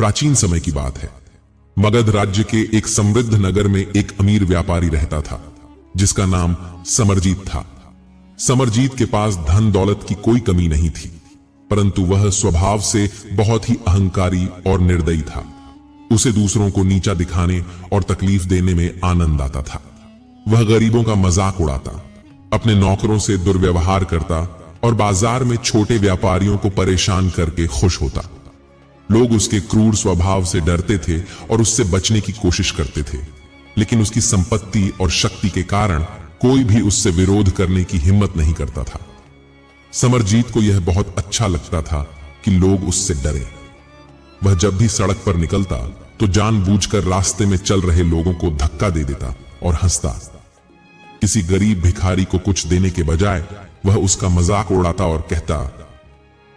प्राचीन समय की बात है। मगध राज्य के एक समृद्ध नगर में एक अमीर व्यापारी रहता था जिसका नाम समरजीत था। समरजीत के पास धन दौलत की कोई कमी नहीं थी, परंतु वह स्वभाव से बहुत ही अहंकारी और निर्दयी था। उसे दूसरों को नीचा दिखाने और तकलीफ देने में आनंद आता था। वह गरीबों का मजाक उड़ाता, अपने नौकरों से दुर्व्यवहार करता और बाजार में छोटे व्यापारियों को परेशान करके खुश होता। लोग उसके क्रूर स्वभाव से डरते थे और उससे बचने की कोशिश करते थे, लेकिन उसकी संपत्ति और शक्ति के कारण कोई भी उससे विरोध करने की हिम्मत नहीं करता था। समरजीत को यह बहुत अच्छा लगता था कि लोग उससे डरे। वह जब भी सड़क पर निकलता तो जानबूझकर रास्ते में चल रहे लोगों को धक्का दे देता और हंसता। किसी गरीब भिखारी को कुछ देने के बजाय वह उसका मजाक उड़ाता और कहता,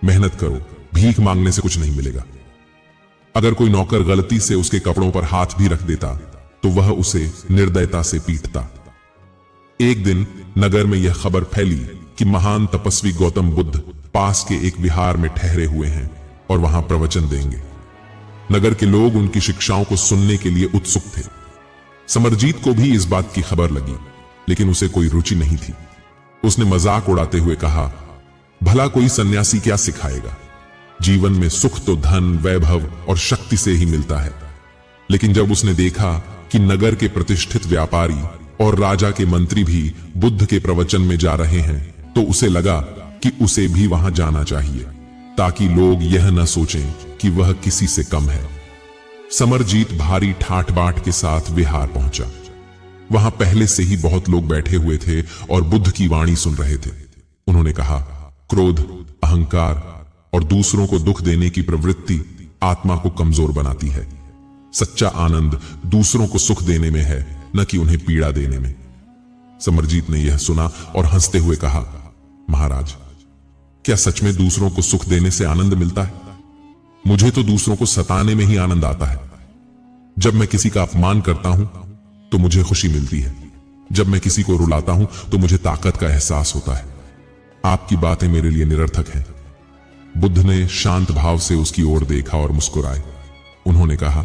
मेहनत करो, भीख मांगने से कुछ नहीं मिलेगा। अगर कोई नौकर गलती से उसके कपड़ों पर हाथ भी रख देता तो वह उसे निर्दयता से पीटता। एक दिन नगर में यह खबर फैली कि महान तपस्वी गौतम बुद्ध पास के एक विहार में ठहरे हुए हैं और वहां प्रवचन देंगे। नगर के लोग उनकी शिक्षाओं को सुनने के लिए उत्सुक थे। समरजीत को भी इस बात की खबर लगी, लेकिन उसे कोई रुचि नहीं थी। उसने मजाक उड़ाते हुए कहा, भला कोई सन्यासी क्या सिखाएगा? जीवन में सुख तो धन, वैभव और शक्ति से ही मिलता है। लेकिन जब उसने देखा कि नगर के प्रतिष्ठित व्यापारी और राजा के मंत्री भी बुद्ध के प्रवचन में जा रहे हैं तो उसे लगा कि उसे भी वहां जाना चाहिए, ताकि लोग यह न सोचें कि वह किसी से कम है। समरजीत भारी ठाठ बाट के साथ विहार पहुंचा। वहां पहले से ही बहुत लोग बैठे हुए थे और बुद्ध की वाणी सुन रहे थे। उन्होंने कहा, क्रोध, अहंकार और दूसरों को दुख देने की प्रवृत्ति आत्मा को कमजोर बनाती है। सच्चा आनंद दूसरों को सुख देने में है, न कि उन्हें पीड़ा देने में। समरजीत ने यह सुना और हंसते हुए कहा, महाराज, क्या सच में दूसरों को सुख देने से आनंद मिलता है? मुझे तो दूसरों को सताने में ही आनंद आता है। जब मैं किसी का अपमान करता हूं तो मुझे खुशी मिलती है। जब मैं किसी को रुलाता हूं तो मुझे ताकत का एहसास होता है। आपकी बातें मेरे लिए निरर्थक हैं। बुद्ध ने शांत भाव से उसकी ओर देखा और मुस्कुराए। उन्होंने कहा,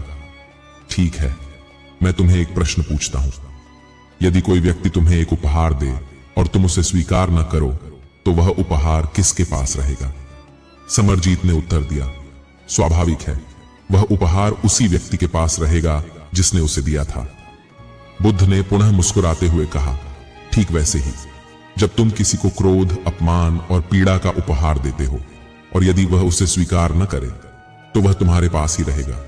ठीक है, मैं तुम्हें एक प्रश्न पूछता हूं। यदि कोई व्यक्ति तुम्हें एक उपहार दे और तुम उसे स्वीकार न करो तो वह उपहार किसके पास रहेगा? समरजीत ने उत्तर दिया, स्वाभाविक है, वह उपहार उसी व्यक्ति के पास रहेगा जिसने उसे दिया था। बुद्ध ने पुनः मुस्कुराते हुए कहा, ठीक वैसे ही, जब तुम किसी को क्रोध, अपमान और पीड़ा का उपहार देते हो और यदि वह उसे स्वीकार न करे तो वह तुम्हारे पास ही रहेगा।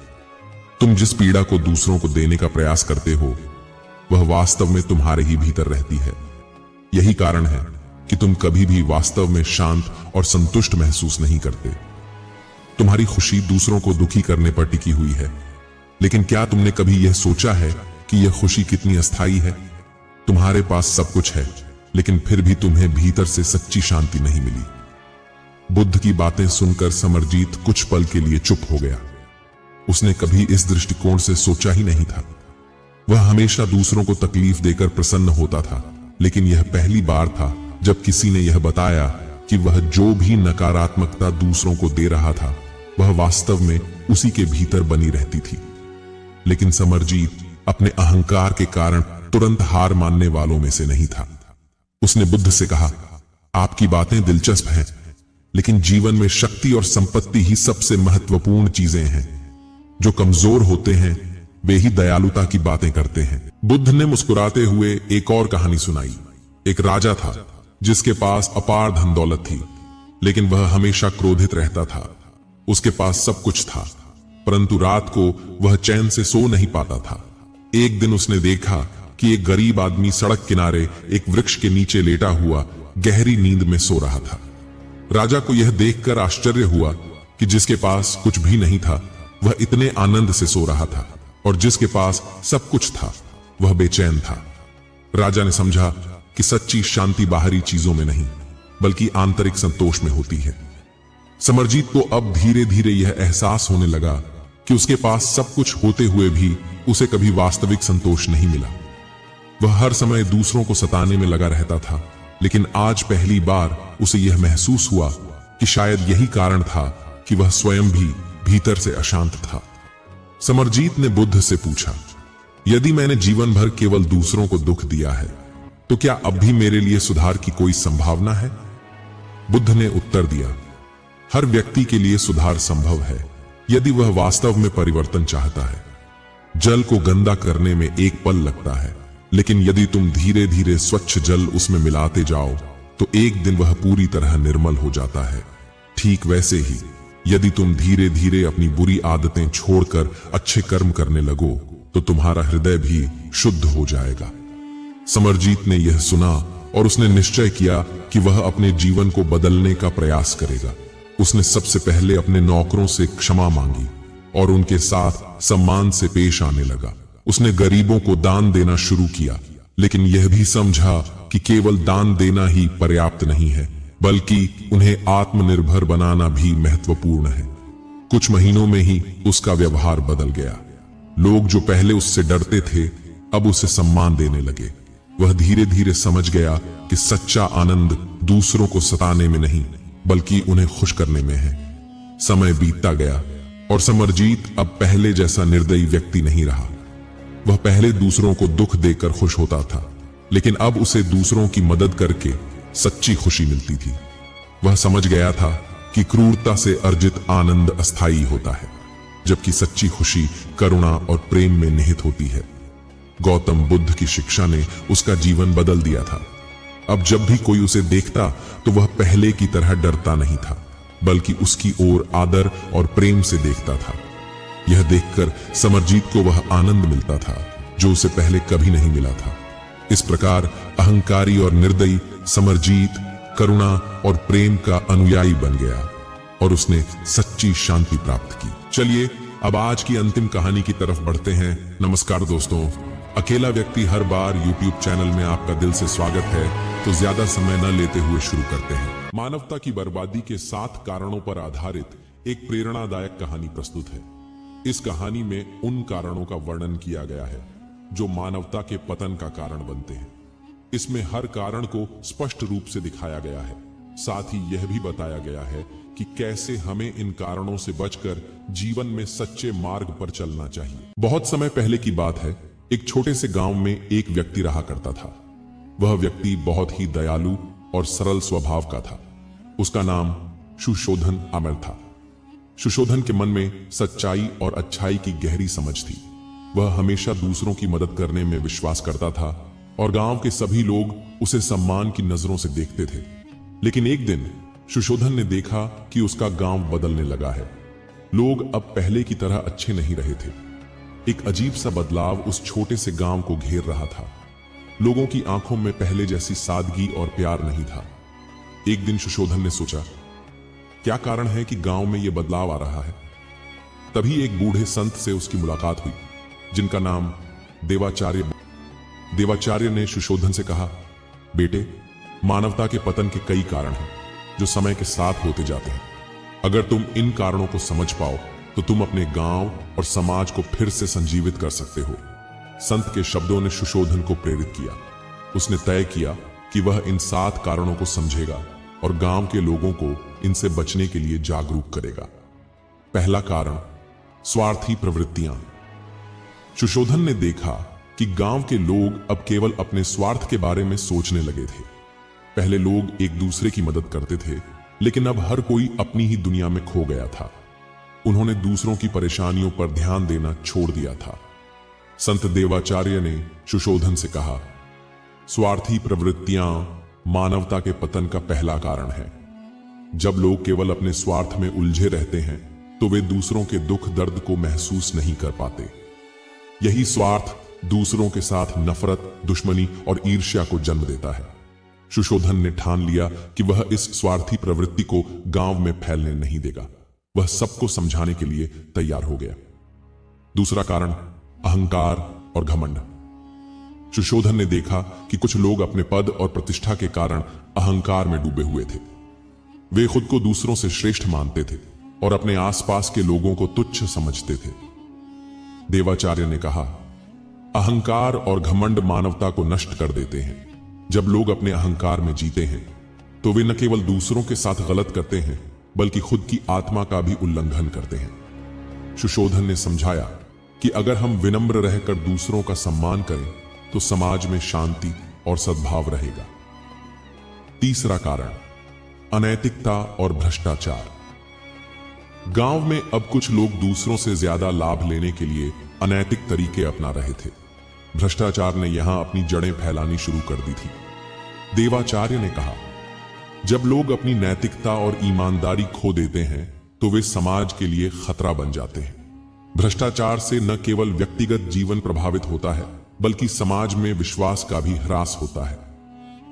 तुम जिस पीड़ा को दूसरों को देने का प्रयास करते हो वह वास्तव में तुम्हारे ही भीतर रहती है। यही कारण है कि तुम कभी भी वास्तव में शांत और संतुष्ट महसूस नहीं करते। तुम्हारी खुशी दूसरों को दुखी करने पर टिकी हुई है, लेकिन क्या तुमने कभी यह सोचा है कि यह खुशी कितनी अस्थायी है? तुम्हारे पास सब कुछ है, लेकिन फिर भी तुम्हें भीतर से सच्ची शांति नहीं मिली। बुद्ध की बातें सुनकर समरजीत कुछ पल के लिए चुप हो गया। उसने कभी इस दृष्टिकोण से सोचा ही नहीं था। वह हमेशा दूसरों को तकलीफ देकर प्रसन्न होता था, लेकिन यह पहली बार था जब किसी ने यह बताया कि वह जो भी नकारात्मकता दूसरों को दे रहा था वह वास्तव में उसी के भीतर बनी रहती थी। लेकिन समरजीत अपने अहंकार के कारण तुरंत हार मानने वालों में से नहीं था। उसने बुद्ध से कहा, आपकी बातें दिलचस्प हैं, लेकिन जीवन में शक्ति और संपत्ति ही सबसे महत्वपूर्ण चीजें हैं। जो कमजोर होते हैं वे ही दयालुता की बातें करते हैं। बुद्ध ने मुस्कुराते हुए एक और कहानी सुनाई। एक राजा था जिसके पास अपार धन दौलत थी, लेकिन वह हमेशा क्रोधित रहता था। उसके पास सब कुछ था, परंतु रात को वह चैन से सो नहीं पाता था। एक दिन उसने देखा कि एक गरीब आदमी सड़क किनारे एक वृक्ष के नीचे लेटा हुआ गहरी नींद में सो रहा था। राजा को यह देखकर आश्चर्य हुआ कि जिसके पास कुछ भी नहीं था वह इतने आनंद से सो रहा था, और जिसके पास सब कुछ था वह बेचैन था। राजा ने समझा कि सच्ची शांति बाहरी चीजों में नहीं बल्कि आंतरिक संतोष में होती है। समरजीत को अब धीरे धीरे यह एहसास होने लगा कि उसके पास सब कुछ होते हुए भी उसे कभी वास्तविक संतोष नहीं मिला। वह हर समय दूसरों को सताने में लगा रहता था, लेकिन आज पहली बार उसे यह महसूस हुआ कि शायद यही कारण था कि वह स्वयं भी भीतर से अशांत था। समरजीत ने बुद्ध से पूछा, यदि मैंने जीवन भर केवल दूसरों को दुख दिया है तो क्या अब भी मेरे लिए सुधार की कोई संभावना है? बुद्ध ने उत्तर दिया, हर व्यक्ति के लिए सुधार संभव है यदि वह वास्तव में परिवर्तन चाहता है। जल को गंदा करने में एक पल लगता है, लेकिन यदि तुम धीरे धीरे स्वच्छ जल उसमें मिलाते जाओ तो एक दिन वह पूरी तरह निर्मल हो जाता है। ठीक वैसे ही यदि तुम धीरे धीरे अपनी बुरी आदतें छोड़कर अच्छे कर्म करने लगो तो तुम्हारा हृदय भी शुद्ध हो जाएगा। समरजीत ने यह सुना और उसने निश्चय किया कि वह अपने जीवन को बदलने का प्रयास करेगा। उसने सबसे पहले अपने नौकरों से क्षमा मांगी और उनके साथ सम्मान से पेश आने लगा। उसने गरीबों को दान देना शुरू किया, लेकिन यह भी समझा कि केवल दान देना ही पर्याप्त नहीं है, बल्कि उन्हें आत्मनिर्भर बनाना भी महत्वपूर्ण है। कुछ महीनों में ही उसका व्यवहार बदल गया। लोग जो पहले उससे डरते थे अब उसे सम्मान देने लगे। वह धीरे धीरे समझ गया कि सच्चा आनंद दूसरों को सताने में नहीं बल्कि उन्हें खुश करने में है। समय बीतता गया और समरजीत अब पहले जैसा निर्दयी व्यक्ति नहीं रहा। वह पहले दूसरों को दुख देकर खुश होता था, लेकिन अब उसे दूसरों की मदद करके सच्ची खुशी मिलती थी। वह समझ गया था कि क्रूरता से अर्जित आनंद अस्थायी होता है, जबकि सच्ची खुशी करुणा और प्रेम में निहित होती है। गौतम बुद्ध की शिक्षा ने उसका जीवन बदल दिया था। अब जब भी कोई उसे देखता तो वह पहले की तरह डरता नहीं था, बल्कि उसकी ओर आदर और प्रेम से देखता था। यह देखकर समरजीत को वह आनंद मिलता था जो उसे पहले कभी नहीं मिला था। इस प्रकार अहंकारी और निर्दयी समरजीत करुणा और प्रेम का अनुयायी बन गया और उसने सच्ची शांति प्राप्त की। चलिए अब आज की अंतिम कहानी की तरफ बढ़ते हैं। नमस्कार दोस्तों, अकेला व्यक्ति हर बार YouTube चैनल में आपका दिल से स्वागत है। तो ज्यादा समय न लेते हुए शुरू करते हैं। मानवता की बर्बादी के 7 कारणों पर आधारित एक प्रेरणादायक कहानी प्रस्तुत है। इस कहानी में उन कारणों का वर्णन किया गया है जो मानवता के पतन का कारण बनते हैं। इसमें हर कारण को स्पष्ट रूप से दिखाया गया है। साथ ही यह भी बताया गया है कि कैसे हमें इन कारणों से बचकर जीवन में सच्चे मार्ग पर चलना चाहिए। बहुत समय पहले की बात है, एक छोटे से गांव में एक व्यक्ति रहा करता था। वह व्यक्ति बहुत ही दयालु और सरल स्वभाव का था। उसका नाम सुशोधन अमर था। सुशोधन के मन में सच्चाई और अच्छाई की गहरी समझ थी। वह हमेशा दूसरों की मदद करने में विश्वास करता था और गांव के सभी लोग उसे सम्मान की नजरों से देखते थे। लेकिन एक दिन सुशोधन ने देखा कि उसका गांव बदलने लगा है। लोग अब पहले की तरह अच्छे नहीं रहे थे। एक अजीब सा बदलाव उस छोटे से गांव को घेर रहा था। लोगों की आंखों में पहले जैसी सादगी और प्यार नहीं था। एक दिन सुशोधन ने सोचा, क्या कारण है कि गांव में यह बदलाव आ रहा है? तभी एक बूढ़े संत से उसकी मुलाकात हुई, जिनका नाम देवाचार्य ने सुशोधन से कहा, बेटे, मानवता के पतन के कई कारण हैं जो समय के साथ होते जाते हैं। अगर तुम इन कारणों को समझ पाओ तो तुम अपने गांव और समाज को फिर से संजीवित कर सकते हो। संत के शब्दों ने सुशोधन को प्रेरित किया। उसने तय किया कि वह इन 7 कारणों को समझेगा और गांव के लोगों को इनसे बचने के लिए जागरूक करेगा। पहला कारण, स्वार्थी प्रवृत्तियां। सुशोधन ने देखा कि गांव के लोग अब केवल अपने स्वार्थ के बारे में सोचने लगे थे। पहले लोग एक दूसरे की मदद करते थे, लेकिन अब हर कोई अपनी ही दुनिया में खो गया था। उन्होंने दूसरों की परेशानियों पर ध्यान देना छोड़ दिया था। संत देवाचार्य ने सुशोधन से कहा, स्वार्थी प्रवृत्तियां मानवता के पतन का पहला कारण है। जब लोग केवल अपने स्वार्थ में उलझे रहते हैं तो वे दूसरों के दुख दर्द को महसूस नहीं कर पाते। यही स्वार्थ दूसरों के साथ नफरत, दुश्मनी और ईर्ष्या को जन्म देता है। सुशोधन ने ठान लिया कि वह इस स्वार्थी प्रवृत्ति को गांव में फैलने नहीं देगा। वह सबको समझाने के लिए तैयार हो गया। दूसरा कारण, अहंकार और घमंड। सुशोधन ने देखा कि कुछ लोग अपने पद और प्रतिष्ठा के कारण अहंकार में डूबे हुए थे। वे खुद को दूसरों से श्रेष्ठ मानते थे और अपने आसपास के लोगों को तुच्छ समझते थे। देवाचार्य ने कहा, अहंकार और घमंड मानवता को नष्ट कर देते हैं। जब लोग अपने अहंकार में जीते हैं तो वे न केवल दूसरों के साथ गलत करते हैं बल्कि खुद की आत्मा का भी उल्लंघन करते हैं। सुशोधन ने समझाया कि अगर हम विनम्र रहकर दूसरों का सम्मान करें तो समाज में शांति और सद्भाव रहेगा। तीसरा कारण, अनैतिकता और भ्रष्टाचार। गांव में अब कुछ लोग दूसरों से ज्यादा लाभ लेने के लिए अनैतिक तरीके अपना रहे थे। भ्रष्टाचार ने यहां अपनी जड़ें फैलानी शुरू कर दी थी। देवाचार्य ने कहा, जब लोग अपनी नैतिकता और ईमानदारी खो देते हैं तो वे समाज के लिए खतरा बन जाते हैं। भ्रष्टाचार से न केवल व्यक्तिगत जीवन प्रभावित होता है बल्कि समाज में विश्वास का भी ह्रास होता है।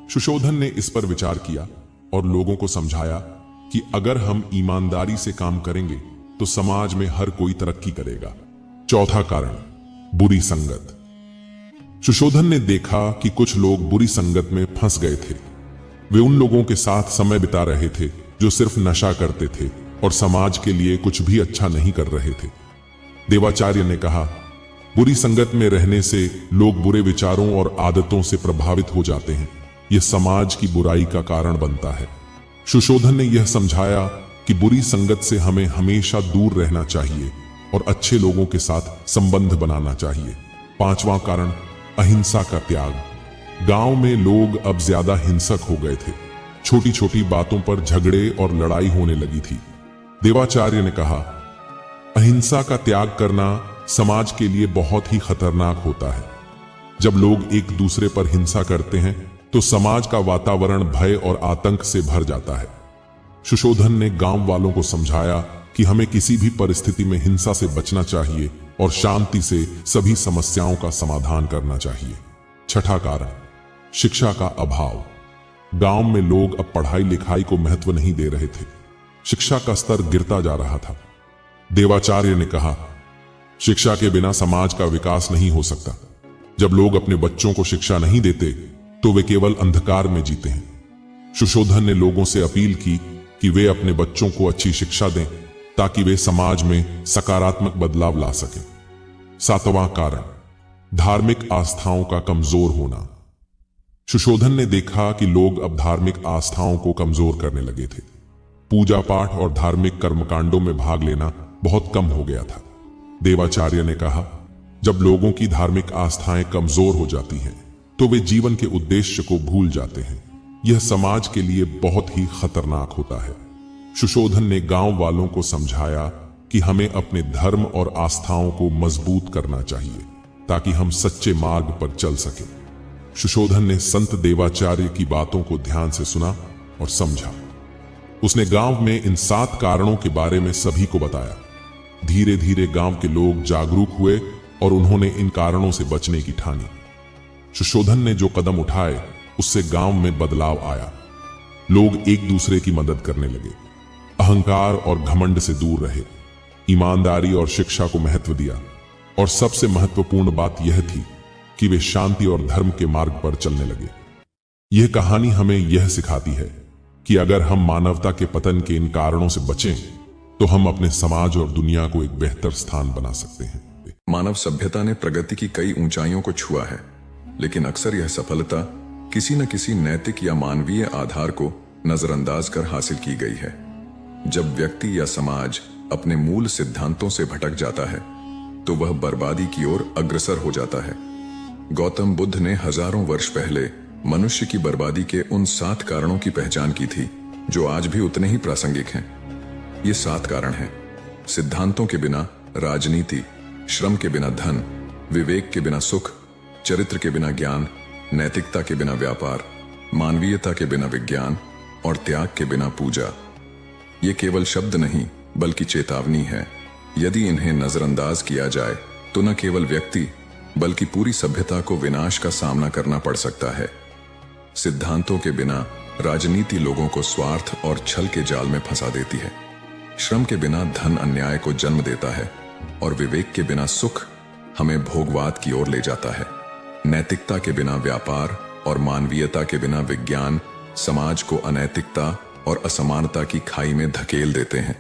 सुशोधन ने इस पर विचार किया और लोगों को समझाया कि अगर हम ईमानदारी से काम करेंगे तो समाज में हर कोई तरक्की करेगा। चौथा कारण, बुरी संगत। सुशोधन ने देखा कि कुछ लोग बुरी संगत में फंस गए थे। वे उन लोगों के साथ समय बिता रहे थे जो सिर्फ नशा करते थे और समाज के लिए कुछ भी अच्छा नहीं कर रहे थे। देवाचार्य ने कहा, बुरी संगत में रहने से लोग बुरे विचारों और आदतों से प्रभावित हो जाते हैं। यह समाज की बुराई का कारण बनता है। सुशोधन ने यह समझाया कि बुरी संगत से हमें हमेशा दूर रहना चाहिए और अच्छे लोगों के साथ संबंध बनाना चाहिए। पांचवां कारण, अहिंसा का त्याग। गांव में लोग अब ज्यादा हिंसक हो गए थे। छोटी छोटी बातों पर झगड़े और लड़ाई होने लगी थी। देवाचार्य ने कहा, अहिंसा का त्याग करना समाज के लिए बहुत ही खतरनाक होता है। जब लोग एक दूसरे पर हिंसा करते हैं तो समाज का वातावरण भय और आतंक से भर जाता है। सुशोधन ने गांव वालों को समझाया कि हमें किसी भी परिस्थिति में हिंसा से बचना चाहिए और शांति से सभी समस्याओं का समाधान करना चाहिए। छठा कारण, शिक्षा का अभाव। गांव में लोग अब पढ़ाई लिखाई को महत्व नहीं दे रहे थे। शिक्षा का स्तर गिरता जा रहा था। देवाचार्य ने कहा, शिक्षा के बिना समाज का विकास नहीं हो सकता। जब लोग अपने बच्चों को शिक्षा नहीं देते तो वे केवल अंधकार में जीते हैं। सुशोधन ने लोगों से अपील की कि वे अपने बच्चों को अच्छी शिक्षा दें ताकि वे समाज में सकारात्मक बदलाव ला सकें। सातवां कारण, धार्मिक आस्थाओं का कमजोर होना। सुशोधन ने देखा कि लोग अब धार्मिक आस्थाओं को कमजोर करने लगे थे। पूजा पाठ और धार्मिक कर्मकांडों में भाग लेना बहुत कम हो गया था। देवाचार्य ने कहा, जब लोगों की धार्मिक आस्थाएं कमजोर हो जाती हैं तो वे जीवन के उद्देश्य को भूल जाते हैं। यह समाज के लिए बहुत ही खतरनाक होता है। सुशोधन ने गांव वालों को समझाया कि हमें अपने धर्म और आस्थाओं को मजबूत करना चाहिए ताकि हम सच्चे मार्ग पर चल सकें। सुशोधन ने संत देवाचार्य की बातों को ध्यान से सुना और समझा। उसने गांव में इन 7 कारणों के बारे में सभी को बताया। धीरे धीरे गांव के लोग जागरूक हुए और उन्होंने इन कारणों से बचने की ठानी। सुशोधन ने जो कदम उठाए उससे गांव में बदलाव आया। लोग एक दूसरे की मदद करने लगे, अहंकार और घमंड से दूर रहे, ईमानदारी और शिक्षा को महत्व दिया और सबसे महत्वपूर्ण बात यह थी कि वे शांति और धर्म के मार्ग पर चलने लगे। यह कहानी हमें यह सिखाती है कि अगर हम मानवता के पतन के इन कारणों से बचें तो हम अपने समाज और दुनिया को एक बेहतर स्थान बना सकते हैं। मानव सभ्यता ने प्रगति की कई ऊंचाइयों को छुआ है, लेकिन अक्सर यह सफलता किसी न किसी नैतिक या मानवीय आधार को नजरअंदाज कर हासिल की गई है। जब व्यक्ति या समाज अपने मूल सिद्धांतों से भटक जाता है तो वह बर्बादी की ओर अग्रसर हो जाता है। गौतम बुद्ध ने हजारों वर्ष पहले मनुष्य की बर्बादी के उन 7 कारणों की पहचान की थी जो आज भी उतने ही प्रासंगिक हैं। ये 7 कारण हैं: सिद्धांतों के बिना राजनीति, श्रम के बिना धन, विवेक के बिना सुख, चरित्र के बिना ज्ञान, नैतिकता के बिना व्यापार, मानवीयता के बिना विज्ञान और त्याग के बिना पूजा। ये केवल शब्द नहीं बल्कि चेतावनी है। यदि इन्हें नजरअंदाज किया जाए तो न केवल व्यक्ति बल्कि पूरी सभ्यता को विनाश का सामना करना पड़ सकता है। सिद्धांतों के बिना राजनीति लोगों को स्वार्थ और छल के जाल में फंसा देती है। श्रम के बिना धन अन्याय को जन्म देता है और विवेक के बिना सुख हमें भोगवाद की ओर ले जाता है। नैतिकता के बिना व्यापार और मानवीयता के बिना विज्ञान समाज को अनैतिकता और असमानता की खाई में धकेल देते हैं।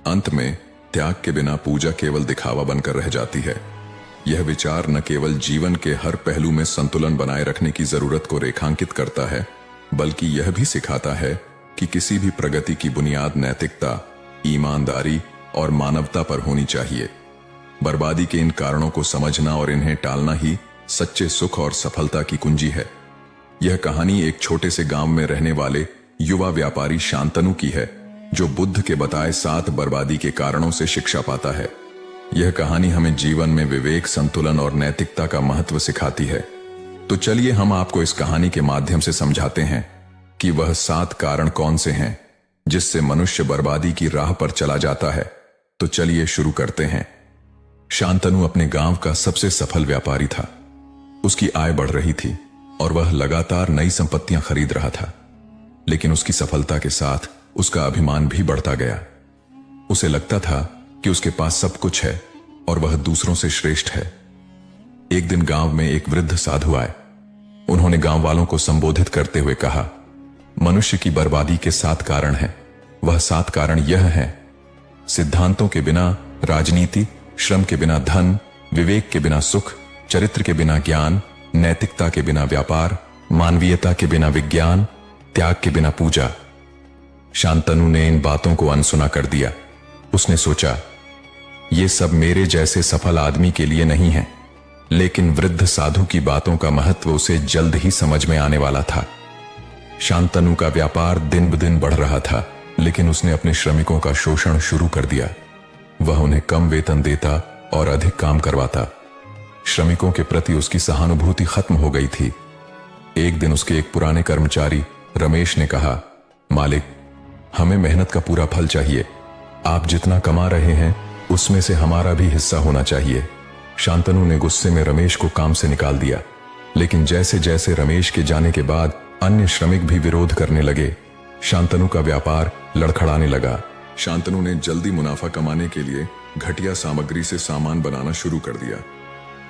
अंत में त्याग के बिना पूजा केवल दिखावा बनकर रह जाती है। यह विचार न केवल जीवन के हर पहलू में संतुलन बनाए रखने की जरूरत को रेखांकित करता है, बल्कि यह भी सिखाता है कि किसी भी प्रगति की बुनियाद नैतिकता, ईमानदारी और मानवता पर होनी चाहिए। बर्बादी के इन कारणों को समझना और इन्हें टालना ही सच्चे सुख और सफलता की कुंजी है। यह कहानी एक छोटे से गांव में रहने वाले युवा व्यापारी शांतनु की है, जो बुद्ध के बताए 7 बर्बादी के कारणों से शिक्षा पाता है। यह कहानी हमें जीवन में विवेक, संतुलन और नैतिकता का महत्व सिखाती है। तो चलिए हम आपको इस कहानी के माध्यम से समझाते हैं कि वह 7 कारण कौन से हैं जिससे मनुष्य बर्बादी की राह पर चला जाता है। तो चलिए शुरू करते हैं। शांतनु अपने गांव का सबसे सफल व्यापारी था। उसकी आय बढ़ रही थी और वह लगातार नई संपत्तियां खरीद रहा था, लेकिन उसकी सफलता के साथ उसका अभिमान भी बढ़ता गया। उसे लगता था कि उसके पास सब कुछ है और वह दूसरों से श्रेष्ठ है। एक दिन गांव में एक वृद्ध साधु आए। उन्होंने गांव वालों को संबोधित करते हुए कहा, मनुष्य की बर्बादी के 7 कारण हैं। वह 7 कारण यह हैं: सिद्धांतों के बिना राजनीति, श्रम के बिना धन, विवेक के बिना सुख, चरित्र के बिना ज्ञान, नैतिकता के बिना व्यापार, मानवीयता के बिना विज्ञान, त्याग के बिना पूजा। शांतनु ने इन बातों को अनसुना कर दिया। उसने सोचा, ये सब मेरे जैसे सफल आदमी के लिए नहीं है। लेकिन वृद्ध साधु की बातों का महत्व उसे जल्द ही समझ में आने वाला था। शांतनु का व्यापार दिन ब दिन बढ़ रहा था, लेकिन उसने अपने श्रमिकों का शोषण शुरू कर दिया। वह उन्हें कम वेतन देता और अधिक काम करवाता। श्रमिकों के प्रति उसकी सहानुभूति खत्म हो गई थी। एक दिन उसके एक पुराने कर्मचारी रमेश ने कहा, मालिक, हमें मेहनत का पूरा फल चाहिए। आप जितना कमा रहे हैं उसमें से हमारा भी हिस्सा होना चाहिए। शांतनु ने गुस्से में रमेश को काम से निकाल दिया, लेकिन जैसे जैसे रमेश के जाने के बाद अन्य श्रमिक भी विरोध करने लगे। शांतनु का व्यापार लड़खड़ाने लगा। शांतनु ने जल्दी मुनाफा कमाने के लिए घटिया सामग्री से सामान बनाना शुरू कर दिया।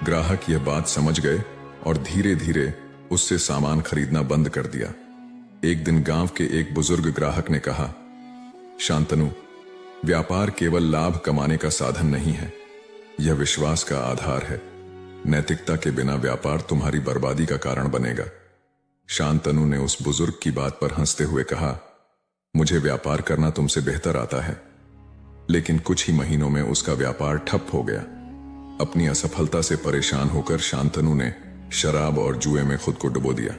ग्राहक यह बात समझ गए और धीरे धीरे उससे सामान खरीदना बंद कर दिया। एक दिन गांव के एक बुजुर्ग ग्राहक ने कहा, शांतनु, व्यापार केवल लाभ कमाने का साधन नहीं है, यह विश्वास का आधार है। नैतिकता के बिना व्यापार तुम्हारी बर्बादी का कारण बनेगा। शांतनु ने उस बुजुर्ग की बात पर हंसते हुए कहा, मुझे व्यापार करना तुमसे बेहतर आता है। लेकिन कुछ ही महीनों में उसका व्यापार ठप हो गया। अपनी असफलता से परेशान होकर शांतनु ने शराब और जुए में खुद को डुबो दिया।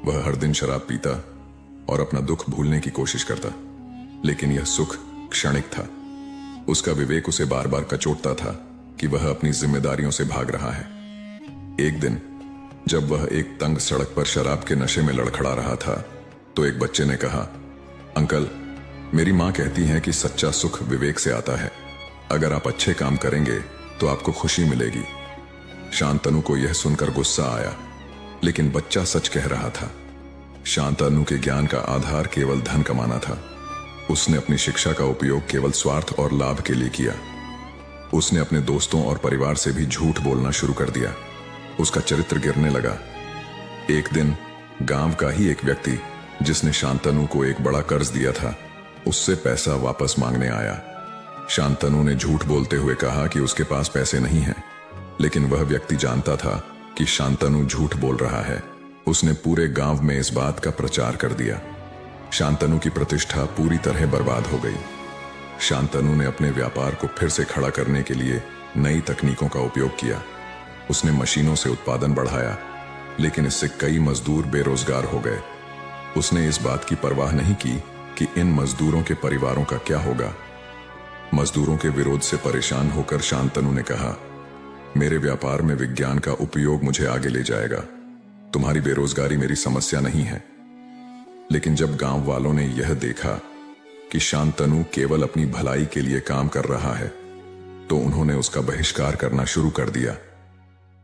वह हर दिन शराब पीता और अपना दुख भूलने की कोशिश करता, लेकिन यह सुख क्षणिक था। उसका विवेक उसे बार बार कचोटता था कि वह अपनी जिम्मेदारियों से भाग रहा है। एक दिन जब वह एक तंग सड़क पर शराब के नशे में लड़खड़ा रहा था, तो एक बच्चे ने कहा, अंकल, मेरी मां कहती है कि सच्चा सुख विवेक से आता है। अगर आप अच्छे काम करेंगे तो आपको खुशी मिलेगी। शांतनु को यह सुनकर गुस्सा आया, लेकिन बच्चा सच कह रहा था। शांतनु के ज्ञान का आधार केवल धन कमाना था। उसने अपनी शिक्षा का उपयोग केवल स्वार्थ और लाभ के लिए किया। उसने अपने दोस्तों और परिवार से भी झूठ बोलना शुरू कर दिया। उसका चरित्र गिरने लगा। एक दिन गांव का ही एक व्यक्ति, जिसने शांतनु को एक बड़ा कर्ज दिया था, उससे पैसा वापस मांगने आया। शांतनु ने झूठ बोलते हुए कहा कि उसके पास पैसे नहीं हैं, लेकिन वह व्यक्ति जानता था कि शांतनु झूठ बोल रहा है। उसने पूरे गांव में इस बात का प्रचार कर दिया। शांतनु की प्रतिष्ठा पूरी तरह बर्बाद हो गई। शांतनु ने अपने व्यापार को फिर से खड़ा करने के लिए नई तकनीकों का उपयोग किया। उसने मशीनों से उत्पादन बढ़ाया, लेकिन इससे कई मजदूर बेरोजगार हो गए। उसने इस बात की परवाह नहीं की कि इन मजदूरों के परिवारों का क्या होगा। मजदूरों के विरोध से परेशान होकर शांतनु ने कहा, मेरे व्यापार में विज्ञान का उपयोग मुझे आगे ले जाएगा। तुम्हारी बेरोजगारी मेरी समस्या नहीं है। लेकिन जब गांव वालों ने यह देखा कि शांतनु केवल अपनी भलाई के लिए काम कर रहा है, तो उन्होंने उसका बहिष्कार करना शुरू कर दिया।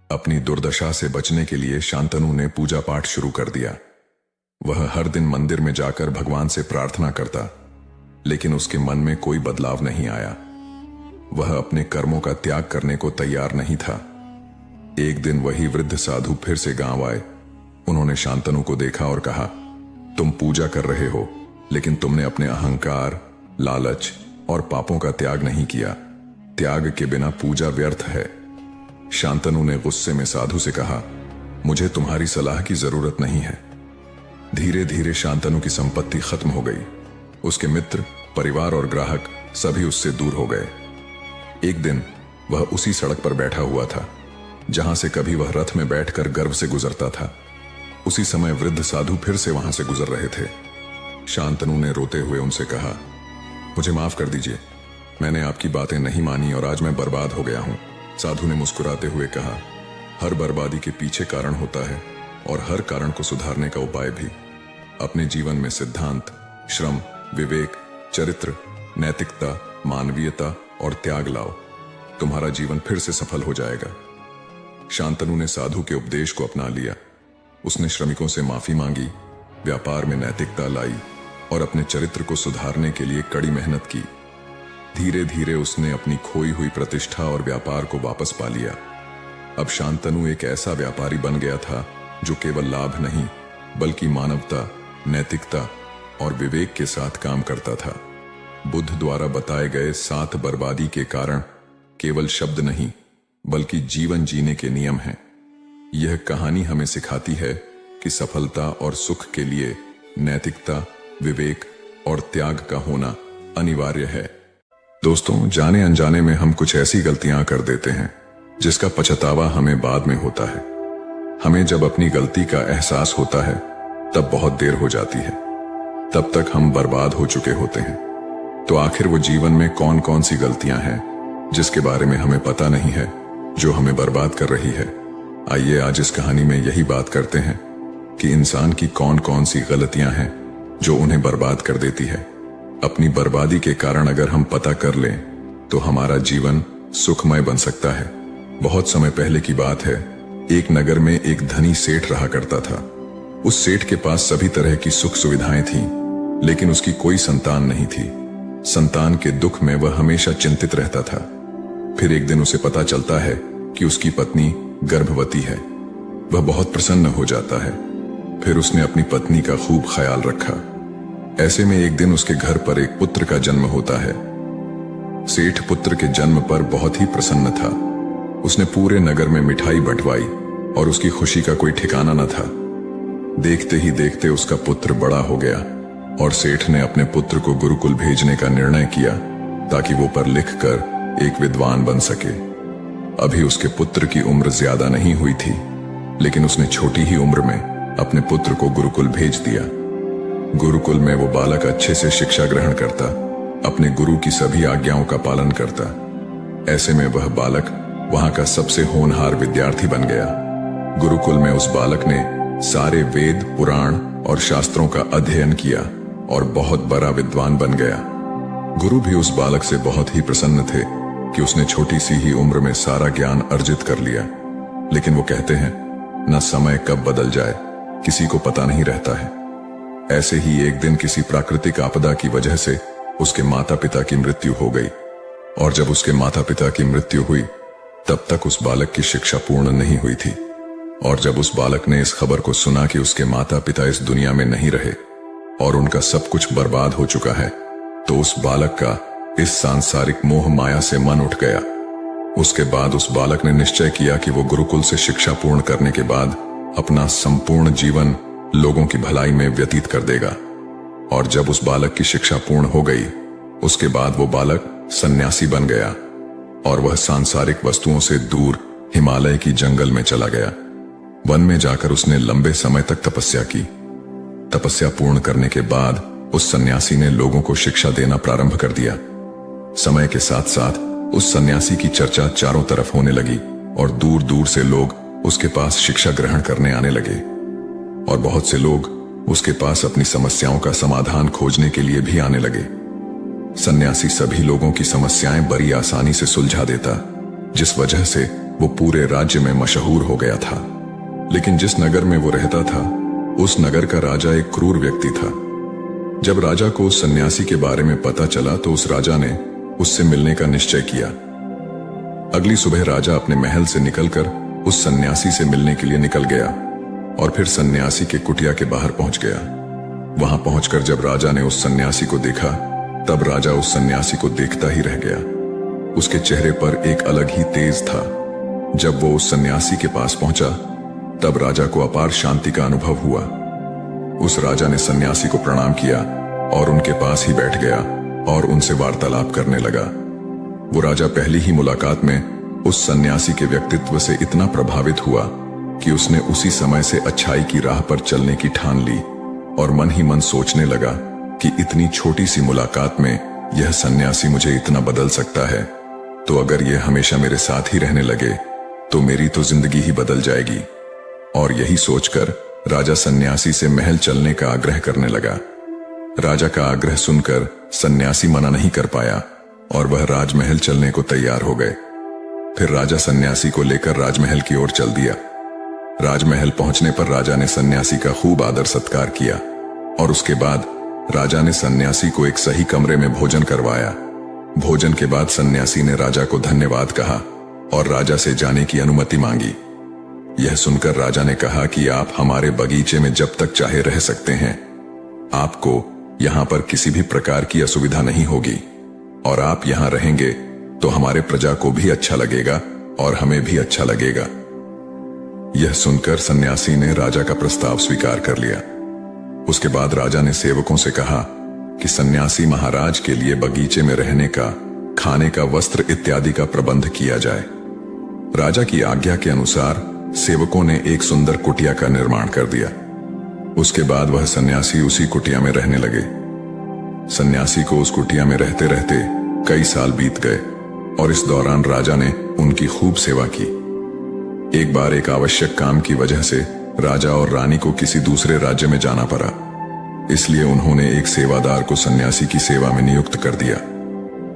अपनी दुर्दशा से बचने के लिए शांतनु ने पूजा पाठ शुरू कर दिया। वह हर दिन मंदिर में जाकर भगवान से प्रार्थना करता, लेकिन उसके मन में कोई बदलाव नहीं आया। वह अपने कर्मों का त्याग करने को तैयार नहीं था। एक दिन वही वृद्ध साधु फिर से गांव आए। उन्होंने शांतनु को देखा और कहा, तुम पूजा कर रहे हो, लेकिन तुमने अपने अहंकार, लालच और पापों का त्याग नहीं किया। त्याग के बिना पूजा व्यर्थ है। शांतनु ने गुस्से में साधु से कहा, मुझे तुम्हारी सलाह की जरूरत नहीं है। धीरे धीरे शांतनु की संपत्ति खत्म हो गई। उसके मित्र, परिवार और ग्राहक सभी उससे दूर हो गए। एक दिन वह उसी सड़क पर बैठा हुआ था जहां से कभी वह रथ में बैठकर गर्व से गुजरता था। उसी समय वृद्ध साधु फिर से वहां से गुजर रहे थे। शांतनु ने रोते हुए उनसे कहा, मुझे माफ कर दीजिए, मैंने आपकी बातें नहीं मानी और आज मैं बर्बाद हो गया हूं। साधु ने मुस्कुराते हुए कहा, हर बर्बादी के पीछे कारण होता है और हर कारण को सुधारने का उपाय भी। अपने जीवन में सिद्धांत, श्रम, विवेक, चरित्र, नैतिकता, मानवीयता और त्याग लाओ, तुम्हारा जीवन फिर से सफल हो जाएगा। शांतनु ने साधु के उपदेश को अपना लिया। उसने श्रमिकों से माफी मांगी, व्यापार में नैतिकता लाई और अपने चरित्र को सुधारने के लिए कड़ी मेहनत की। धीरे धीरे उसने अपनी खोई हुई प्रतिष्ठा और व्यापार को वापस पा लिया। अब शांतनु एक ऐसा व्यापारी बन गया था जो केवल लाभ नहीं बल्कि मानवता, नैतिकता और विवेक के साथ काम करता था। बुद्ध द्वारा बताए गए 7 बर्बादी के कारण केवल शब्द नहीं बल्कि जीवन जीने के नियम हैं। यह कहानी हमें सिखाती है कि सफलता और सुख के लिए नैतिकता, विवेक और त्याग का होना अनिवार्य है। दोस्तों, जाने अनजाने में हम कुछ ऐसी गलतियां कर देते हैं जिसका पछतावा हमें बाद में होता है। हमें जब अपनी गलती का एहसास होता है तब बहुत देर हो जाती है, तब तक हम बर्बाद हो चुके होते हैं। तो आखिर वो जीवन में कौन कौन सी गलतियां हैं जिसके बारे में हमें पता नहीं है, जो हमें बर्बाद कर रही है? आइए आज इस कहानी में यही बात करते हैं कि इंसान की कौन कौन सी गलतियां हैं जो उन्हें बर्बाद कर देती है। अपनी बर्बादी के कारण अगर हम पता कर लें तो हमारा जीवन सुखमय बन सकता है। बहुत समय पहले की बात है, एक नगर में एक धनी सेठ रहा करता था। उस सेठ के पास सभी तरह की सुख सुविधाएं थीं, लेकिन उसकी कोई संतान नहीं थी। संतान के दुख में वह हमेशा चिंतित रहता था। फिर एक दिन उसे पता चलता है कि उसकी पत्नी गर्भवती है। वह बहुत प्रसन्न हो जाता है। फिर उसने अपनी पत्नी का खूब ख्याल रखा। ऐसे में एक दिन उसके घर पर एक पुत्र का जन्म होता है। सेठ पुत्र के जन्म पर बहुत ही प्रसन्न था। उसने पूरे नगर में मिठाई बंटवाई और उसकी खुशी का कोई ठिकाना न था। देखते ही देखते उसका पुत्र बड़ा हो गया और सेठ ने अपने पुत्र को गुरुकुल भेजने का निर्णय किया ताकि वो पढ़ लिख कर एक विद्वान बन सके। अभी उसके पुत्र की उम्र ज्यादा नहीं हुई थी, लेकिन उसने छोटी ही उम्र में अपने पुत्र को गुरुकुल भेज दिया। गुरुकुल में वो बालक अच्छे से शिक्षा ग्रहण करता, अपने गुरु की सभी आज्ञाओं का पालन करता। ऐसे में वह बालक वहां का सबसे होनहार विद्यार्थी बन गया। गुरुकुल में उस बालक ने सारे वेद, पुराण और शास्त्रों का अध्ययन किया और बहुत बड़ा विद्वान बन गया। गुरु भी उस बालक से बहुत ही प्रसन्न थे कि उसने छोटी सी ही उम्र में सारा ज्ञान अर्जित कर लिया। लेकिन वो कहते हैं, न समय कब बदल जाए किसी को पता नहीं रहता है। ऐसे ही एक दिन किसी प्राकृतिक आपदा की वजह से उसके माता पिता की मृत्यु हो गई, और जब उसके माता पिता की मृत्यु हुई तब तक उस बालक की शिक्षा पूर्ण नहीं हुई थी। और जब उस बालक ने इस खबर को सुना कि उसके माता पिता इस दुनिया में नहीं रहे और उनका सब कुछ बर्बाद हो चुका है, तो उस बालक का इस सांसारिक मोह माया से मन उठ गया। उसके बाद उस बालक ने निश्चय किया कि वो गुरुकुल से शिक्षा पूर्ण करने के बाद अपना संपूर्ण जीवन लोगों की भलाई में व्यतीत कर देगा। और जब उस बालक की शिक्षा पूर्ण हो गई, उसके बाद वो बालक सन्यासी बन गया और वह सांसारिक वस्तुओं से दूर हिमालय की जंगल में चला गया। वन में जाकर उसने लंबे समय तक तपस्या की। तपस्या पूर्ण करने के बाद उस सन्यासी ने लोगों को शिक्षा देना प्रारंभ कर दिया। समय के साथ साथ उस सन्यासी की चर्चा चारों तरफ होने लगी और दूर दूर से लोग उसके पास शिक्षा ग्रहण करने आने लगे। और बहुत से लोग उसके पास अपनी समस्याओं का समाधान खोजने के लिए भी आने लगे। सन्यासी सभी लोगों की समस्याएं बड़ी आसानी से सुलझा देता, जिस वजह से वो पूरे राज्य में मशहूर हो गया था। लेकिन जिस नगर में वो रहता था, उस नगर का राजा एक क्रूर व्यक्ति था। जब राजा को उस सन्यासी के बारे में पता चला तो उस राजा ने उससे मिलने का निश्चय किया। अगली सुबह राजा अपने महल से निकलकर उस सन्यासी से मिलने के लिए निकल गया और फिर सन्यासी के कुटिया के बाहर पहुंच गया। वहां पहुंचकर जब राजा ने उस सन्यासी को देखा, तब राजा उस सन्यासी को देखता ही रह गया। उसके चेहरे पर एक अलग ही तेज था। जब वो उस सन्यासी के पास पहुंचा, तब राजा को अपार शांति का अनुभव हुआ। उस राजा ने सन्यासी को प्रणाम किया और उनके पास ही बैठ गया और उनसे वार्तालाप करने लगा। वो राजा पहली ही मुलाकात में उस सन्यासी के व्यक्तित्व से इतना प्रभावित हुआ कि उसने उसी समय से अच्छाई की राह पर चलने की ठान ली और मन ही मन सोचने लगा कि इतनी छोटी सी मुलाकात में यह सन्यासी मुझे इतना बदल सकता है, तो अगर यह हमेशा मेरे साथ ही रहने लगे तो मेरी तो जिंदगी ही बदल जाएगी। और यही सोचकर राजा सन्यासी से महल चलने का आग्रह करने लगा। राजा का आग्रह सुनकर सन्यासी मना नहीं कर पाया और वह राजमहल चलने को तैयार हो गए। फिर राजा सन्यासी को लेकर राजमहल की ओर चल दिया। राजमहल पहुंचने पर राजा ने सन्यासी का खूब आदर सत्कार किया और उसके बाद राजा ने सन्यासी को एक सही कमरे में भोजन करवाया। भोजन के बाद सन्यासी ने राजा को धन्यवाद कहा और राजा से जाने की अनुमति मांगी। यह सुनकर राजा ने कहा कि आप हमारे बगीचे में जब तक चाहे रह सकते हैं। आपको यहाँ पर किसी भी प्रकार की असुविधा नहीं होगी और आप यहाँ रहेंगे तो हमारे प्रजा को भी अच्छा लगेगा और हमें भी अच्छा लगेगा। यह सुनकर सन्यासी ने राजा का प्रस्ताव स्वीकार कर लिया। उसके बाद राजा ने सेवकों से कहा कि सन्यासी महाराज के लिए बगीचे में रहने का, खाने का, वस्त्र इत्यादि का प्रबंध किया जाए। राजा की आज्ञा के अनुसार सेवकों ने एक सुंदर कुटिया का निर्माण कर दिया। उसके बाद वह सन्यासी उसी कुटिया में रहने लगे। सन्यासी को उस कुटिया में रहते रहते कई साल बीत गए और इस दौरान राजा ने उनकी खूब सेवा की। एक बार एक आवश्यक काम की वजह से राजा और रानी को किसी दूसरे राज्य में जाना पड़ा, इसलिए उन्होंने एक सेवादार को सन्यासी की सेवा में नियुक्त कर दिया।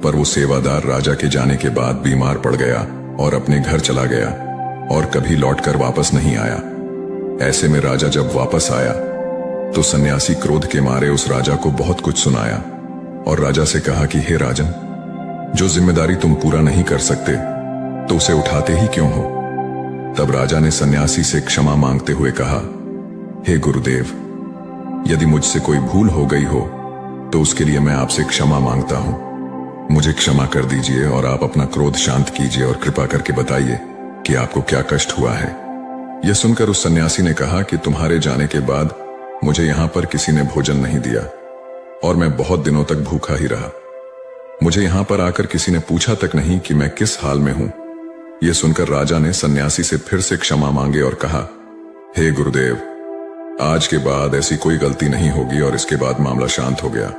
पर वो सेवादार राजा के जाने के बाद बीमार पड़ गया और अपने घर चला गया और कभी लौटकर वापस नहीं आया। ऐसे में राजा जब वापस आया तो सन्यासी क्रोध के मारे उस राजा को बहुत कुछ सुनाया और राजा से कहा कि हे राजन, जो जिम्मेदारी तुम पूरा नहीं कर सकते तो उसे उठाते ही क्यों हो। तब राजा ने सन्यासी से क्षमा मांगते हुए कहा, हे गुरुदेव, यदि मुझसे कोई भूल हो गई हो तो उसके लिए मैं आपसे क्षमा मांगता हूं। मुझे क्षमा कर दीजिए और आप अपना क्रोध शांत कीजिए और कृपा करके बताइए कि आपको क्या कष्ट हुआ है। यह सुनकर उस सन्यासी ने कहा कि तुम्हारे जाने के बाद मुझे यहां पर किसी ने भोजन नहीं दिया और मैं बहुत दिनों तक भूखा ही रहा। मुझे यहां पर आकर किसी ने पूछा तक नहीं कि मैं किस हाल में हूं। यह सुनकर राजा ने सन्यासी से फिर से क्षमा मांगे और कहा, हे गुरुदेव, आज के बाद ऐसी कोई गलती नहीं होगी। और इसके बाद मामला शांत हो गया।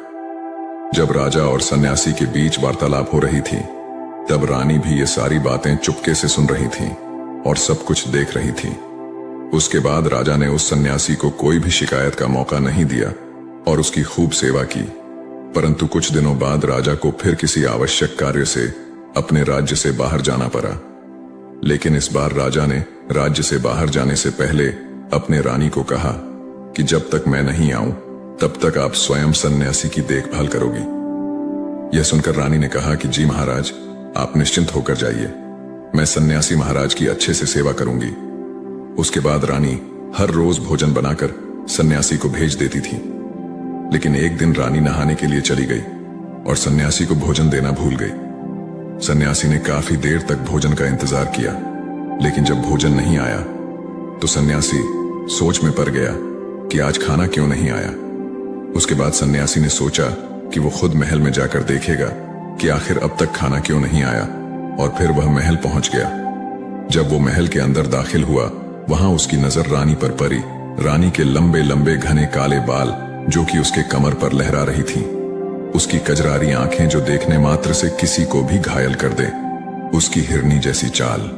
जब राजा और सन्यासी के बीच वार्तालाप हो रही थी तब रानी भी ये सारी बातें चुपके से सुन रही थी और सब कुछ देख रही थी। उसके बाद राजा ने उस सन्यासी को कोई भी शिकायत का मौका नहीं दिया और उसकी खूब सेवा की। परंतु कुछ दिनों बाद राजा को फिर किसी आवश्यक कार्य से अपने राज्य से बाहर जाना पड़ा। लेकिन इस बार राजा ने राज्य से बाहर जाने से पहले अपने रानी को कहा कि जब तक मैं नहीं आऊं तब तक आप स्वयं सन्यासी की देखभाल करोगी। यह सुनकर रानी ने कहा कि जी महाराज, आप निश्चिंत होकर जाइए, मैं सन्यासी महाराज की अच्छे से सेवा करूंगी। उसके बाद रानी हर रोज भोजन बनाकर सन्यासी को भेज देती थी। लेकिन एक दिन रानी नहाने के लिए चली गई और सन्यासी को भोजन देना भूल गई। सन्यासी ने काफी देर तक भोजन का इंतजार किया, लेकिन जब भोजन नहीं आया तो सन्यासी सोच में पड़ गया कि आज खाना क्यों नहीं आया। उसके बाद सन्यासी ने सोचा कि वो खुद महल में जाकर देखेगा कि आखिर अब तक खाना क्यों नहीं आया, और फिर वह महल पहुंच गया। जब वो महल के अंदर दाखिल हुआ, वहां उसकी नजर रानी पर पड़ी। रानी के लंबे लंबे घने काले बाल जो कि उसके कमर पर लहरा रही थी, उसकी कजरारी आंखें जो देखने मात्र से किसी को भी घायल कर दे, उसकी हिरनी जैसी चाल।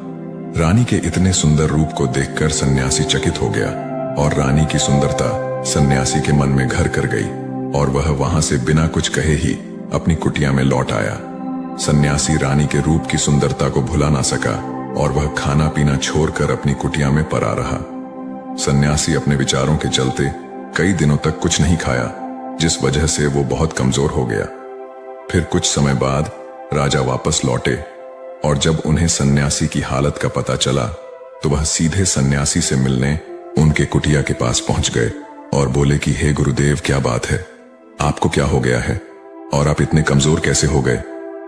रानी के इतने सुंदर रूप को देखकर सन्यासी चकित हो गया और रानी की सुंदरता सन्यासी के मन में घर कर गई और वह वहां से बिना कुछ कहे ही अपनी कुटिया में लौट आया। सन्यासी रानी के रूप की सुंदरता को भुला ना सका और वह खाना पीना छोड़कर अपनी कुटिया में पड़ा रहा। सन्यासी अपने विचारों के चलते कई दिनों तक कुछ नहीं खाया, जिस वजह से वो बहुत कमजोर हो गया। फिर कुछ समय बाद राजा वापस लौटे और जब उन्हें सन्यासी की हालत का पता चला तो वह सीधे सन्यासी से मिलने उनके कुटिया के पास पहुंच गए और बोले कि हे गुरुदेव, क्या बात है, आपको क्या हो गया है और आप इतने कमजोर कैसे हो गए?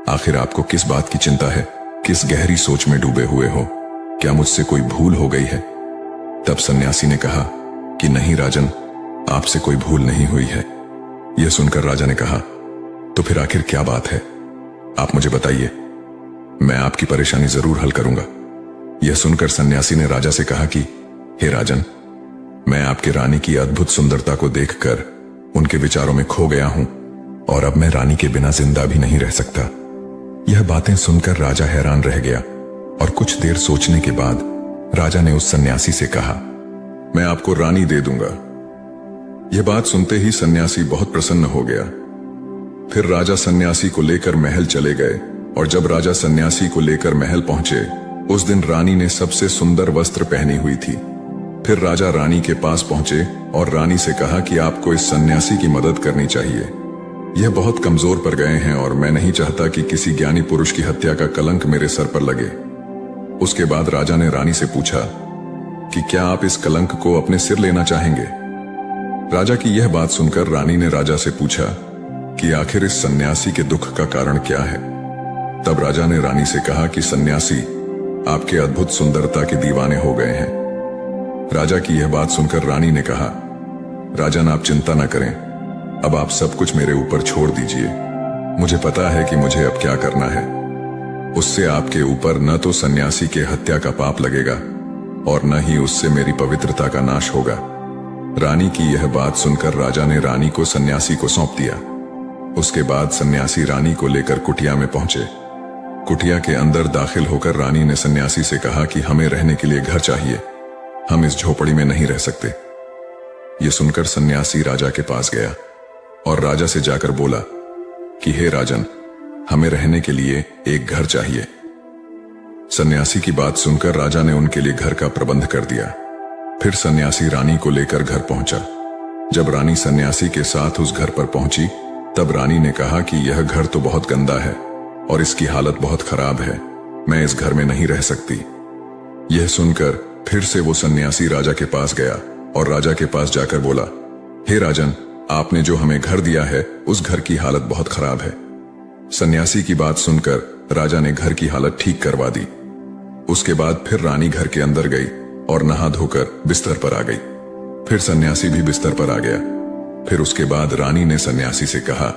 आखिर आपको किस बात की चिंता है? किस गहरी सोच में डूबे हुए हो? क्या मुझसे कोई भूल हो गई है? तब सन्यासी ने कहा कि नहीं राजन, आपसे कोई भूल नहीं हुई है। यह सुनकर राजा ने कहा, तो फिर आखिर क्या बात है, आप मुझे बताइए। मैं आपकी परेशानी जरूर हल करूंगा। यह सुनकर सन्यासी ने राजा से कहा कि हे राजन, मैं आपके रानी की अद्भुत सुंदरता को देखकर उनके विचारों में खो गया हूं और अब मैं रानी के बिना जिंदा भी नहीं रह सकता। यह बातें सुनकर राजा हैरान रह गया और कुछ देर सोचने के बाद राजा ने उस सन्यासी से कहा, मैं आपको रानी दे दूंगा। यह बात सुनते ही सन्यासी बहुत प्रसन्न हो गया। फिर राजा सन्यासी को लेकर महल चले गए और जब राजा सन्यासी को लेकर महल पहुंचे, उस दिन रानी ने सबसे सुंदर वस्त्र पहनी हुई थी। फिर राजा रानी के पास पहुंचे और रानी से कहा कि आपको इस सन्यासी की मदद करनी चाहिए। यह बहुत कमजोर पड़ गए हैं और मैं नहीं चाहता कि किसी ज्ञानी पुरुष की हत्या का कलंक मेरे सर पर लगे। उसके बाद राजा ने रानी से पूछा कि क्या आप इस कलंक को अपने सिर लेना चाहेंगे। राजा की यह बात सुनकर रानी ने राजा से पूछा कि आखिर इस सन्यासी के दुख का कारण क्या है। तब राजा ने रानी से कहा कि सन्यासी आपके अद्भुत सुंदरता के दीवाने हो गए हैं। राजा की यह बात सुनकर रानी ने कहा, राजन आप चिंता न करें, अब आप सब कुछ मेरे ऊपर छोड़ दीजिए। मुझे पता है कि मुझे अब क्या करना है। उससे आपके ऊपर न तो सन्यासी के हत्या का पाप लगेगा और न ही उससे मेरी पवित्रता का नाश होगा। रानी की यह बात सुनकर राजा ने रानी को सन्यासी को सौंप दिया। उसके बाद सन्यासी रानी को लेकर कुटिया में पहुंचे। कुटिया के अंदर दाखिल होकर रानी ने सन्यासी से कहा कि हमें रहने के लिए घर चाहिए, हम इस झोपड़ी में नहीं रह सकते। यह सुनकर सन्यासी राजा के पास गया और राजा से जाकर बोला कि हे राजन, हमें रहने के लिए एक घर चाहिए। सन्यासी की बात सुनकर राजा ने उनके लिए घर का प्रबंध कर दिया। फिर सन्यासी रानी को लेकर घर पहुंचा। जब रानी सन्यासी के साथ उस घर पर पहुंची, तब रानी ने कहा कि यह घर तो बहुत गंदा है और इसकी हालत बहुत खराब है, मैं इस घर में नहीं रह सकती। यह सुनकर फिर से वो सन्यासी राजा के पास गया और राजा के पास जाकर बोला, हे राजन, आपने जो हमें घर दिया है उस घर की हालत बहुत खराब है। सन्यासी की बात सुनकर राजा ने घर की हालत ठीक करवा दी। उसके बाद फिर रानी घर के अंदर गई और नहा धोकर बिस्तर पर आ गई। फिर सन्यासी भी बिस्तर पर आ गया। फिर उसके बाद रानी ने सन्यासी से कहा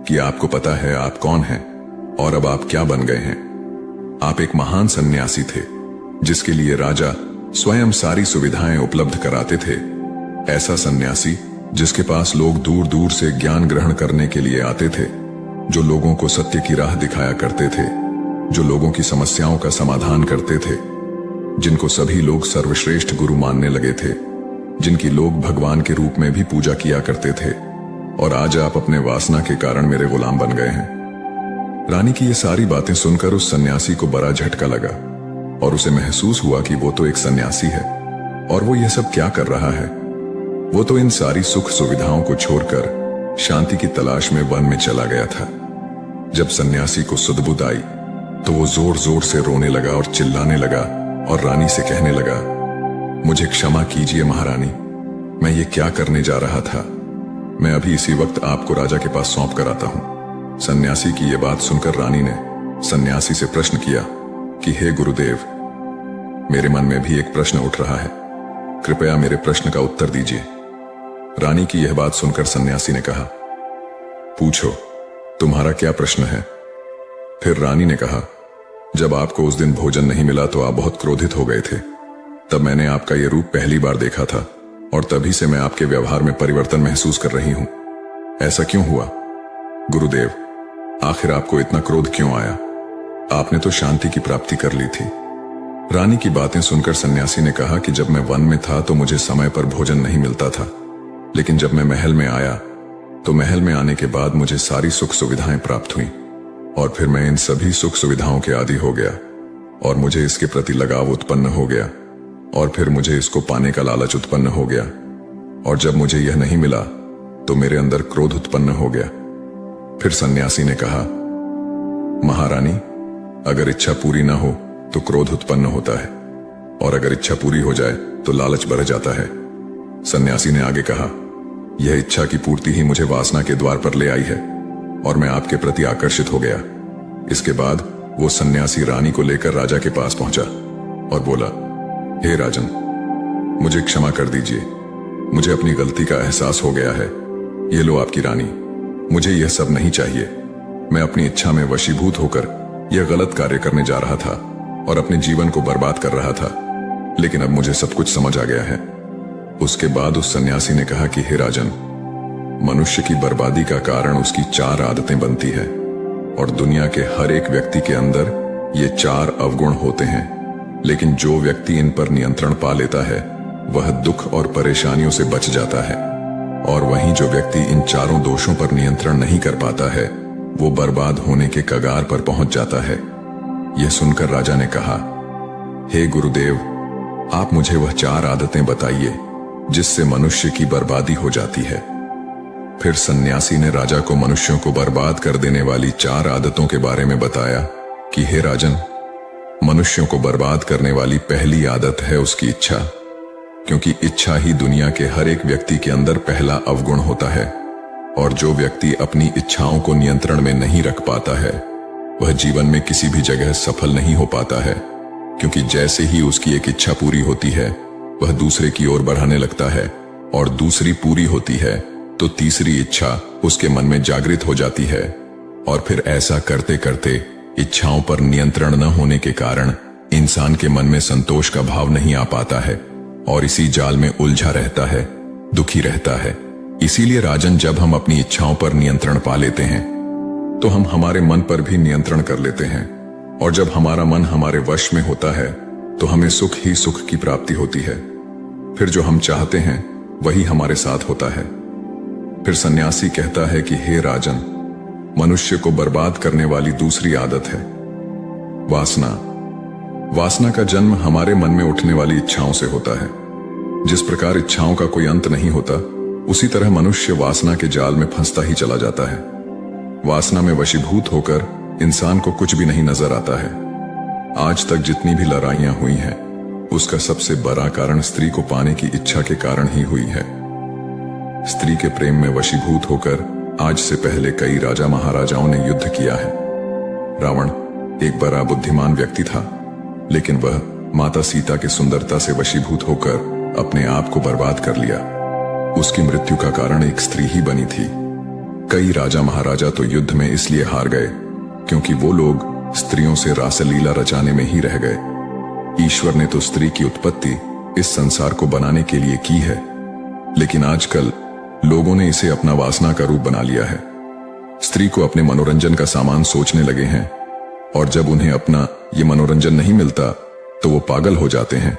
कि आपको पता है आप कौन हैं और अब आप क्या बन गए हैं। आप एक महान सन्यासी थे जिसके लिए राजा स्वयं सारी सुविधाएं उपलब्ध कराते थे। ऐसा सन्यासी जिसके पास लोग दूर दूर से ज्ञान ग्रहण करने के लिए आते थे, जो लोगों को सत्य की राह दिखाया करते थे, जो लोगों की समस्याओं का समाधान करते थे, जिनको सभी लोग सर्वश्रेष्ठ गुरु मानने लगे थे, जिनकी लोग भगवान के रूप में भी पूजा किया करते थे। और आज आप अपने वासना के कारण मेरे गुलाम बन गए हैं। रानी की ये सारी बातें सुनकर उस सन्यासी को बड़ा झटका लगा और उसे महसूस हुआ कि वो तो एक सन्यासी है और वो ये सब क्या कर रहा है। वो तो इन सारी सुख सुविधाओं को छोड़कर शांति की तलाश में वन में चला गया था। जब सन्यासी को सुध-बुध आई तो वो जोर जोर से रोने लगा और चिल्लाने लगा और रानी से कहने लगा, मुझे क्षमा कीजिए महारानी, मैं ये क्या करने जा रहा था। मैं अभी इसी वक्त आपको राजा के पास सौंप कर आता हूं। सन्यासी की यह बात सुनकर रानी ने सन्यासी से प्रश्न किया कि हे गुरुदेव, मेरे मन में भी एक प्रश्न उठ रहा है, कृपया मेरे प्रश्न का उत्तर दीजिए। रानी की यह बात सुनकर सन्यासी ने कहा, पूछो, तुम्हारा क्या प्रश्न है। फिर रानी ने कहा, जब आपको उस दिन भोजन नहीं मिला तो आप बहुत क्रोधित हो गए थे। तब मैंने आपका यह रूप पहली बार देखा था और तभी से मैं आपके व्यवहार में परिवर्तन महसूस कर रही हूं। ऐसा क्यों हुआ गुरुदेव? आखिर आपको इतना क्रोध क्यों आया? आपने तो शांति की प्राप्ति कर ली थी। रानी की बातें सुनकर सन्यासी ने कहा कि जब मैं वन में था तो मुझे समय पर भोजन नहीं मिलता था, लेकिन जब मैं महल में आया तो महल में आने के बाद मुझे सारी सुख सुविधाएं प्राप्त हुई और फिर मैं इन सभी सुख सुविधाओं के आदी हो गया और मुझे इसके प्रति लगाव उत्पन्न हो गया और फिर मुझे इसको पाने का लालच उत्पन्न हो गया और जब मुझे यह नहीं मिला तो मेरे अंदर क्रोध उत्पन्न हो गया। फिर सन्यासी ने कहा, महारानी, अगर इच्छा पूरी ना हो तो क्रोध उत्पन्न होता है और अगर इच्छा पूरी हो जाए तो लालच बढ़ जाता है। सन्यासी ने आगे कहा, यह इच्छा की पूर्ति ही मुझे वासना के द्वार पर ले आई है और मैं आपके प्रति आकर्षित हो गया। इसके बाद वो सन्यासी रानी को लेकर राजा के पास पहुंचा और बोला, हे राजन, मुझे क्षमा कर दीजिए, मुझे अपनी गलती का एहसास हो गया है। ये लो आपकी रानी, मुझे यह सब नहीं चाहिए। मैं अपनी इच्छा में वशीभूत होकर यह गलत कार्य करने जा रहा था और अपने जीवन को बर्बाद कर रहा था, लेकिन अब मुझे सब कुछ समझ आ गया है। उसके बाद उस सन्यासी ने कहा कि हे राजन, मनुष्य की बर्बादी का कारण उसकी 4 आदतें बनती है और दुनिया के हर एक व्यक्ति के अंदर ये 4 अवगुण होते हैं, लेकिन जो व्यक्ति इन पर नियंत्रण पा लेता है वह दुख और परेशानियों से बच जाता है, और वहीं जो व्यक्ति इन 4 दोषों पर नियंत्रण नहीं कर पाता है वो बर्बाद होने के कगार पर पहुंच जाता है। यह सुनकर राजा ने कहा, हे गुरुदेव, आप मुझे वह 4 आदतें बताइए जिससे मनुष्य की बर्बादी हो जाती है। फिर सन्यासी ने राजा को मनुष्यों को बर्बाद कर देने वाली 4 आदतों के बारे में बताया कि हे राजन, मनुष्यों को बर्बाद करने वाली पहली आदत है उसकी इच्छा, क्योंकि इच्छा ही दुनिया के हर एक व्यक्ति के अंदर पहला अवगुण होता है, और जो व्यक्ति अपनी इच्छाओं को नियंत्रण में नहीं रख पाता है वह जीवन में किसी भी जगह सफल नहीं हो पाता है, क्योंकि जैसे ही उसकी एक इच्छा पूरी होती है वह दूसरे की ओर बढ़ाने लगता है, और दूसरी पूरी होती है तो तीसरी इच्छा उसके मन में जागृत हो जाती है, और फिर ऐसा करते करते इच्छाओं पर नियंत्रण न होने के कारण इंसान के मन में संतोष का भाव नहीं आ पाता है और इसी जाल में उलझा रहता है, दुखी रहता है। इसीलिए राजन, जब हम अपनी इच्छाओं पर नियंत्रण पा लेते हैं तो हम हमारे मन पर भी नियंत्रण कर लेते हैं, और जब हमारा मन हमारे वश में होता है तो हमें सुख ही सुख की प्राप्ति होती है। फिर जो हम चाहते हैं वही हमारे साथ होता है। फिर सन्यासी कहता है कि हे राजन, मनुष्य को बर्बाद करने वाली दूसरी आदत है वासना। वासना का जन्म हमारे मन में उठने वाली इच्छाओं से होता है। जिस प्रकार इच्छाओं का कोई अंत नहीं होता, उसी तरह मनुष्य वासना के जाल में फंसता ही चला जाता है। वासना में वशीभूत होकर इंसान को कुछ भी नहीं नजर आता है। आज तक जितनी भी लड़ाइयां हुई हैं, उसका सबसे बड़ा कारण स्त्री को पाने की इच्छा के कारण ही हुई है। स्त्री के प्रेम में वशीभूत होकर आज से पहले कई राजा महाराजाओं ने युद्ध किया है। रावण एक बड़ा बुद्धिमान व्यक्ति था, लेकिन वह माता सीता की सुंदरता से वशीभूत होकर अपने आप को बर्बाद कर लिया। उसकी मृत्यु का कारण एक स्त्री ही बनी थी। कई राजा महाराजा तो युद्ध में इसलिए हार गए क्योंकि वो लोग स्त्रियों से रासलीला रचाने में ही रह गए। ईश्वर ने तो स्त्री की उत्पत्ति इस संसार को बनाने के लिए की है, लेकिन आजकल लोगों ने इसे अपना वासना का रूप बना लिया है। स्त्री को अपने मनोरंजन का सामान सोचने लगे हैं, और जब उन्हें अपना ये मनोरंजन नहीं मिलता तो वो पागल हो जाते हैं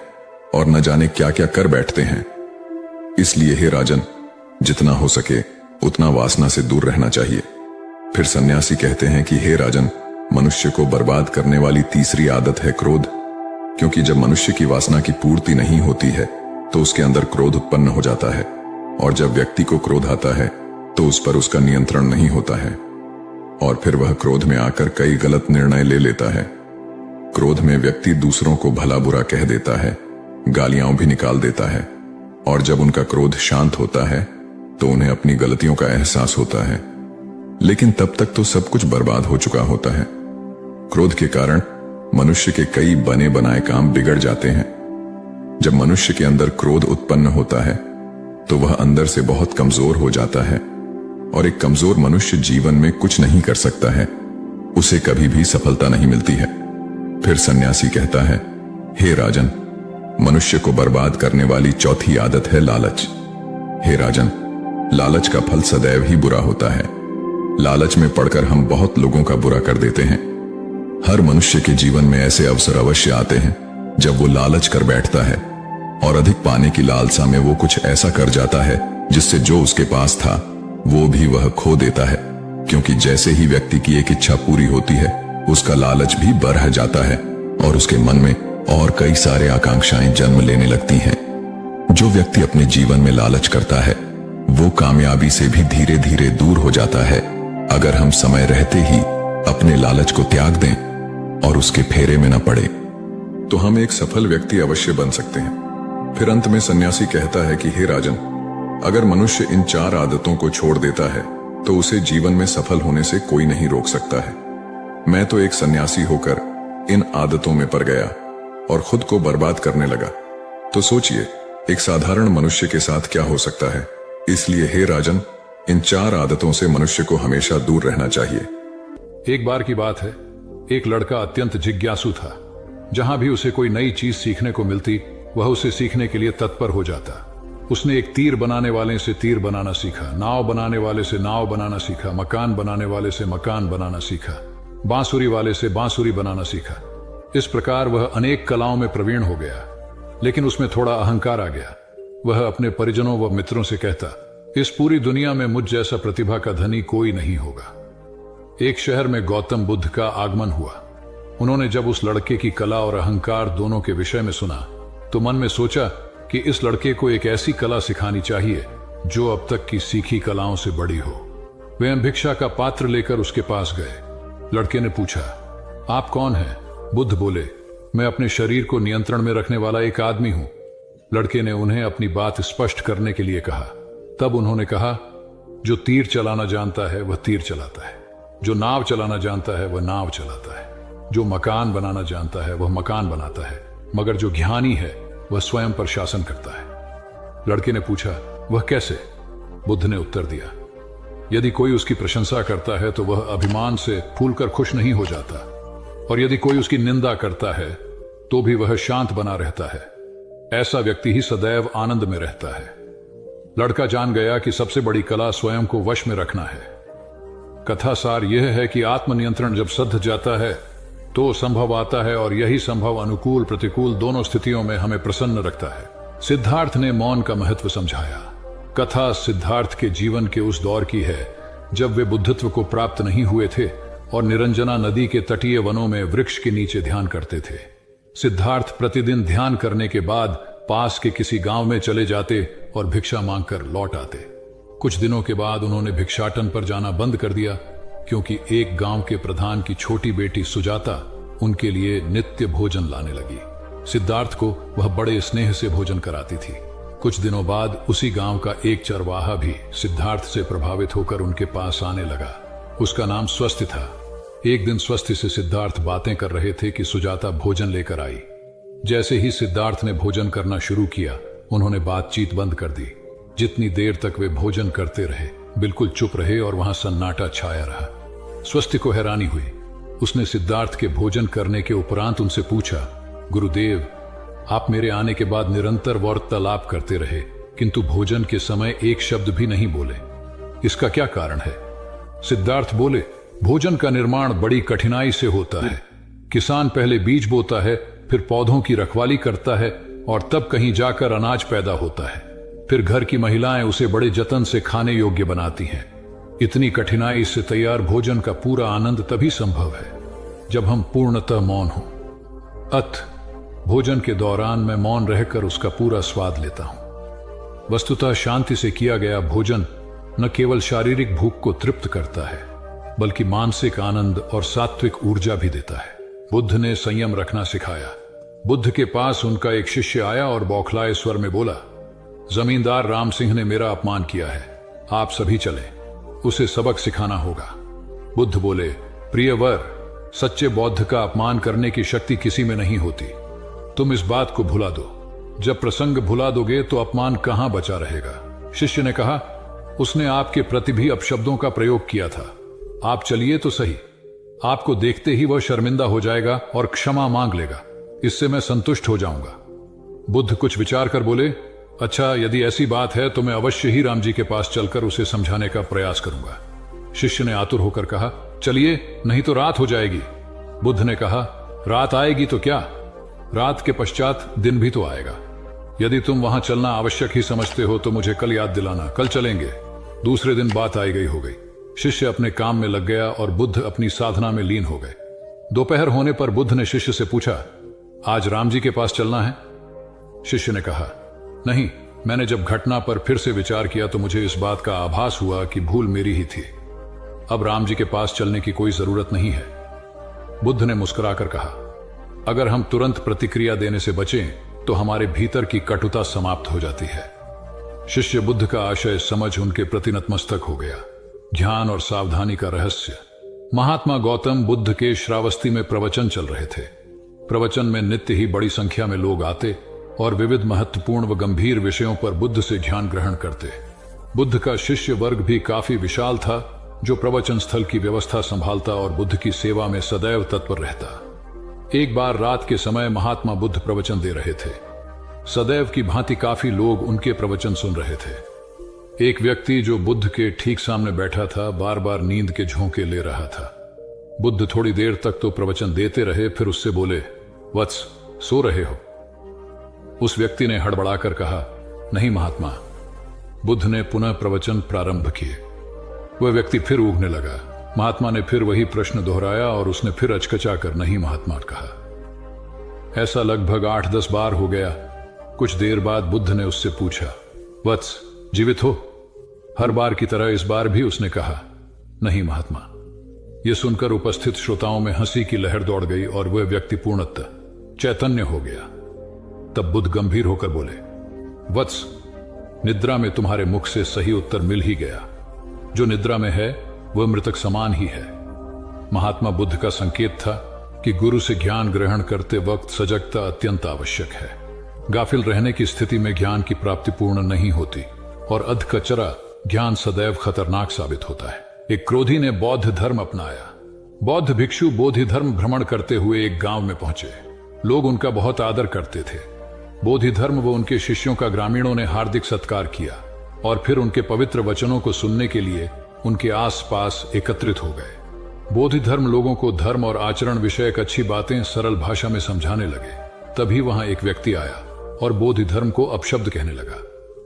और न जाने क्या क्या कर बैठते हैं। इसलिए हे राजन, जितना हो सके उतना वासना से दूर रहना चाहिए। फिर सन्यासी कहते हैं कि हे राजन, मनुष्य को बर्बाद करने वाली तीसरी आदत है क्रोध, क्योंकि जब मनुष्य की वासना की पूर्ति नहीं होती है तो उसके अंदर क्रोध उत्पन्न हो जाता है, और जब व्यक्ति को क्रोध आता है तो उस पर उसका नियंत्रण नहीं होता है, और फिर वह क्रोध में आकर कई गलत निर्णय ले लेता है। क्रोध में व्यक्ति दूसरों को भला बुरा कह देता है, गालियां भी निकाल देता है, और जब उनका क्रोध शांत होता है तो उन्हें अपनी गलतियों का एहसास होता है, लेकिन तब तक तो सब कुछ बर्बाद हो चुका होता है। क्रोध के कारण मनुष्य के कई बने बनाए काम बिगड़ जाते हैं। जब मनुष्य के अंदर क्रोध उत्पन्न होता है तो वह अंदर से बहुत कमजोर हो जाता है, और एक कमजोर मनुष्य जीवन में कुछ नहीं कर सकता है, उसे कभी भी सफलता नहीं मिलती है। फिर सन्यासी कहता है, हे राजन, मनुष्य को बर्बाद करने वाली चौथी आदत है लालच। हे राजन, लालच का फल सदैव ही बुरा होता है। लालच में पड़कर हम बहुत लोगों का बुरा कर देते हैं। हर मनुष्य के जीवन में ऐसे अवसर अवश्य आते हैं जब वो लालच कर बैठता है, और अधिक पाने की लालसा में वो कुछ ऐसा कर जाता है जिससे जो उसके पास था वो भी वह खो देता है, क्योंकि जैसे ही व्यक्ति की एक इच्छा पूरी होती है उसका लालच भी बढ़ जाता है और उसके मन में और कई सारे आकांक्षाएं जन्म लेने लगती हैं। जो व्यक्ति अपने जीवन में लालच करता है वो कामयाबी से भी धीरे धीरे दूर हो जाता है, अगर हम समय रहते ही अपने लालच को त्याग दें और उसके फेरे में न पड़े तो हम एक सफल व्यक्ति अवश्य बन सकते हैं। फिर अंत में सन्यासी कहता है कि हे राजन, अगर मनुष्य इन 4 आदतों को छोड़ देता है तो उसे जीवन में सफल होने से कोई नहीं रोक सकता है। मैं तो एक सन्यासी होकर इन आदतों में पड़ गया और खुद को बर्बाद करने लगा। तो सोचिए, एक साधारण मनुष्य के साथ क्या हो सकता है। इसलिए हे राजन, इन 4 आदतों से मनुष्य को हमेशा दूर रहना चाहिए। एक बार की बात है, एक लड़का अत्यंत जिज्ञासु था। जहां भी उसे कोई नई चीज सीखने को मिलती वह उसे सीखने के लिए तत्पर हो जाता। उसने एक तीर बनाने वाले से तीर बनाना सीखा, नाव बनाने वाले से नाव बनाना सीखा, मकान बनाने वाले से मकान बनाना सीखा, बांसुरी वाले से बांसुरी बनाना सीखा। इस प्रकार वह अनेक कलाओं में प्रवीण हो गया। लेकिन उसमें थोड़ा अहंकार आ गया। वह अपने परिजनों व मित्रों से कहता, इस पूरी दुनिया में मुझ जैसा प्रतिभा का धनी कोई नहीं होगा। एक शहर में गौतम बुद्ध का आगमन हुआ। उन्होंने जब उस लड़के की कला और अहंकार दोनों के विषय में सुना तो मन में सोचा कि इस लड़के को एक ऐसी कला सिखानी चाहिए जो अब तक की सीखी कलाओं से बड़ी हो। वे भिक्षा का पात्र लेकर उसके पास गए। लड़के ने पूछा, आप कौन हैं? बुद्ध बोले, मैं अपने शरीर को नियंत्रण में रखने वाला एक आदमी हूं। लड़के ने उन्हें अपनी बात स्पष्ट करने के लिए कहा। तब उन्होंने कहा, जो तीर चलाना जानता है वह तीर चलाता है, जो नाव चलाना जानता है वह नाव चलाता है, जो मकान बनाना जानता है वह मकान बनाता है, मगर जो ज्ञानी है वह स्वयं पर शासन करता है। लड़के ने पूछा, वह कैसे? बुद्ध ने उत्तर दिया, यदि कोई उसकी प्रशंसा करता है तो वह अभिमान से फूलकर खुश नहीं हो जाता, और यदि कोई उसकी निंदा करता है तो भी वह शांत बना रहता है। ऐसा व्यक्ति ही सदैव आनंद में रहता है। लड़का जान गया कि सबसे बड़ी कला स्वयं को वश में रखना है। कथा सार यह है कि आत्मनियंत्रण जब सध जाता है तो संभव आता है, और यही संभव अनुकूल प्रतिकूल दोनों स्थितियों में हमें प्रसन्न रखता है। सिद्धार्थ ने मौन का महत्व समझाया। कथा सिद्धार्थ के जीवन के उस दौर की है जब वे बुद्धत्व को प्राप्त नहीं हुए थे और निरंजना नदी के तटीय वनों में वृक्ष के नीचे ध्यान करते थे। सिद्धार्थ प्रतिदिन ध्यान करने के बाद पास के किसी गांव में चले जाते और भिक्षा मांगकर लौट आते। कुछ दिनों के बाद उन्होंने भिक्षाटन पर जाना बंद कर दिया, क्योंकि एक गांव के प्रधान की छोटी बेटी सुजाता उनके लिए नित्य भोजन लाने लगी। सिद्धार्थ को वह बड़े स्नेह से भोजन कराती थी। कुछ दिनों बाद उसी गांव का एक चरवाहा भी सिद्धार्थ से प्रभावित होकर उनके पास आने लगा। उसका नाम स्वस्थ था। एक दिन स्वस्थ से सिद्धार्थ बातें कर रहे थे कि सुजाता भोजन लेकर आई। जैसे ही सिद्धार्थ ने भोजन करना शुरू किया, उन्होंने बातचीत बंद कर दी। जितनी देर तक वे भोजन करते रहे बिल्कुल चुप रहे और वहां सन्नाटा छाया रहा। स्वस्थ को हैरानी हुई। उसने सिद्धार्थ के भोजन करने के उपरांत उनसे पूछा, गुरुदेव, आप मेरे आने के बाद निरंतर वार्तालाप करते रहे, किंतु भोजन के समय एक शब्द भी नहीं बोले। इसका क्या कारण है? सिद्धार्थ बोले, भोजन का निर्माण बड़ी कठिनाई से होता है। किसान पहले बीज बोता है, फिर पौधों की रखवाली करता है और तब कहीं जाकर अनाज पैदा होता है। फिर घर की महिलाएं उसे बड़े जतन से खाने योग्य बनाती हैं। इतनी कठिनाई से तैयार भोजन का पूरा आनंद तभी संभव है जब हम पूर्णतः मौन हों। भोजन के दौरान मैं मौन रहकर उसका पूरा स्वाद लेता हूं। वस्तुतः शांति से किया गया भोजन न केवल शारीरिक भूख को तृप्त करता है, बल्कि मानसिक आनंद और सात्विक ऊर्जा भी देता है। बुद्ध ने संयम रखना सिखाया। बुद्ध के पास उनका एक शिष्य आया और बौखलाए स्वर में बोला, जमींदार राम सिंह ने मेरा अपमान किया है, आप सभी चले, उसे सबक सिखाना होगा। बुद्ध बोले, प्रिय वर, सच्चे बौद्ध का अपमान करने की शक्ति किसी में नहीं होती। तुम इस बात को भुला दो। जब प्रसंग भुला दोगे तो अपमान कहां बचा रहेगा। शिष्य ने कहा, उसने आपके प्रति भी अपशब्दों का प्रयोग किया था। आप चलिए तो सही। आपको देखते ही वह शर्मिंदा हो जाएगा और क्षमा मांग लेगा। इससे मैं संतुष्ट हो जाऊंगा। बुद्ध कुछ विचार कर बोले, अच्छा, यदि ऐसी बात है तो मैं अवश्य ही राम जी के पास चलकर उसे समझाने का प्रयास करूंगा। शिष्य ने आतुर होकर कहा, चलिए, नहीं तो रात हो जाएगी। बुद्ध ने कहा, रात आएगी तो क्या, रात के पश्चात दिन भी तो आएगा। यदि तुम वहां चलना आवश्यक ही समझते हो तो मुझे कल याद दिलाना, कल चलेंगे। दूसरे दिन बात आई गई हो गई। शिष्य अपने काम में लग गया और बुद्ध अपनी साधना में लीन हो गए। दोपहर होने पर बुद्ध ने शिष्य से पूछा, आज राम जी के पास चलना है? शिष्य ने कहा, नहीं, मैंने जब घटना पर फिर से विचार किया तो मुझे इस बात का आभास हुआ कि भूल मेरी ही थी। अब राम जी के पास चलने की कोई जरूरत नहीं है। बुद्ध ने मुस्कुराकर कहा, अगर हम तुरंत प्रतिक्रिया देने से बचें तो हमारे भीतर की कटुता समाप्त हो जाती है। शिष्य बुद्ध का आशय समझ उनके प्रति नतमस्तक हो गया। ध्यान और सावधानी का रहस्य। महात्मा गौतम बुद्ध के श्रावस्ती में प्रवचन चल रहे थे। प्रवचन में नित्य ही बड़ी संख्या में लोग आते और विविध महत्वपूर्ण व गंभीर विषयों पर बुद्ध से ज्ञान ग्रहण करते। बुद्ध का शिष्य वर्ग भी काफी विशाल था जो प्रवचन स्थल की व्यवस्था संभालता और बुद्ध की सेवा में सदैव तत्पर रहता। एक बार रात के समय महात्मा बुद्ध प्रवचन दे रहे थे। सदैव की भांति काफी लोग उनके प्रवचन सुन रहे थे। एक व्यक्ति जो बुद्ध के ठीक सामने बैठा था बार बार नींद के झोंके ले रहा था। बुद्ध थोड़ी देर तक तो प्रवचन देते रहे, फिर उससे बोले, वत्स, सो रहे हो? उस व्यक्ति ने हड़बड़ाकर कहा, नहीं महात्मा। बुद्ध ने पुनः प्रवचन प्रारंभ किए। वह व्यक्ति फिर ऊँघने लगा। महात्मा ने फिर वही प्रश्न दोहराया और उसने फिर अचकचाकर नहीं महात्मा कहा। ऐसा लगभग 8-10 बार हो गया। कुछ देर बाद बुद्ध ने उससे पूछा, वत्स, जीवित हो? हर बार की तरह इस बार भी उसने कहा, नहीं महात्मा। यह सुनकर उपस्थित श्रोताओं में हंसी की लहर दौड़ गई और वह व्यक्ति पूर्णतः चैतन्य हो गया। तब बुद्ध गंभीर होकर बोले, वत्स, निद्रा में तुम्हारे मुख से सही उत्तर मिल ही गया। जो निद्रा में है वह मृतक समान ही है। महात्मा बुद्ध का संकेत था कि गुरु से ज्ञान ग्रहण करते वक्त सजगता अत्यंत आवश्यक है। गाफिल रहने की स्थिति में ज्ञान की प्राप्ति पूर्ण नहीं होती और अधकचरा ज्ञान सदैव खतरनाक साबित होता है। एक क्रोधी ने बौद्ध धर्म अपनाया। बौद्ध भिक्षु बोधि धर्म भ्रमण करते हुए एक गांव में पहुंचे। लोग उनका बहुत आदर करते थे। बोधि धर्म व उनके शिष्यों का ग्रामीणों ने हार्दिक सत्कार किया और फिर उनके पवित्र वचनों को सुनने के लिए उनके आसपास एकत्रित हो गए। बोधि धर्म लोगों को धर्म और आचरण विषयक अच्छी बातें सरल भाषा में समझाने लगे। तभी वहां एक व्यक्ति आया और बोधि धर्म को अपशब्द कहने लगा।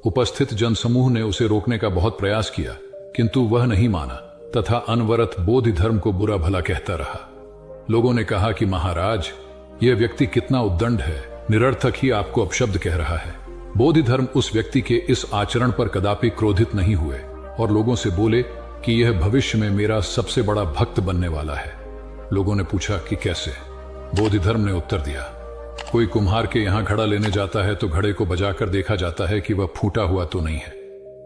उपस्थित जनसमूह ने उसे रोकने का बहुत प्रयास किया, किंतु वह नहीं माना तथा अनवरत बोधि धर्म को बुरा भला कहता रहा। लोगों ने कहा कि महाराज, यह व्यक्ति कितना उद्दंड है, निरर्थक ही आपको अपशब्द कह रहा है। बोधि धर्म उस व्यक्ति के इस आचरण पर कदापि क्रोधित नहीं हुए और लोगों से बोले कि यह भविष्य में मेरा सबसे बड़ा भक्त बनने वाला है। लोगों ने पूछा कि कैसे? बोधि धर्म ने उत्तर दिया, कोई कुम्हार के यहां घड़ा लेने जाता है तो घड़े को बजाकर देखा जाता है कि वह फूटा हुआ तो नहीं है।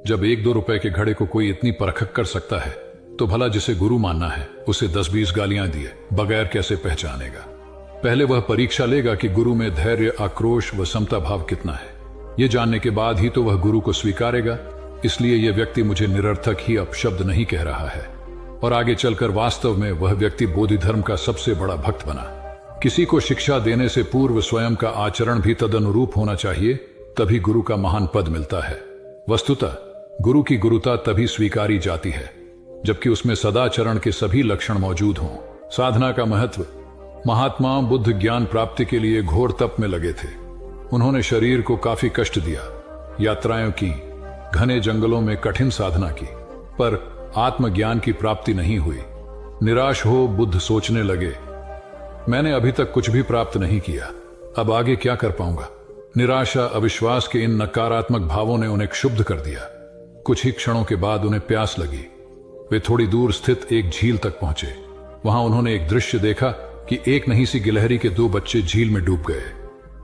जब 1-2 रुपए के घड़े को कोई इतनी परखक कर सकता है तो भला जिसे गुरु मानना है उसे 10-20 गालियां दिए बगैर कैसे पहचानेगा? पहले वह परीक्षा लेगा कि गुरु में धैर्य, आक्रोश व समता भाव कितना है। ये जानने के बाद ही तो वह गुरु को स्वीकारेगा। इसलिए यह व्यक्ति मुझे निरर्थक ही अपशब्द नहीं कह रहा है। और आगे चलकर वास्तव में वह व्यक्ति बोधि धर्म का सबसे बड़ा भक्त बना। किसी को शिक्षा देने से पूर्व स्वयं का आचरण भी तदनुरूप होना चाहिए, तभी गुरु का महान पद मिलता है। वस्तुतः गुरु की गुरुता तभी स्वीकारी जाती है जबकि उसमें सदाचरण के सभी लक्षण मौजूद हों। साधना का महत्व। महात्मा बुद्ध ज्ञान प्राप्ति के लिए घोर तप में लगे थे। उन्होंने शरीर को काफी कष्ट दिया, यात्राएं की, घने जंगलों में कठिन साधना की, पर आत्मज्ञान की प्राप्ति नहीं हुई। निराश हो बुद्ध सोचने लगे, मैंने अभी तक कुछ भी प्राप्त नहीं किया, अब आगे क्या कर पाऊंगा? निराशा, अविश्वास के इन नकारात्मक भावों ने उन्हें क्षुब्ध कर दिया। कुछ ही क्षणों के बाद उन्हें प्यास लगी। वे थोड़ी दूर स्थित एक झील तक पहुंचे। वहां उन्होंने एक दृश्य देखा कि एक नहीं सी गिलहरी के 2 बच्चे झील में डूब गए।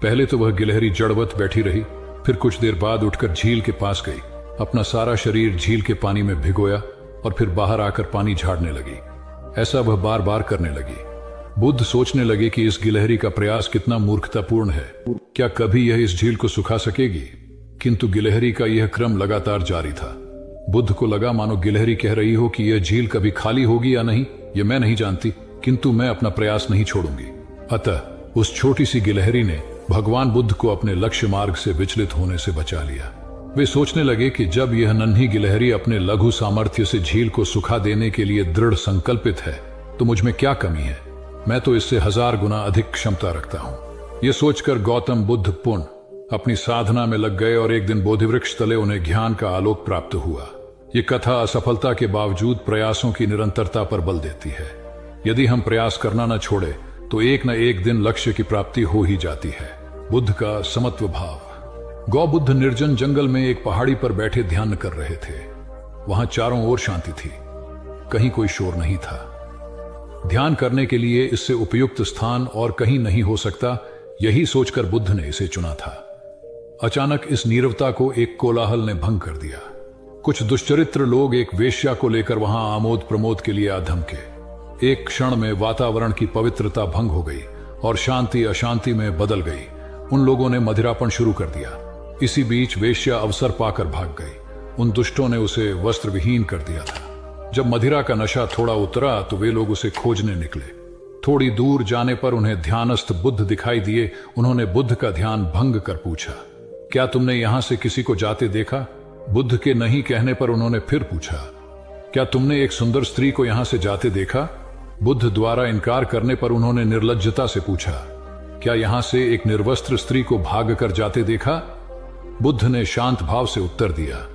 पहले तो वह गिलहरी जड़वत बैठी रही, फिर कुछ देर बाद उठकर झील के पास गई, अपना सारा शरीर झील के पानी में भिगोया और फिर बाहर आकर पानी झाड़ने लगी। ऐसा वह बार बार करने लगी। बुद्ध सोचने लगे कि इस गिलहरी का प्रयास कितना मूर्खतापूर्ण है। क्या कभी यह इस झील को सुखा सकेगी? किंतु गिलहरी का यह क्रम लगातार जारी था। बुद्ध को लगा मानो गिलहरी कह रही हो कि यह झील कभी खाली होगी या नहीं, यह मैं नहीं जानती, किंतु मैं अपना प्रयास नहीं छोड़ूंगी। अतः उस छोटी सी गिलहरी ने भगवान बुद्ध को अपने लक्ष्य मार्ग से विचलित होने से बचा लिया। वे सोचने लगे कि जब यह नन्ही गिलहरी अपने लघु सामर्थ्य से झील को सुखा देने के लिए दृढ़ संकल्पित है तो मुझ में क्या कमी है? मैं तो इससे 1000 गुना अधिक क्षमता रखता हूं। यह सोचकर गौतम बुद्ध पुनः अपनी साधना में लग गए और एक दिन बोधिवृक्ष तले उन्हें ज्ञान का आलोक प्राप्त हुआ। ये कथा असफलता के बावजूद प्रयासों की निरंतरता पर बल देती है। यदि हम प्रयास करना न छोड़े तो एक न एक दिन लक्ष्य की प्राप्ति हो ही जाती है। बुद्ध का समत्व भाव। गौबुद्ध निर्जन जंगल में एक पहाड़ी पर बैठे ध्यान कर रहे थे। वहां चारों ओर शांति थी, कहीं कोई शोर नहीं था। ध्यान करने के लिए इससे उपयुक्त स्थान और कहीं नहीं हो सकता, यही सोचकर बुद्ध ने इसे चुना था। अचानक इस नीरवता को एक कोलाहल ने भंग कर दिया। कुछ दुष्चरित्र लोग एक वेश्या को लेकर वहां आमोद प्रमोद के लिए आ धमके। एक क्षण में वातावरण की पवित्रता भंग हो गई और शांति अशांति में बदल गई। उन लोगों ने मदिरापन शुरू कर दिया। इसी बीच वेश्या अवसर पाकर भाग गई। उन दुष्टों ने उसे वस्त्र विहीन कर दिया था। जब मदिरा का नशा थोड़ा उतरा तो वे लोग उसे खोजने निकले। थोड़ी दूर जाने पर उन्हें ध्यानस्थ बुद्ध दिखाई दिए। उन्होंने बुद्ध का ध्यान भंग कर पूछा, क्या तुमने यहां से किसी को जाते देखा? बुद्ध के नहीं कहने पर उन्होंने फिर पूछा, क्या तुमने एक सुंदर स्त्री को यहां से जाते देखा? बुद्ध द्वारा इनकार करने पर उन्होंने निर्लज्जता से पूछा, क्या यहां से एक निर्वस्त्र स्त्री को भाग कर जाते देखा? बुद्ध ने शांत भाव से उत्तर दिया,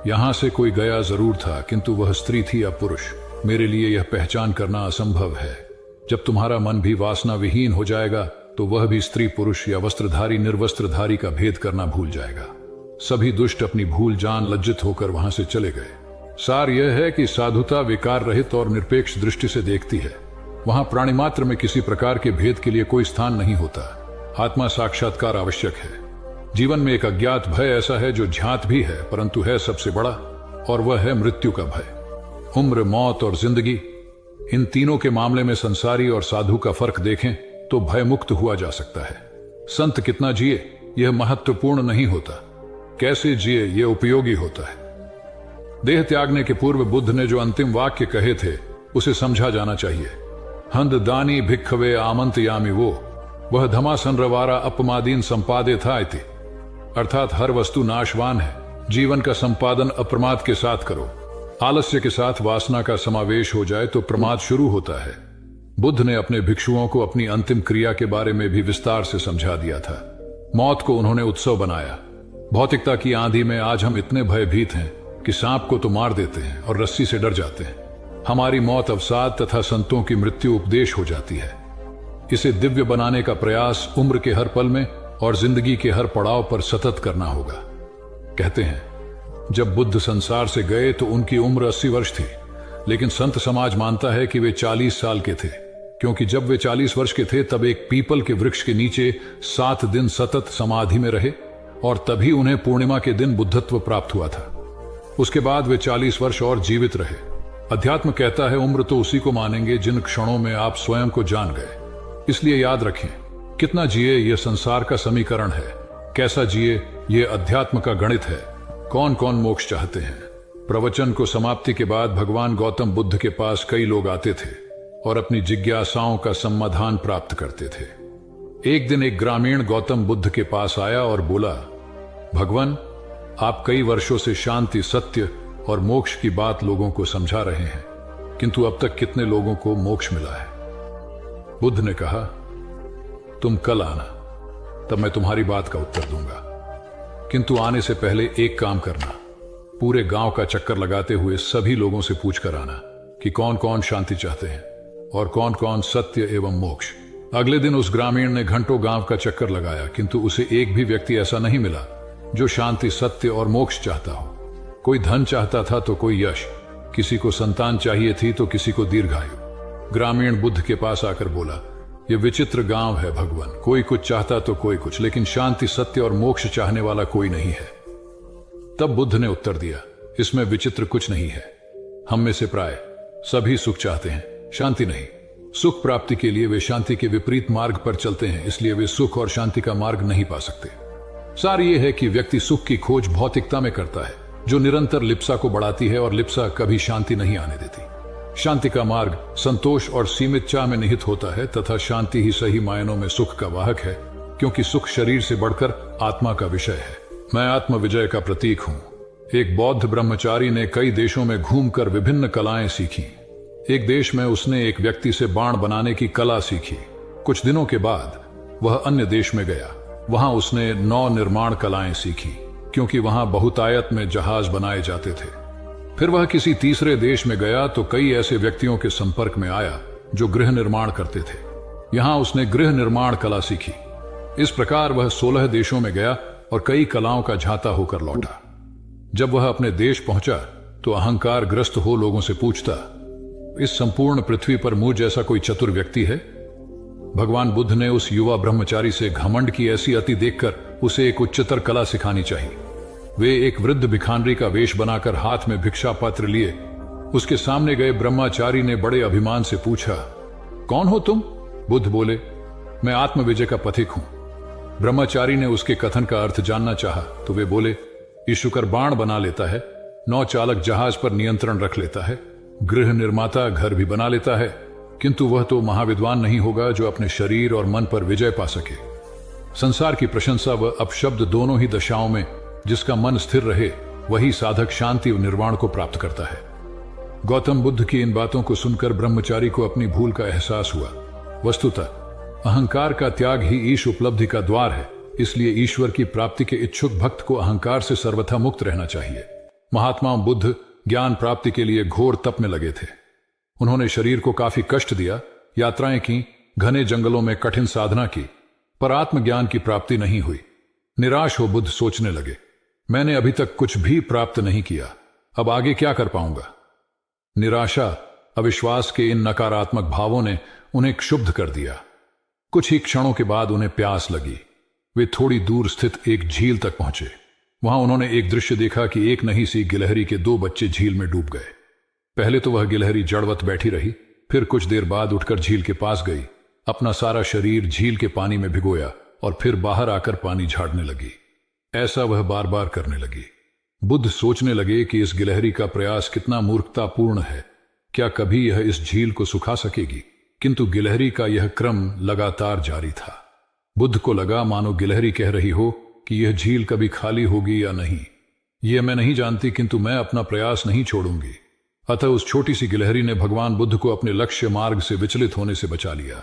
यहां से कोई गया जरूर था, किंतु वह स्त्री थी या पुरुष, मेरे लिए यह पहचान करना असंभव है। जब तुम्हारा मन भी वासना विहीन हो जाएगा तो वह भी स्त्री पुरुष या वस्त्रधारी निर्वस्त्रधारी का भेद करना भूल जाएगा। सभी दुष्ट अपनी भूल जान लज्जित होकर वहां से चले गए। सार यह है कि साधुता विकार रहित और निरपेक्ष दृष्टि से देखती है। वहां प्राणी मात्र में किसी प्रकार के भेद के लिए कोई स्थान नहीं होता। आत्मा साक्षात्कार आवश्यक है। जीवन में एक अज्ञात भय ऐसा है जो ज्ञात भी है परंतु है सबसे बड़ा, और वह है मृत्यु का भय। उम्र, मौत और जिंदगी, इन तीनों के मामले में संसारी और साधु का फर्क देखें तो भय मुक्त हुआ जा सकता है। संत कितना जिए यह महत्वपूर्ण नहीं होता, कैसे जिए यह उपयोगी होता है। देह त्यागने के पूर्व बुद्ध ने जो अंतिम वाक्य कहे थे उसे समझा जाना चाहिए। हंद दानी भिक्खवे आमंत्रयामि वह धमासनरवारा अपमादीन संपादे था इति, अर्थात हर वस्तु नाशवान है। जीवन का संपादन अप्रमाद के साथ करो। आलस्य के साथ वासना का समावेश हो जाए तो प्रमाद शुरू होता है। बुद्ध ने अपने भिक्षुओं को अपनी अंतिम क्रिया के बारे में भी विस्तार से समझा दिया था। मौत को उन्होंने उत्सव बनाया। भौतिकता की आंधी में आज हम इतने भयभीत हैं कि सांप को तो मार देते हैं और रस्सी से डर जाते हैं। हमारी मौत अवसाद तथा संतों की मृत्यु उपदेश हो जाती है। इसे दिव्य बनाने का प्रयास उम्र के हर पल में और जिंदगी के हर पड़ाव पर सतत करना होगा। कहते हैं जब बुद्ध संसार से गए तो उनकी उम्र 80 वर्ष थी, लेकिन संत समाज मानता है कि वे 40 साल के थे, क्योंकि जब वे 40 वर्ष के थे तब एक पीपल के वृक्ष के नीचे 7 दिन सतत समाधि में रहे और तभी उन्हें पूर्णिमा के दिन बुद्धत्व प्राप्त हुआ था। उसके बाद वे 40 वर्ष और जीवित रहे। अध्यात्म कहता है उम्र तो उसी को मानेंगे जिन क्षणों में आप स्वयं को जान गए। इसलिए याद रखें, कितना जिए यह संसार का समीकरण है, कैसा जिए यह अध्यात्म का गणित है। कौन कौन मोक्ष चाहते हैं? प्रवचन को समाप्ति के बाद भगवान गौतम बुद्ध के पास कई लोग आते थे और अपनी जिज्ञासाओं का समाधान प्राप्त करते थे। एक दिन एक ग्रामीण गौतम बुद्ध के पास आया और बोला, भगवान, आप कई वर्षों से शांति, सत्य और मोक्ष की बात लोगों को समझा रहे हैं, किंतु अब तक कितने लोगों को मोक्ष मिला है? बुद्ध ने कहा, तुम कल आना, तब मैं तुम्हारी बात का उत्तर दूंगा, किंतु आने से पहले एक काम करना, पूरे गांव का चक्कर लगाते हुए सभी लोगों से पूछ कर आना कि कौन कौन शांति चाहते हैं और कौन कौन सत्य एवं मोक्ष। अगले दिन उस ग्रामीण ने घंटों गांव का चक्कर लगाया, किंतु उसे एक भी व्यक्ति ऐसा नहीं मिला जो शांति, सत्य और मोक्ष चाहता हो। कोई धन चाहता था तो कोई यश, किसी को संतान चाहिए थी तो किसी को दीर्घायु। ग्रामीण बुद्ध के पास आकर बोला, यह विचित्र गांव है भगवान, कोई कुछ चाहता तो कोई कुछ, लेकिन शांति, सत्य और मोक्ष चाहने वाला कोई नहीं है। तब बुद्ध ने उत्तर दिया, इसमें विचित्र कुछ नहीं है। हम में से प्राय सभी सुख चाहते हैं, शांति नहीं। सुख प्राप्ति के लिए वे शांति के विपरीत मार्ग पर चलते हैं, इसलिए वे सुख और शांति का मार्ग नहीं पा सकते। सार यह है कि व्यक्ति सुख की खोज भौतिकता में करता है, जो निरंतर लिप्सा को बढ़ाती है, और लिप्सा कभी शांति नहीं आने देती। शांति का मार्ग संतोष और सीमित चाह में निहित होता है, तथा शांति ही सही मायनों में सुख का वाहक है, क्योंकि सुख शरीर से बढ़कर आत्मा का विषय है। मैं आत्म विजय का प्रतीक हूं। एक बौद्ध ब्रह्मचारी ने कई देशों में घूमकर विभिन्न कलाएं सीखी। एक देश में उसने एक व्यक्ति से बाण बनाने की कला सीखी। कुछ दिनों के बाद वह अन्य देश में गया। वहां उसने नौ निर्माण कलाएं सीखी, क्योंकि वहां बहुतायत में जहाज बनाए जाते थे। फिर वह किसी तीसरे देश में गया तो कई ऐसे व्यक्तियों के संपर्क में आया जो गृह निर्माण करते थे। यहां उसने गृह निर्माण कला सीखी। इस प्रकार वह 16 देशों में गया और कई कलाओं का झांता होकर लौटा। जब वह अपने देश पहुंचा तो अहंकार ग्रस्त हो लोगों से पूछता, इस संपूर्ण पृथ्वी पर मुझ जैसा कोई चतुर व्यक्ति है? भगवान बुद्ध ने उस युवा ब्रह्मचारी से घमंड की ऐसी अति देखकर उसे एक उच्चतर कला सिखानी चाहिए। वे एक वृद्ध भिखारी का वेश बनाकर हाथ में भिक्षा पात्र लिए उसके सामने गए। ब्रह्मचारी ने बड़े अभिमान से पूछा, कौन हो तुम? बुद्ध बोले, मैं आत्मविजय का पथिक हूं। ब्रह्मचारी ने उसके कथन का अर्थ जानना चाहा तो वे बोले, ईशुकर बाण बना लेता है, नौ चालक जहाज पर नियंत्रण रख लेता है, गृह निर्माता घर भी बना लेता है, किंतु वह तो महाविद्वान नहीं होगा जो अपने शरीर और मन पर विजय पा सके। संसार की प्रशंसा व अपशब्द दोनों ही दशाओं में जिसका मन स्थिर रहे वही साधक शांति और निर्वाण को प्राप्त करता है। गौतम बुद्ध की इन बातों को सुनकर ब्रह्मचारी को अपनी भूल का एहसास हुआ। वस्तुतः अहंकार का त्याग ही ईश उपलब्धि का द्वार है, इसलिए ईश्वर की प्राप्ति के इच्छुक भक्त को अहंकार से सर्वथा मुक्त रहना चाहिए। महात्मा बुद्ध ज्ञान प्राप्ति के लिए घोर तप में लगे थे। उन्होंने शरीर को काफी कष्ट दिया, यात्राएं की, घने जंगलों में कठिन साधना की, पर आत्मज्ञान की प्राप्ति नहीं हुई। निराश हो बुद्ध सोचने लगे, मैंने अभी तक कुछ भी प्राप्त नहीं किया, अब आगे क्या कर पाऊंगा। निराशा, अविश्वास के इन नकारात्मक भावों ने उन्हें क्षुब्ध कर दिया। कुछ ही क्षणों के बाद उन्हें प्यास लगी। वे थोड़ी दूर स्थित एक झील तक पहुंचे। वहां उन्होंने एक दृश्य देखा कि एक नन्ही सी गिलहरी के 2 बच्चे झील में डूब गए। पहले तो वह गिलहरी जड़वत बैठी रही, फिर कुछ देर बाद उठकर झील के पास गई, अपना सारा शरीर झील के पानी में भिगोया और फिर बाहर आकर पानी झाड़ने लगी। ऐसा वह बार बार करने लगी। बुद्ध सोचने लगे कि इस गिलहरी का प्रयास कितना मूर्खतापूर्ण है, क्या कभी यह इस झील को सुखा सकेगी। किंतु गिलहरी का यह क्रम लगातार जारी था। बुद्ध को लगा मानो गिलहरी कह रही हो कि यह झील कभी खाली होगी या नहीं, यह मैं नहीं जानती, किंतु मैं अपना प्रयास नहीं छोड़ूंगी। अतः उस छोटी सी गिलहरी ने भगवान बुद्ध को अपने लक्ष्य मार्ग से विचलित होने से बचा लिया।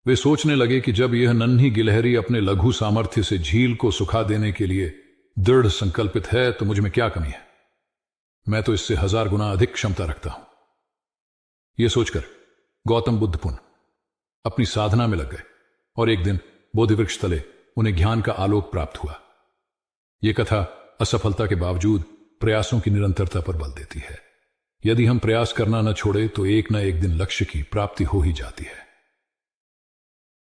वे सोचने लगे कि जब यह नन्ही गिलहरी अपने लघु सामर्थ्य से झील को सुखा देने के लिए दृढ़ संकल्पित है तो मुझ में क्या कमी है, मैं तो इससे 1000 गुना अधिक क्षमता रखता हूं। यह सोचकर गौतम बुद्ध पुनः अपनी साधना में लग गए और एक दिन बोधिवृक्ष तले उन्हें ज्ञान का आलोक प्राप्त हुआ। यह कथा असफलता के बावजूद प्रयासों की निरंतरता पर बल देती है। यदि हम प्रयास करना न छोड़े तो एक न एक दिन लक्ष्य की प्राप्ति हो ही जाती है।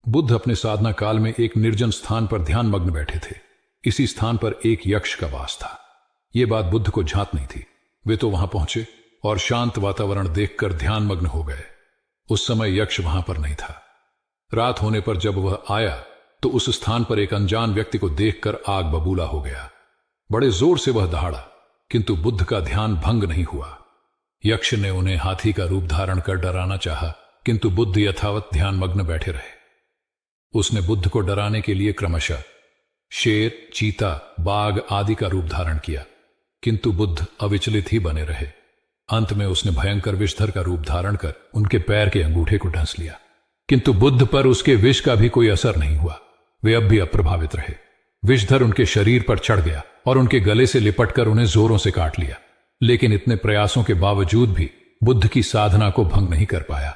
बुद्ध अपने साधना काल में एक निर्जन स्थान पर ध्यान मग्न बैठे थे। इसी स्थान पर एक यक्ष का वास था। यह बात बुद्ध को झांत नहीं थी। वे तो वहां पहुंचे और शांत वातावरण देखकर ध्यान मग्न हो गए। उस समय यक्ष वहां पर नहीं था। रात होने पर जब वह आया तो उस स्थान पर एक अनजान व्यक्ति को देखकर आग बबूला हो गया। बड़े जोर से वह दहाड़ा, किंतु बुद्ध का ध्यान भंग नहीं हुआ। यक्ष ने उन्हें हाथी का रूप धारण कर डराना चाहा, किंतु बुद्ध यथावत ध्यान मग्न बैठे रहे। उसने बुद्ध को डराने के लिए क्रमशः शेर, चीता, बाघ आदि का रूप धारण किया, किंतु बुद्ध अविचलित ही बने रहे। अंत में उसने भयंकर विषधर का रूप धारण कर उनके पैर के अंगूठे को ढंस लिया, किंतु बुद्ध पर उसके विष का भी कोई असर नहीं हुआ। वे अब भी अप्रभावित रहे। विषधर उनके शरीर पर चढ़ गया और उनके गले से लिपटकर उन्हें जोरों से काट लिया, लेकिन इतने प्रयासों के बावजूद भी बुद्ध की साधना को भंग नहीं कर पाया।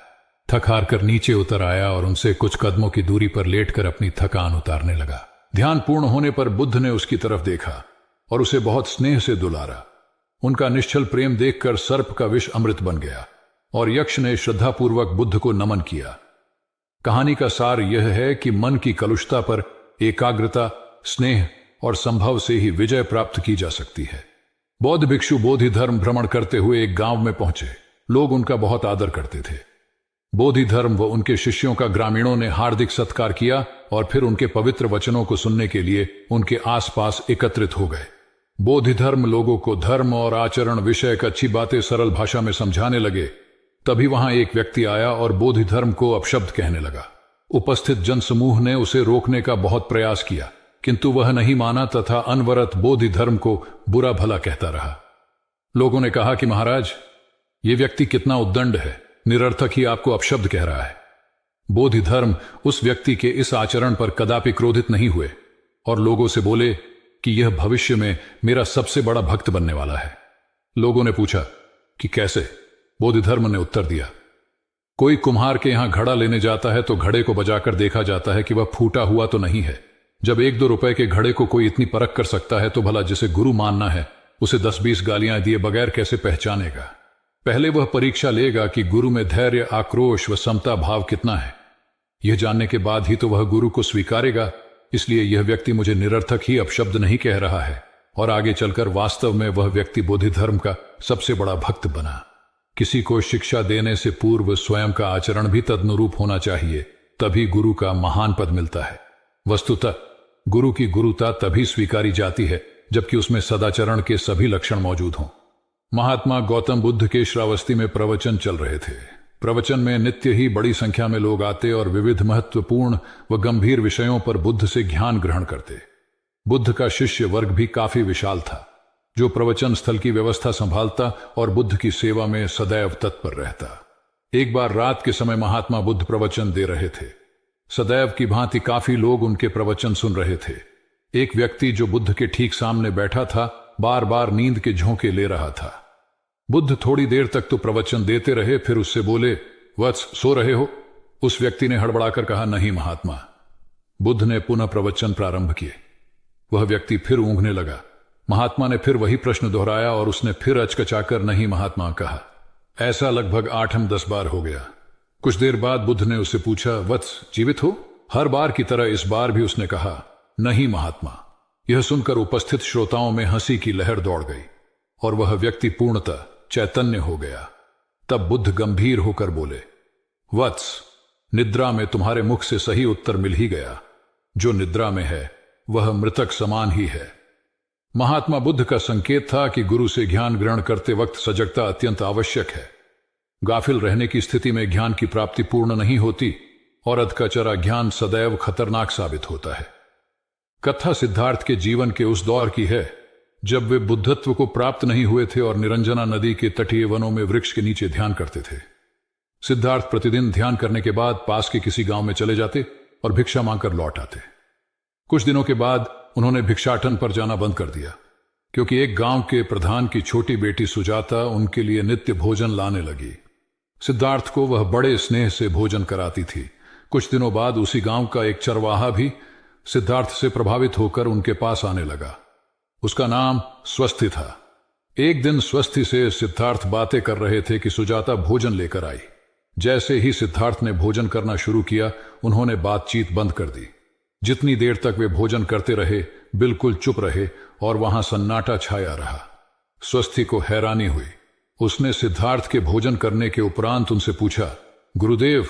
थक हार कर नीचे उतर आया और उनसे कुछ कदमों की दूरी पर लेटकर अपनी थकान उतारने लगा। ध्यान पूर्ण होने पर बुद्ध ने उसकी तरफ देखा और उसे बहुत स्नेह से दुलारा। उनका निश्चल प्रेम देखकर सर्प का विष अमृत बन गया और यक्ष ने श्रद्धापूर्वक बुद्ध को नमन किया। कहानी का सार यह है कि मन की कलुषता पर एकाग्रता, स्नेह और संभव से ही विजय प्राप्त की जा सकती है। बौद्ध भिक्षु बोधि धर्म भ्रमण करते हुए एक गांव में पहुंचे। लोग उनका बहुत आदर करते थे। बोधि धर्म व उनके शिष्यों का ग्रामीणों ने हार्दिक सत्कार किया और फिर उनके पवित्र वचनों को सुनने के लिए उनके आसपास एकत्रित हो गए। बोधि धर्म लोगों को धर्म और आचरण विषयक अच्छी बातें सरल भाषा में समझाने लगे। तभी वहां एक व्यक्ति आया और बोधि धर्म को अपशब्द कहने लगा। उपस्थित जनसमूह ने उसे रोकने का बहुत प्रयास किया, किंतु वह नहीं माना तथा अनवरत बोधि धर्म को बुरा भला कहता रहा। लोगों ने कहा कि महाराज, ये व्यक्ति कितना उद्दंड है, निरर्थक ही आपको अपशब्द कह रहा है। बोधि धर्म उस व्यक्ति के इस आचरण पर कदापि क्रोधित नहीं हुए और लोगों से बोले कि यह भविष्य में मेरा सबसे बड़ा भक्त बनने वाला है। लोगों ने पूछा कि कैसे? बोधि धर्म ने उत्तर दिया, कोई कुम्हार के यहां घड़ा लेने जाता है तो घड़े को बजाकर देखा जाता है कि वह फूटा हुआ तो नहीं है। जब 1-2 रुपए के घड़े को कोई इतनी परख कर सकता है तो भला जिसे गुरु मानना है उसे 10-20 गालियां दिए बगैर कैसे पहचानेगा? पहले वह परीक्षा लेगा कि गुरु में धैर्य, आक्रोश व समता भाव कितना है। यह जानने के बाद ही तो वह गुरु को स्वीकारेगा। इसलिए यह व्यक्ति मुझे निरर्थक ही अपशब्द नहीं कह रहा है और आगे चलकर वास्तव में वह व्यक्ति बोधि धर्म का सबसे बड़ा भक्त बना। किसी को शिक्षा देने से पूर्व स्वयं का आचरण भी तदनुरूप होना चाहिए, तभी गुरु का महान पद मिलता है। वस्तुतः गुरु की गुरुता तभी स्वीकारी जाती है जबकि उसमें सदाचरण के सभी लक्षण मौजूद हों। महात्मा गौतम बुद्ध के श्रावस्ती में प्रवचन चल रहे थे। प्रवचन में नित्य ही बड़ी संख्या में लोग आते और विविध महत्वपूर्ण व गंभीर विषयों पर बुद्ध से ज्ञान ग्रहण करते। बुद्ध का शिष्य वर्ग भी काफी विशाल था, जो प्रवचन स्थल की व्यवस्था संभालता और बुद्ध की सेवा में सदैव तत्पर रहता। एक बार रात के समय महात्मा बुद्ध प्रवचन दे रहे थे। सदैव की भांति काफी लोग उनके प्रवचन सुन रहे थे। एक व्यक्ति जो बुद्ध के ठीक सामने बैठा था, बार बार नींद के झोंके ले रहा था। बुद्ध थोड़ी देर तक तो प्रवचन देते रहे, फिर उससे बोले, वत्स, सो रहे हो? उस व्यक्ति ने हड़बड़ाकर कहा, नहीं महात्मा। बुद्ध ने पुनः प्रवचन प्रारंभ किए। वह व्यक्ति फिर ऊँघने लगा। महात्मा ने फिर वही प्रश्न दोहराया और उसने फिर अचकचाकर नहीं महात्मा कहा। ऐसा लगभग 8-10 बार हो गया। कुछ देर बाद बुद्ध ने उससे पूछा, वत्स, जीवित हो? हर बार की तरह इस बार भी उसने कहा, नहीं महात्मा। यह सुनकर उपस्थित श्रोताओं में हंसी की लहर दौड़ गई और वह व्यक्ति पूर्णतः चैतन्य हो गया। तब बुद्ध गंभीर होकर बोले, वत्स, निद्रा में तुम्हारे मुख से सही उत्तर मिल ही गया। जो निद्रा में है वह मृतक समान ही है। महात्मा बुद्ध का संकेत था कि गुरु से ज्ञान ग्रहण करते वक्त सजगता अत्यंत आवश्यक है। गाफिल रहने की स्थिति में ज्ञान की प्राप्ति पूर्ण नहीं होती और अधकचरा ज्ञान सदैव खतरनाक साबित होता है। कथा सिद्धार्थ के जीवन के उस दौर की है जब वे बुद्धत्व को प्राप्त नहीं हुए थे और निरंजना नदी के तटीय वनों में वृक्ष के नीचे ध्यान करते थे। सिद्धार्थ प्रतिदिन ध्यान करने के बाद पास के किसी गांव में चले जाते और भिक्षा मांगकर लौट आते। कुछ दिनों के बाद उन्होंने भिक्षाटन पर जाना बंद कर दिया, क्योंकि एक गांव के प्रधान की छोटी बेटी सुजाता उनके लिए नित्य भोजन लाने लगी। सिद्धार्थ को वह बड़े स्नेह से भोजन कराती थी। कुछ दिनों बाद उसी गांव का एक चरवाहा भी सिद्धार्थ से प्रभावित होकर उनके पास आने लगा। उसका नाम स्वस्थी था। एक दिन स्वस्थी से सिद्धार्थ बातें कर रहे थे कि सुजाता भोजन लेकर आई। जैसे ही सिद्धार्थ ने भोजन करना शुरू किया, उन्होंने बातचीत बंद कर दी। जितनी देर तक वे भोजन करते रहे, बिल्कुल चुप रहे और वहां सन्नाटा छाया रहा। स्वस्थी को हैरानी हुई। उसने सिद्धार्थ के भोजन करने के उपरांत उनसे पूछा, गुरुदेव,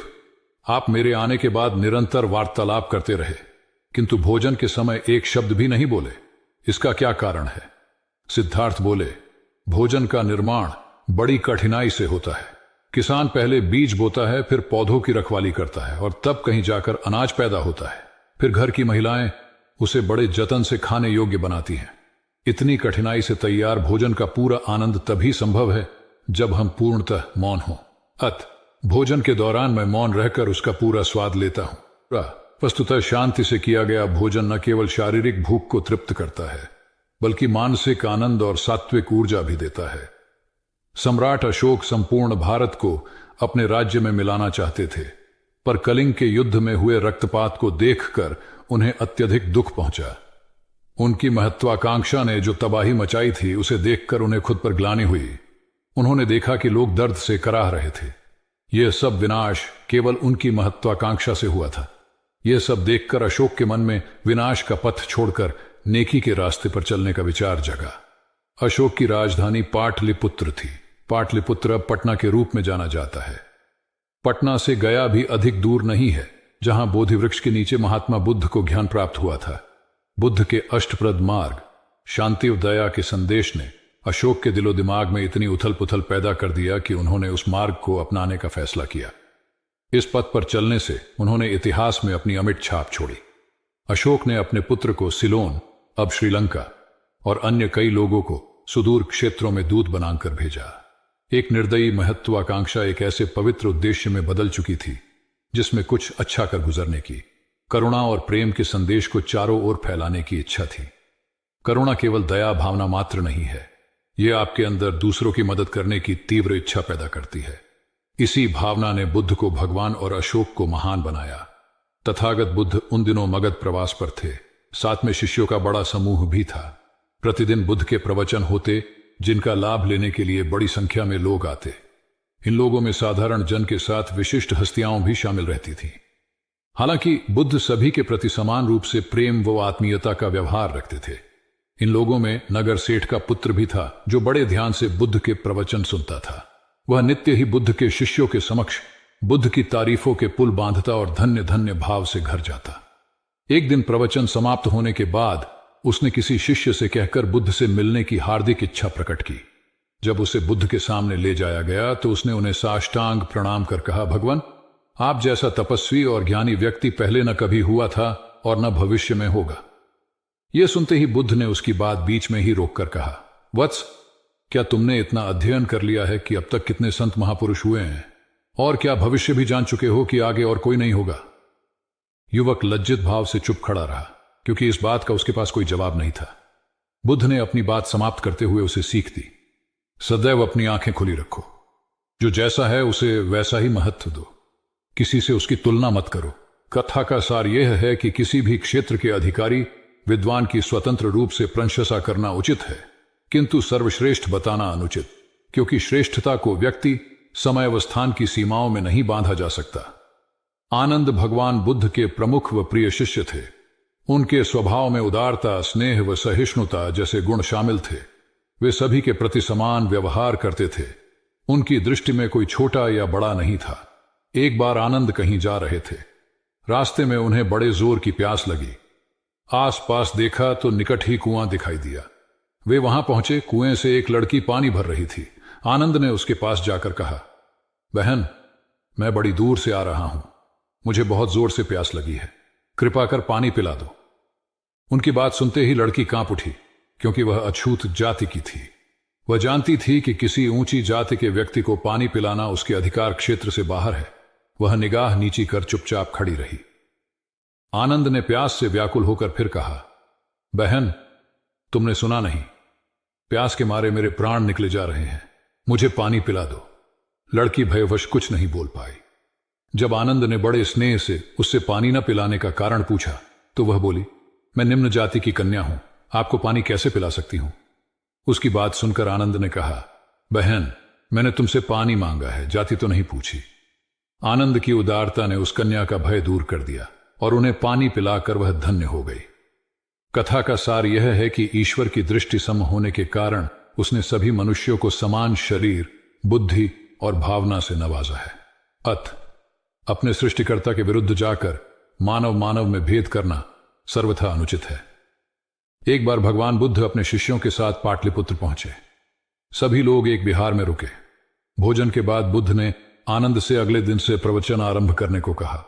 आप मेरे आने के बाद निरंतर वार्तालाप करते रहे, किंतु भोजन के समय एक शब्द भी नहीं बोले। इसका क्या कारण है? सिद्धार्थ बोले, भोजन का निर्माण बड़ी कठिनाई से होता है। किसान पहले बीज बोता है, फिर पौधों की रखवाली करता है और तब कहीं जाकर अनाज पैदा होता है। फिर घर की महिलाएं उसे बड़े जतन से खाने योग्य बनाती हैं। इतनी कठिनाई से तैयार भोजन का पूरा आनंद तभी संभव है जब हम पूर्णतः मौन हों। भोजन के दौरान मैं मौन रहकर उसका पूरा स्वाद लेता हूं। वस्तुतः शांति से किया गया भोजन न केवल शारीरिक भूख को तृप्त करता है, बल्कि मानसिक आनंद और सात्विक ऊर्जा भी देता है। सम्राट अशोक संपूर्ण भारत को अपने राज्य में मिलाना चाहते थे, पर कलिंग के युद्ध में हुए रक्तपात को देखकर उन्हें अत्यधिक दुख पहुंचा। उनकी महत्वाकांक्षा ने जो तबाही मचाई थी, उसे देखकर उन्हें खुद पर ग्लानि हुई। उन्होंने देखा कि लोग दर्द से कराह रहे थे। यह सब विनाश केवल उनकी महत्वाकांक्षा से हुआ था। यह सब देखकर अशोक के मन में विनाश का पथ छोड़कर नेकी के रास्ते पर चलने का विचार जगा। अशोक की राजधानी पाटलिपुत्र थी। पाटलिपुत्र अब पटना के रूप में जाना जाता है। पटना से गया भी अधिक दूर नहीं है, जहां बोधि वृक्ष के नीचे महात्मा बुद्ध को ज्ञान प्राप्त हुआ था। बुद्ध के अष्टप्रद मार्ग, शांति और दया के संदेश ने अशोक के दिलो दिमाग में इतनी उथल पुथल पैदा कर दिया कि उन्होंने उस मार्ग को अपनाने का फैसला किया। इस पथ पर चलने से उन्होंने इतिहास में अपनी अमिट छाप छोड़ी। अशोक ने अपने पुत्र को सिलोन, अब श्रीलंका, और अन्य कई लोगों को सुदूर क्षेत्रों में दूत बनाकर भेजा। एक निर्दयी महत्वाकांक्षा एक ऐसे पवित्र उद्देश्य में बदल चुकी थी जिसमें कुछ अच्छा कर गुजरने की, करुणा और प्रेम के संदेश को चारों ओर फैलाने की इच्छा थी। करुणा केवल दया भावना मात्र नहीं है, यह आपके अंदर दूसरों की मदद करने की तीव्र इच्छा पैदा करती है। इसी भावना ने बुद्ध को भगवान और अशोक को महान बनाया। तथागत बुद्ध उन दिनों मगध प्रवास पर थे। साथ में शिष्यों का बड़ा समूह भी था। प्रतिदिन बुद्ध के प्रवचन होते, जिनका लाभ लेने के लिए बड़ी संख्या में लोग आते। इन लोगों में साधारण जन के साथ विशिष्ट हस्तियां भी शामिल रहती थीं। हालांकि बुद्ध सभी के प्रति समान रूप से प्रेम व आत्मीयता का व्यवहार रखते थे। इन लोगों में नगर सेठ का पुत्र भी था, जो बड़े ध्यान से बुद्ध के प्रवचन सुनता था। वह नित्य ही बुद्ध के शिष्यों के समक्ष बुद्ध की तारीफों के पुल बांधता और धन्य धन्य भाव से घर जाता। एक दिन प्रवचन समाप्त होने के बाद उसने किसी शिष्य से कहकर बुद्ध से मिलने की हार्दिक इच्छा प्रकट की। जब उसे बुद्ध के सामने ले जाया गया तो उसने उन्हें साष्टांग प्रणाम कर कहा, भगवान, आप जैसा तपस्वी और ज्ञानी व्यक्ति पहले न कभी हुआ था और न भविष्य में होगा। यह सुनते ही बुद्ध ने उसकी बात बीच में ही रोककर कहा, वत्स, क्या तुमने इतना अध्ययन कर लिया है कि अब तक कितने संत महापुरुष हुए हैं, और क्या भविष्य भी जान चुके हो कि आगे और कोई नहीं होगा? युवक लज्जित भाव से चुप खड़ा रहा, क्योंकि इस बात का उसके पास कोई जवाब नहीं था। बुद्ध ने अपनी बात समाप्त करते हुए उसे सीख दी, सदैव अपनी आंखें खुली रखो। जो जैसा है उसे वैसा ही महत्व दो, किसी से उसकी तुलना मत करो। कथा का सार यह है कि किसी भी क्षेत्र के अधिकारी विद्वान की स्वतंत्र रूप से प्रशंसा करना उचित है, किंतु सर्वश्रेष्ठ बताना अनुचित, क्योंकि श्रेष्ठता को व्यक्ति, समय व स्थान की सीमाओं में नहीं बांधा जा सकता। आनंद भगवान बुद्ध के प्रमुख व प्रिय शिष्य थे। उनके स्वभाव में उदारता, स्नेह व सहिष्णुता जैसे गुण शामिल थे। वे सभी के प्रति समान व्यवहार करते थे। उनकी दृष्टि में कोई छोटा या बड़ा नहीं था। एक बार आनंद कहीं जा रहे थे। रास्ते में उन्हें बड़े जोर की प्यास लगी। आसपास देखा तो निकट ही कुआं दिखाई दिया। वे वहां पहुंचे। कुएं से एक लड़की पानी भर रही थी। आनंद ने उसके पास जाकर कहा, बहन, मैं बड़ी दूर से आ रहा हूं, मुझे बहुत जोर से प्यास लगी है, कृपा कर पानी पिला दो। उनकी बात सुनते ही लड़की कांप उठी, क्योंकि वह अछूत जाति की थी। वह जानती थी कि किसी ऊंची जाति के व्यक्ति को पानी पिलाना उसके अधिकार क्षेत्र से बाहर है। वह निगाह नीची कर चुपचाप खड़ी रही। आनंद ने प्यास से व्याकुल होकर फिर कहा, बहन, तुमने सुना नहीं, प्यास के मारे मेरे प्राण निकले जा रहे हैं, मुझे पानी पिला दो। लड़की भयवश कुछ नहीं बोल पाई। जब आनंद ने बड़े स्नेह से उससे पानी न पिलाने का कारण पूछा तो वह बोली, मैं निम्न जाति की कन्या हूं, आपको पानी कैसे पिला सकती हूं? उसकी बात सुनकर आनंद ने कहा, बहन, मैंने तुमसे पानी मांगा है, जाति तो नहीं पूछी। आनंद की उदारता ने उस कन्या का भय दूर कर दिया और उन्हें पानी पिलाकर वह धन्य हो गई। कथा का सार यह है कि ईश्वर की दृष्टि सम होने के कारण उसने सभी मनुष्यों को समान शरीर, बुद्धि और भावना से नवाजा है। अपने सृष्टिकर्ता के विरुद्ध जाकर मानव मानव में भेद करना सर्वथा अनुचित है। एक बार भगवान बुद्ध अपने शिष्यों के साथ पाटलिपुत्र पहुंचे। सभी लोग एक विहार में रुके। भोजन के बाद बुद्ध ने आनंद से अगले दिन से प्रवचन आरंभ करने को कहा।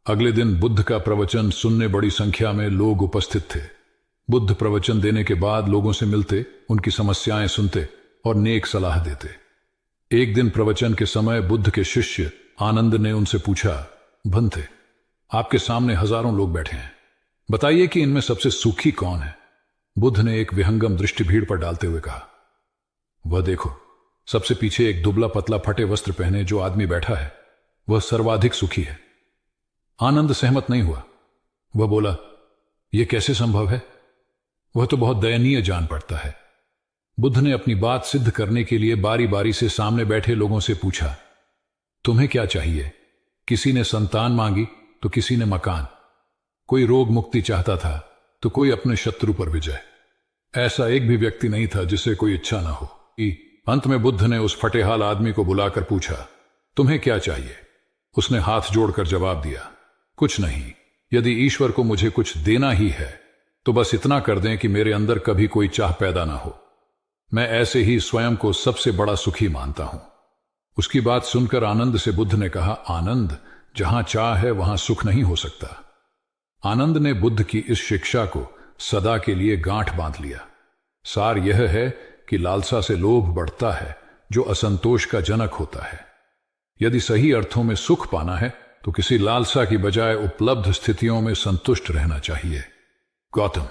अगले दिन बुद्ध का प्रवचन सुनने बड़ी संख्या में लोग उपस्थित थे। बुद्ध प्रवचन देने के बाद लोगों से मिलते, उनकी समस्याएं सुनते और नेक सलाह देते। एक दिन प्रवचन के समय बुद्ध के शिष्य आनंद ने उनसे पूछा, भंते, आपके सामने हजारों लोग बैठे हैं, बताइए कि इनमें सबसे सुखी कौन है? बुद्ध ने एक विहंगम दृष्टि भीड़ पर डालते हुए कहा, वह देखो, सबसे पीछे एक दुबला पतला फटे वस्त्र पहने जो आदमी बैठा है, वह सर्वाधिक सुखी है। आनंद सहमत नहीं हुआ। वह बोला, यह कैसे संभव है? वह तो बहुत दयनीय जान पड़ता है। बुद्ध ने अपनी बात सिद्ध करने के लिए बारी बारी से सामने बैठे लोगों से पूछा, तुम्हें क्या चाहिए? किसी ने संतान मांगी तो किसी ने मकान, कोई रोग मुक्ति चाहता था तो कोई अपने शत्रु पर विजय। ऐसा एक भी व्यक्ति नहीं था जिसे कोई इच्छा ना हो। अंत में बुद्ध ने उस फटेहाल आदमी को बुलाकर पूछा, तुम्हें क्या चाहिए? उसने हाथ जोड़कर जवाब दिया, कुछ नहीं। यदि ईश्वर को मुझे कुछ देना ही है तो बस इतना कर दें कि मेरे अंदर कभी कोई चाह पैदा ना हो। मैं ऐसे ही स्वयं को सबसे बड़ा सुखी मानता हूं। उसकी बात सुनकर आनंद से बुद्ध ने कहा, आनंद, जहां चाह है वहां सुख नहीं हो सकता। आनंद ने बुद्ध की इस शिक्षा को सदा के लिए गांठ बांध लिया। सार यह है कि लालसा से लोभ बढ़ता है, जो असंतोष का जनक होता है। यदि सही अर्थों में सुख पाना है तो किसी लालसा की बजाय उपलब्ध स्थितियों में संतुष्ट रहना चाहिए। गौतम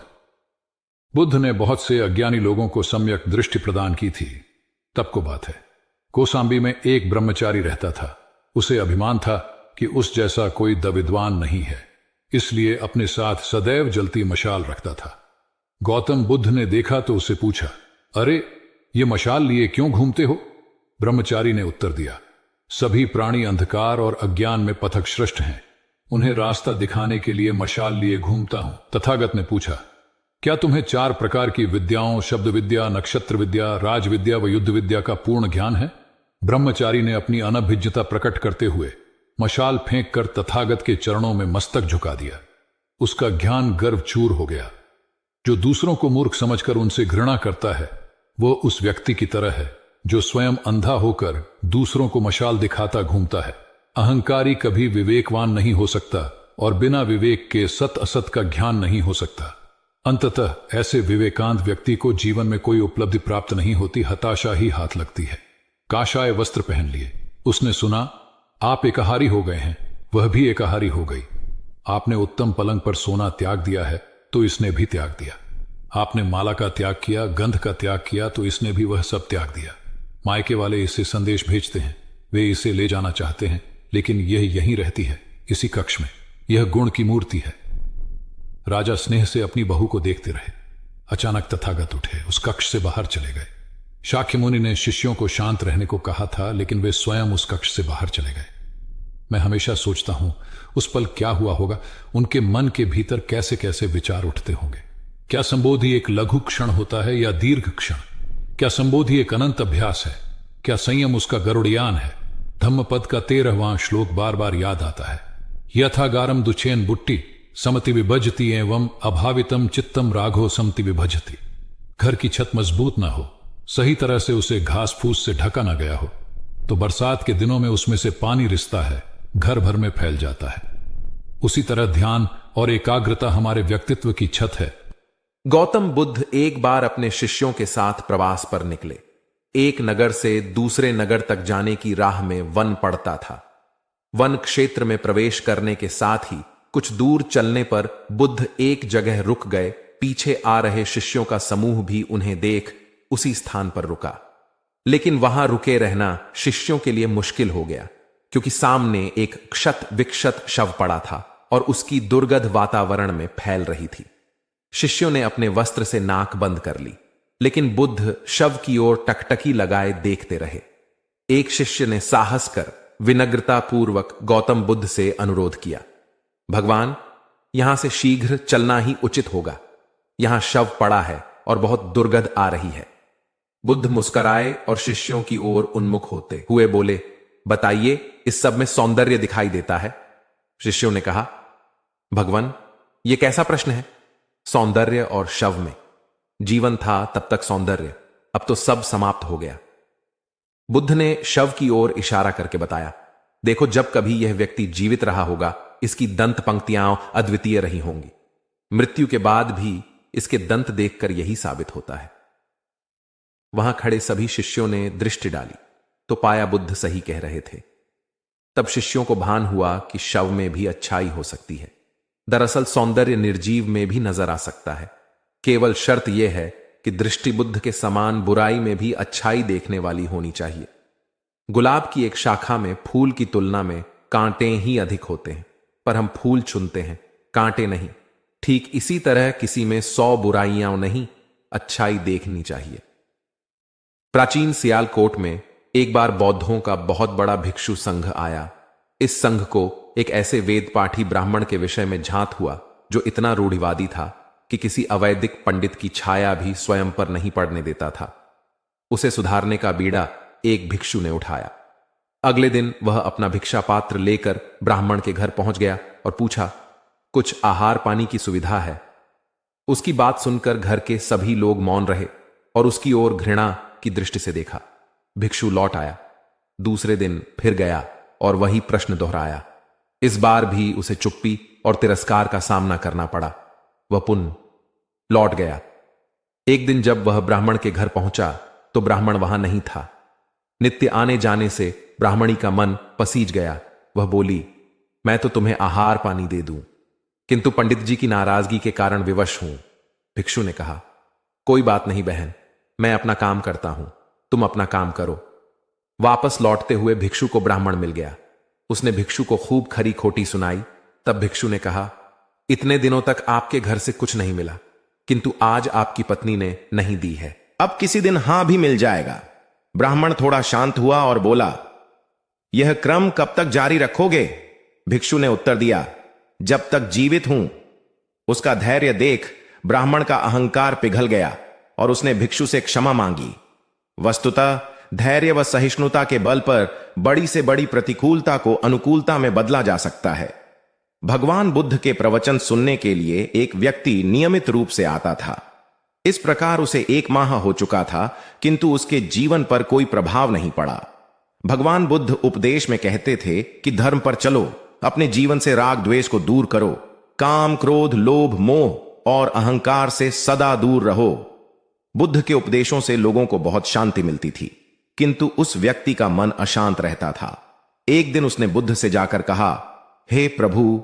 बुद्ध ने बहुत से अज्ञानी लोगों को सम्यक दृष्टि प्रदान की थी। तब को बात है, कौसाम्बी में एक ब्रह्मचारी रहता था। उसे अभिमान था कि उस जैसा कोई विद्वान नहीं है, इसलिए अपने साथ सदैव जलती मशाल रखता था। गौतम बुद्ध ने देखा तो उससे पूछा, अरे, ये मशाल लिए क्यों घूमते हो? ब्रह्मचारी ने उत्तर दिया, सभी प्राणी अंधकार और अज्ञान में पथश्रष्ट हैं, उन्हें रास्ता दिखाने के लिए मशाल लिए घूमता हूं। तथागत ने पूछा, क्या तुम्हें 4 प्रकार की विद्याओं, शब्द विद्या, नक्षत्र विद्या, राज विद्या व युद्ध विद्या का पूर्ण ज्ञान है? ब्रह्मचारी ने अपनी अनभिज्ञता प्रकट करते हुए मशाल फेंक कर तथागत के चरणों में मस्तक झुका दिया। उसका ज्ञान गर्व चूर हो गया। जो दूसरों को मूर्ख समझकर उनसे घृणा करता है, वो उस व्यक्ति की तरह है जो स्वयं अंधा होकर दूसरों को मशाल दिखाता घूमता है। अहंकारी कभी विवेकवान नहीं हो सकता और बिना विवेक के सत असत का ज्ञान नहीं हो सकता। अंततः ऐसे विवेकांत व्यक्ति को जीवन में कोई उपलब्धि प्राप्त नहीं होती, हताशा ही हाथ लगती है। काशाय वस्त्र पहन लिए। उसने सुना आप एकाहारी हो गए हैं, वह भी एकाहारी हो गई। आपने उत्तम पलंग पर सोना त्याग दिया है तो इसने भी त्याग दिया। आपने माला का त्याग किया, गंध का त्याग किया तो इसने भी वह सब त्याग दिया। मायके वाले इसे संदेश भेजते हैं, वे इसे ले जाना चाहते हैं, लेकिन यह यहीं रहती है, इसी कक्ष में। यह गुण की मूर्ति है। राजा स्नेह से अपनी बहू को देखते रहे। अचानक तथागत उठे, उस कक्ष से बाहर चले गए। शाक्य मुनि ने शिष्यों को शांत रहने को कहा था, लेकिन वे स्वयं उस कक्ष से बाहर चले गए। मैं हमेशा सोचता हूं उस पल क्या हुआ होगा, उनके मन के भीतर कैसे कैसे विचार उठते होंगे। क्या संबोधि एक लघु क्षण होता है या दीर्घ क्षण? क्या संबोधि एक अनंत अभ्यास है? क्या संयम उसका गरुड़यान है? धम्मपद का 13वां श्लोक बार बार याद आता है। यथागारम दुचेन बुट्टी समति विभजती एवं अभावितम चित्तम राघो समति विभजती। घर की छत मजबूत ना हो, सही तरह से उसे घास फूस से ढका ना गया हो, तो बरसात के दिनों में उसमें से पानी रिसता है, घर भर में फैल जाता है। उसी तरह ध्यान और एकाग्रता हमारे व्यक्तित्व की छत है। गौतम बुद्ध एक बार अपने शिष्यों के साथ प्रवास पर निकले। एक नगर से दूसरे नगर तक जाने की राह में वन पड़ता था। वन क्षेत्र में प्रवेश करने के साथ ही कुछ दूर चलने पर बुद्ध एक जगह रुक गए। पीछे आ रहे शिष्यों का समूह भी उन्हें देख उसी स्थान पर रुका, लेकिन वहां रुके रहना शिष्यों के लिए मुश्किल हो गया, क्योंकि सामने एक क्षत विक्षत शव पड़ा था और उसकी दुर्गंध वातावरण में फैल रही थी। शिष्यों ने अपने वस्त्र से नाक बंद कर ली, लेकिन बुद्ध शव की ओर टकटकी लगाए देखते रहे। एक शिष्य ने साहस कर विनम्रता पूर्वक गौतम बुद्ध से अनुरोध किया, भगवान, यहां से शीघ्र चलना ही उचित होगा। यहां शव पड़ा है और बहुत दुर्गंध आ रही है। बुद्ध मुस्कुराए और शिष्यों की ओर उन्मुख होते हुए बोले, बताइए, इस सब में सौंदर्य दिखाई देता है? शिष्यों ने कहा, भगवान, यह कैसा प्रश्न है? सौंदर्य और शव में? जीवन था तब तक सौंदर्य, अब तो सब समाप्त हो गया। बुद्ध ने शव की ओर इशारा करके बताया, देखो, जब कभी यह व्यक्ति जीवित रहा होगा, इसकी दंत पंक्तियां अद्वितीय रही होंगी। मृत्यु के बाद भी इसके दंत देखकर यही साबित होता है। वहां खड़े सभी शिष्यों ने दृष्टि डाली तो पाया बुद्ध सही कह रहे थे। तब शिष्यों को भान हुआ कि शव में भी अच्छाई हो सकती है। दरअसल सौंदर्य निर्जीव में भी नजर आ सकता है। केवल शर्त यह है कि दृष्टि बुद्ध के समान बुराई में भी अच्छाई देखने वाली होनी चाहिए। गुलाब की एक शाखा में फूल की तुलना में कांटे ही अधिक होते हैं, पर हम फूल चुनते हैं, कांटे नहीं। ठीक इसी तरह किसी में 100 बुराइयां नहीं, अच्छाई देखनी चाहिए। प्राचीन सियालकोट में एक बार बौद्धों का बहुत बड़ा भिक्षु संघ आया। इस संघ को एक ऐसे वेद पाठी ब्राह्मण के विषय में झांत हुआ जो इतना रूढ़िवादी था कि किसी अवैदिक पंडित की छाया भी स्वयं पर नहीं पड़ने देता था। उसे सुधारने का बीड़ा एक भिक्षु ने उठाया। अगले दिन वह अपना भिक्षा पात्र लेकर ब्राह्मण के घर पहुंच गया और पूछा, कुछ आहार पानी की सुविधा है? उसकी बात सुनकर घर के सभी लोग मौन रहे और उसकी ओर घृणा की दृष्टि से देखा। भिक्षु लौट आया। दूसरे दिन फिर गया और वही प्रश्न दोहराया। इस बार भी उसे चुप्पी और तिरस्कार का सामना करना पड़ा। वह पुनः लौट गया। एक दिन जब वह ब्राह्मण के घर पहुंचा तो ब्राह्मण वहां नहीं था। नित्य आने जाने से ब्राह्मणी का मन पसीज गया। वह बोली, मैं तो तुम्हें आहार पानी दे दूं, किंतु पंडित जी की नाराजगी के कारण विवश हूं। भिक्षु ने कहा, कोई बात नहीं बहन, मैं अपना काम करता हूं, तुम अपना काम करो। वापस लौटते हुए भिक्षु को ब्राह्मण मिल गया। उसने भिक्षु को खूब खरी खोटी सुनाई। तब भिक्षु ने कहा, इतने दिनों तक आपके घर से कुछ नहीं मिला, किंतु आज आपकी पत्नी ने नहीं दी है, अब किसी दिन हां भी मिल जाएगा। ब्राह्मण थोड़ा शांत हुआ और बोला, यह क्रम कब तक जारी रखोगे? भिक्षु ने उत्तर दिया, जब तक जीवित हूं। उसका धैर्य देख ब्राह्मण का अहंकार पिघल गया और उसने भिक्षु से क्षमा मांगी। वस्तुतः धैर्य व सहिष्णुता के बल पर बड़ी से बड़ी प्रतिकूलता को अनुकूलता में बदला जा सकता है। भगवान बुद्ध के प्रवचन सुनने के लिए एक व्यक्ति नियमित रूप से आता था। इस प्रकार उसे 1 माह हो चुका था, किंतु उसके जीवन पर कोई प्रभाव नहीं पड़ा। भगवान बुद्ध उपदेश में कहते थे कि धर्म पर चलो, अपने जीवन से राग द्वेष को दूर करो, काम क्रोध लोभ मोह और अहंकार से सदा दूर रहो। बुद्ध के उपदेशों से लोगों को बहुत शांति मिलती थी, किंतु उस व्यक्ति का मन अशांत रहता था। एक दिन उसने बुद्ध से जाकर कहा, हे प्रभु,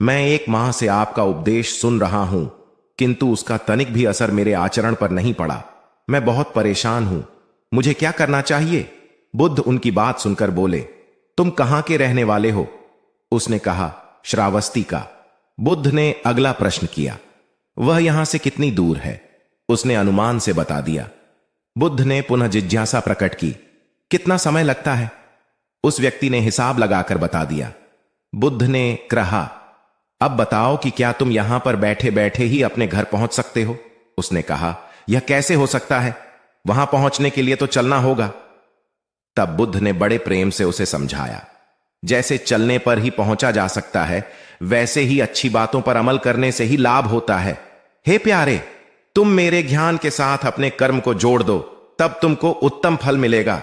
मैं 1 माह से आपका उपदेश सुन रहा हूं, किंतु उसका तनिक भी असर मेरे आचरण पर नहीं पड़ा। मैं बहुत परेशान हूं, मुझे क्या करना चाहिए? बुद्ध उनकी बात सुनकर बोले, तुम कहां के रहने वाले हो? उसने कहा, श्रावस्ती का। बुद्ध ने अगला प्रश्न किया, वह यहां से कितनी दूर है? उसने अनुमान से बता दिया। बुद्ध ने पुनः जिज्ञासा प्रकट की, कितना समय लगता है? उस व्यक्ति ने हिसाब लगाकर बता दिया। बुद्ध ने कहा, अब बताओ कि क्या तुम यहां पर बैठे बैठे ही अपने घर पहुंच सकते हो? उसने कहा, यह कैसे हो सकता है? वहां पहुंचने के लिए तो चलना होगा। तब बुद्ध ने बड़े प्रेम से उसे समझाया, जैसे चलने पर ही पहुंचा जा सकता है, वैसे ही अच्छी बातों पर अमल करने से ही लाभ होता है। हे प्यारे, तुम मेरे ज्ञान के साथ अपने कर्म को जोड़ दो, तब तुमको उत्तम फल मिलेगा।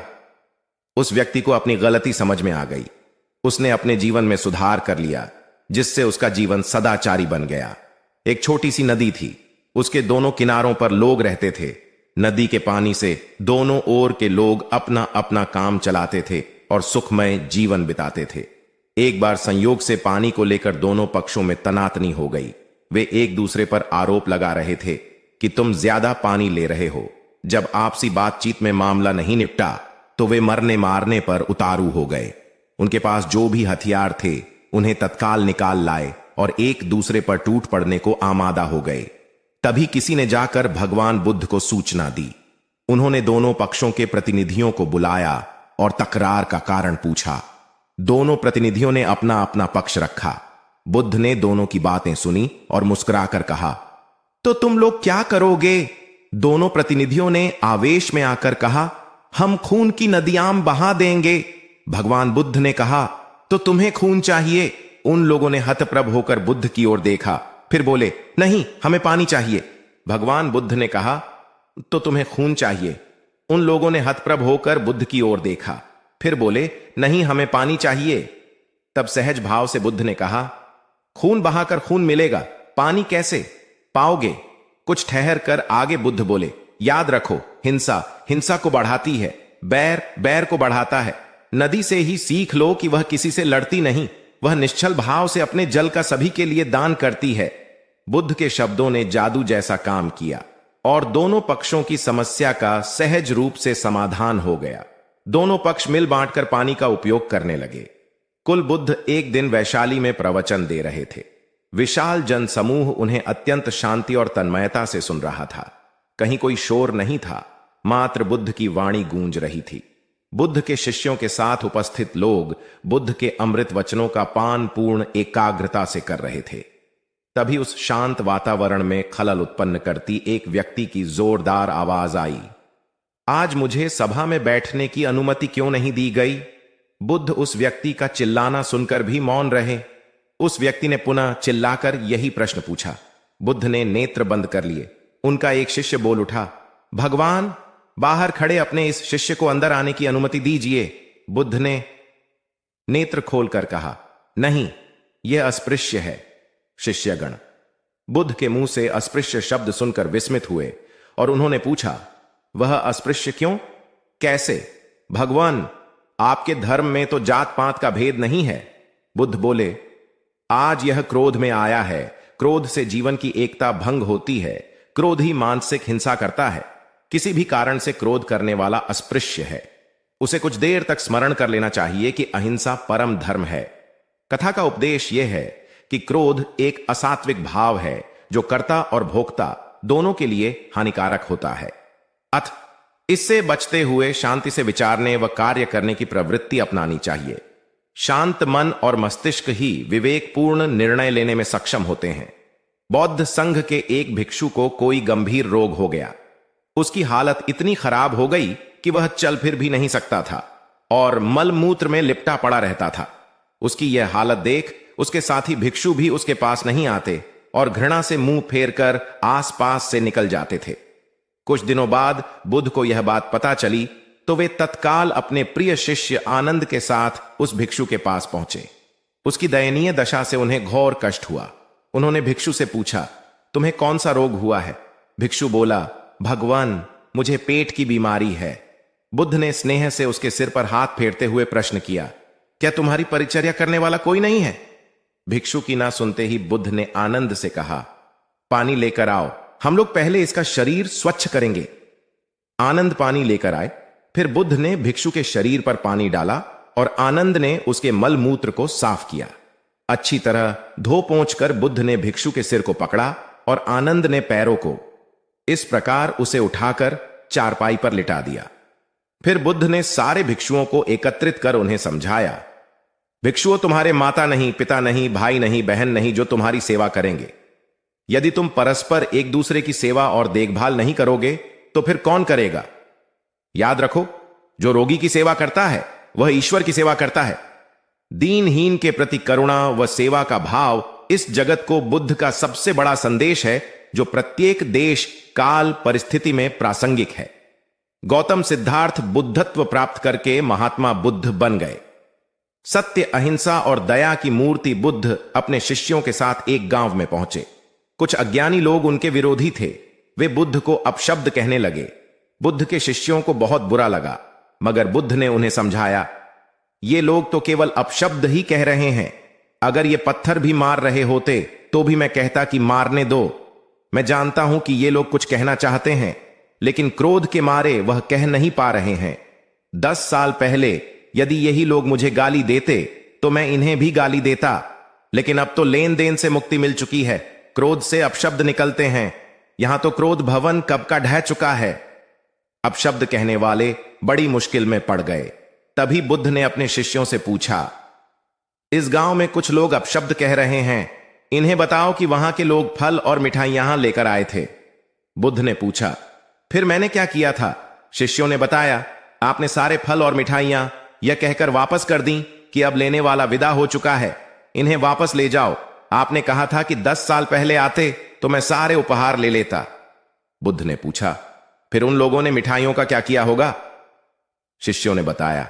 उस व्यक्ति को अपनी गलती समझ में आ गई। उसने अपने जीवन में सुधार कर लिया, जिससे उसका जीवन सदाचारी बन गया। एक छोटी सी नदी थी, उसके दोनों किनारों पर लोग रहते थे। नदी के पानी से दोनों ओर के लोग अपना अपना काम चलाते थे और सुखमय जीवन बिताते थे। एक बार संयोग से पानी को लेकर दोनों पक्षों में तनातनी हो गई। वे एक दूसरे पर आरोप लगा रहे थे कि तुम ज्यादा पानी ले रहे हो। जब आपसी बातचीत में मामला नहीं निपटा तो वे मरने मारने पर उतारू हो गए। उनके पास जो भी हथियार थे उन्हें तत्काल निकाल लाए और एक दूसरे पर टूट पड़ने को आमादा हो गए। तभी किसी ने जाकर भगवान बुद्ध को सूचना दी। उन्होंने दोनों पक्षों के प्रतिनिधियों को बुलाया और तकरार का कारण पूछा। दोनों प्रतिनिधियों ने अपना अपना पक्ष रखा। बुद्ध ने दोनों की बातें सुनी और मुस्कुराकर कहा, तो तुम लोग क्या करोगे? दोनों प्रतिनिधियों ने आवेश में आकर कहा, हम खून की नदियां बहा देंगे। भगवान बुद्ध ने कहा, तो तुम्हें खून चाहिए? उन लोगों ने हतप्रभ होकर बुद्ध की ओर देखा, फिर बोले, नहीं, हमें पानी चाहिए। भगवान बुद्ध ने कहा, तो तुम्हें खून चाहिए? उन लोगों ने हतप्रभ होकर बुद्ध की ओर देखा, फिर बोले, नहीं, हमें पानी चाहिए। तब सहज भाव से बुद्ध ने कहा, खून बहाकर खून मिलेगा, पानी कैसे पाओगे? कुछ ठहर कर आगे बुद्ध बोले, याद रखो, हिंसा हिंसा को बढ़ाती है, बैर बैर को बढ़ाता है। नदी से ही सीख लो कि वह किसी से लड़ती नहीं, वह निश्चल भाव से अपने जल का सभी के लिए दान करती है। बुद्ध के शब्दों ने जादू जैसा काम किया और दोनों पक्षों की समस्या का सहज रूप से समाधान हो गया। दोनों पक्ष मिल बांटकर पानी का उपयोग करने लगे। कुल बुद्ध एक दिन वैशाली में प्रवचन दे रहे थे। विशाल जन समूह उन्हें अत्यंत शांति और तन्मयता से सुन रहा था। कहीं कोई शोर नहीं था, मात्र बुद्ध की वाणी गूंज रही थी। बुद्ध के शिष्यों के साथ उपस्थित लोग बुद्ध के अमृत वचनों का पान पूर्ण एकाग्रता से कर रहे थे। तभी उस शांत वातावरण में खलल उत्पन्न करती एक व्यक्ति की जोरदार आवाज आई, आज मुझे सभा में बैठने की अनुमति क्यों नहीं दी गई? बुद्ध उस व्यक्ति का चिल्लाना सुनकर भी मौन रहे। उस व्यक्ति ने पुनः चिल्लाकर यही प्रश्न पूछा। बुद्ध ने नेत्र बंद कर लिए। उनका एक शिष्य बोल उठा, भगवान, बाहर खड़े अपने इस शिष्य को अंदर आने की अनुमति दीजिए। बुद्ध ने नेत्र खोलकर कहा, नहीं, यह अस्पृश्य है। शिष्यगण बुद्ध के मुंह से अस्पृश्य शब्द सुनकर विस्मित हुए और उन्होंने पूछा, वह अस्पृश्य क्यों? कैसे? भगवान, आपके धर्म में तो जात पात का भेद नहीं है। बुद्ध बोले, आज यह क्रोध में आया है। क्रोध से जीवन की एकता भंग होती है। क्रोध ही मानसिक हिंसा करता है। किसी भी कारण से क्रोध करने वाला अस्पृश्य है। उसे कुछ देर तक स्मरण कर लेना चाहिए कि अहिंसा परम धर्म है। कथा का उपदेश यह है कि क्रोध एक असात्विक भाव है जो कर्ता और भोक्ता दोनों के लिए हानिकारक होता है। अथ इससे बचते हुए शांति से विचारने व कार्य करने की प्रवृत्ति अपनानी चाहिए। शांत मन और मस्तिष्क ही विवेकपूर्ण निर्णय लेने में सक्षम होते हैं। बौद्ध संघ के एक भिक्षु को कोई गंभीर रोग हो गया। उसकी हालत इतनी खराब हो गई कि वह चल फिर भी नहीं सकता था और मलमूत्र में लिपटा पड़ा रहता था। उसकी यह हालत देख उसके साथी भिक्षु भी उसके पास नहीं आते और घृणा से मुंह फेर कर आसपास से निकल जाते थे। कुछ दिनों बाद बुद्ध को यह बात पता चली तो वे तत्काल अपने प्रिय शिष्य आनंद के साथ उस भिक्षु के पास पहुंचे। उसकी दयनीय दशा से उन्हें घोर कष्ट हुआ। उन्होंने भिक्षु से पूछा, तुम्हें कौन सा रोग हुआ है? भिक्षु बोला, भगवान, मुझे पेट की बीमारी है। बुद्ध ने स्नेह से उसके सिर पर हाथ फेरते हुए प्रश्न किया, क्या तुम्हारी परिचर्या करने वाला कोई नहीं है? भिक्षु की ना सुनते ही बुद्ध ने आनंद से कहा, पानी लेकर आओ, हम लोग पहले इसका शरीर स्वच्छ करेंगे। आनंद पानी लेकर आए। फिर बुद्ध ने भिक्षु के शरीर पर पानी डाला और आनंद ने उसके मल मूत्र को साफ किया। अच्छी तरह धो पोंछ कर बुद्ध ने भिक्षु के सिर को पकड़ा और आनंद ने पैरों को। इस प्रकार उसे उठाकर चारपाई पर लिटा दिया। फिर बुद्ध ने सारे भिक्षुओं को एकत्रित कर उन्हें समझाया, भिक्षुओं, तुम्हारे माता नहीं, पिता नहीं, भाई नहीं, बहन नहीं जो तुम्हारी सेवा करेंगे। यदि तुम परस्पर एक दूसरे की सेवा और देखभाल नहीं करोगे तो फिर कौन करेगा? याद रखो, जो रोगी की सेवा करता है वह ईश्वर की सेवा करता है। दीनहीन के प्रति करुणा व सेवा का भाव इस जगत को बुद्ध का सबसे बड़ा संदेश है, जो प्रत्येक देश, काल, परिस्थिति में प्रासंगिक है। गौतम सिद्धार्थ बुद्धत्व प्राप्त करके महात्मा बुद्ध बन गए। सत्य, अहिंसा और दया की मूर्ति बुद्ध अपने शिष्यों के साथ एक गांव में पहुंचे। कुछ अज्ञानी लोग उनके विरोधी थे। वे बुद्ध को अपशब्द कहने लगे। बुद्ध के शिष्यों को बहुत बुरा लगा, मगर बुद्ध ने उन्हें समझाया, ये लोग तो केवल अपशब्द ही कह रहे हैं। अगर ये पत्थर भी मार रहे होते तो भी मैं कहता कि मारने दो। मैं जानता हूं कि ये लोग कुछ कहना चाहते हैं, लेकिन क्रोध के मारे वह कह नहीं पा रहे हैं। 10 साल पहले यदि यही लोग मुझे गाली देते तो मैं इन्हें भी गाली देता, लेकिन अब तो लेन देन से मुक्ति मिल चुकी है। क्रोध से अपशब्द निकलते हैं। यहां तो क्रोध भवन कब का ढह चुका है। अपशब्द कहने वाले बड़ी मुश्किल में पड़ गए। तभी बुद्ध ने अपने शिष्यों से पूछा, इस गांव में कुछ लोग अपशब्द कह रहे हैं, इन्हें बताओ कि वहां के लोग फल और मिठाइयां यहां लेकर आए थे। बुद्ध ने पूछा, फिर मैंने क्या किया था? शिष्यों ने बताया, आपने सारे फल और मिठाइयां यह कहकर वापस कर दी कि अब लेने वाला विदा हो चुका है, इन्हें वापस ले जाओ। आपने कहा था कि 10 साल पहले आते तो मैं सारे उपहार ले लेता। बुद्ध ने पूछा, फिर उन लोगों ने मिठाइयों का क्या किया होगा? शिष्यों ने बताया,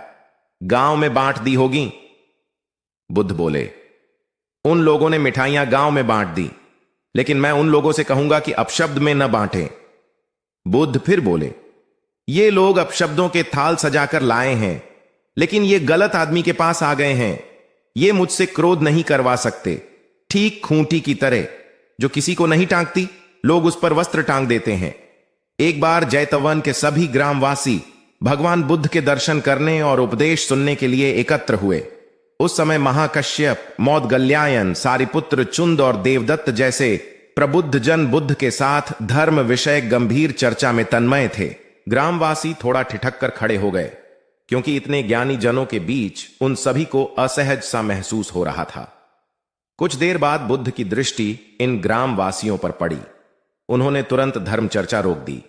गांव में बांट दी होगी। बुद्ध बोले, उन लोगों ने मिठाइयां गांव में बांट दी, लेकिन मैं उन लोगों से कहूंगा कि अपशब्द में न बांटें। बुद्ध फिर बोले, ये लोग अपशब्दों के थाल सजाकर लाए हैं, लेकिन ये गलत आदमी के पास आ गए हैं। ये मुझसे क्रोध नहीं करवा सकते। ठीक खूंटी की तरह जो किसी को नहीं टांगती, लोग उस पर वस्त्र टांग देते हैं। एक बार जैतवन के सभी ग्रामवासी भगवान बुद्ध के दर्शन करने और उपदेश सुनने के लिए एकत्र हुए। उस समय महाकश्यप, मौदगल्यायन, सारिपुत्र, चुंद और देवदत्त जैसे प्रबुद्ध जन बुद्ध के साथ धर्म विषय गंभीर चर्चा में तन्मय थे। ग्रामवासी थोड़ा ठिठक कर खड़े हो गए, क्योंकि इतने ज्ञानी जनों के बीच उन सभी को असहज सा महसूस हो रहा था। कुछ देर बाद बुद्ध की दृष्टि इन ग्रामवासियों पर पड़ी। उन्होंने तुरंत धर्म चर्चा रोक दी।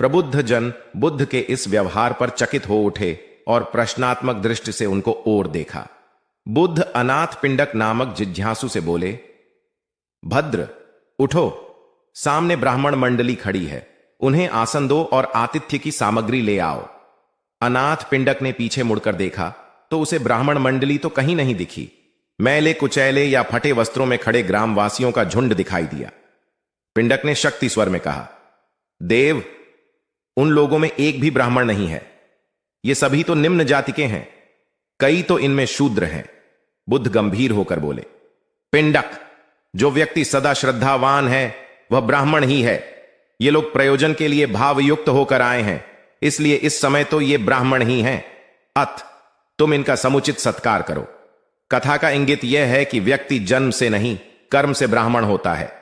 प्रबुद्ध जन बुद्ध के इस व्यवहार पर चकित हो उठे और प्रश्नात्मक दृष्टि से उनको और देखा। बुद्ध अनाथ पिंडक नामक जिज्ञासु से बोले, भद्र, उठो, सामने ब्राह्मण मंडली खड़ी है, उन्हें आसन दो और आतिथ्य की सामग्री ले आओ। अनाथ पिंडक ने पीछे मुड़कर देखा तो उसे ब्राह्मण मंडली तो कहीं नहीं दिखी। मैले कुचैले या फटे वस्त्रों में खड़े ग्रामवासियों का झुंड दिखाई दिया। पिंडक ने शक्ति स्वर में कहा, देव, उन लोगों में एक भी ब्राह्मण नहीं है। ये सभी तो निम्न जाति के हैं, कई तो इनमें शूद्र हैं। बुद्ध गंभीर होकर बोले, पिंडक, जो व्यक्ति सदा श्रद्धावान है वह ब्राह्मण ही है। ये लोग प्रयोजन के लिए भावयुक्त होकर आए हैं, इसलिए इस समय तो ये ब्राह्मण ही हैं। अत तुम इनका समुचित सत्कार करो। कथा का इंगित यह है कि व्यक्ति जन्म से नहीं, कर्म से ब्राह्मण होता है।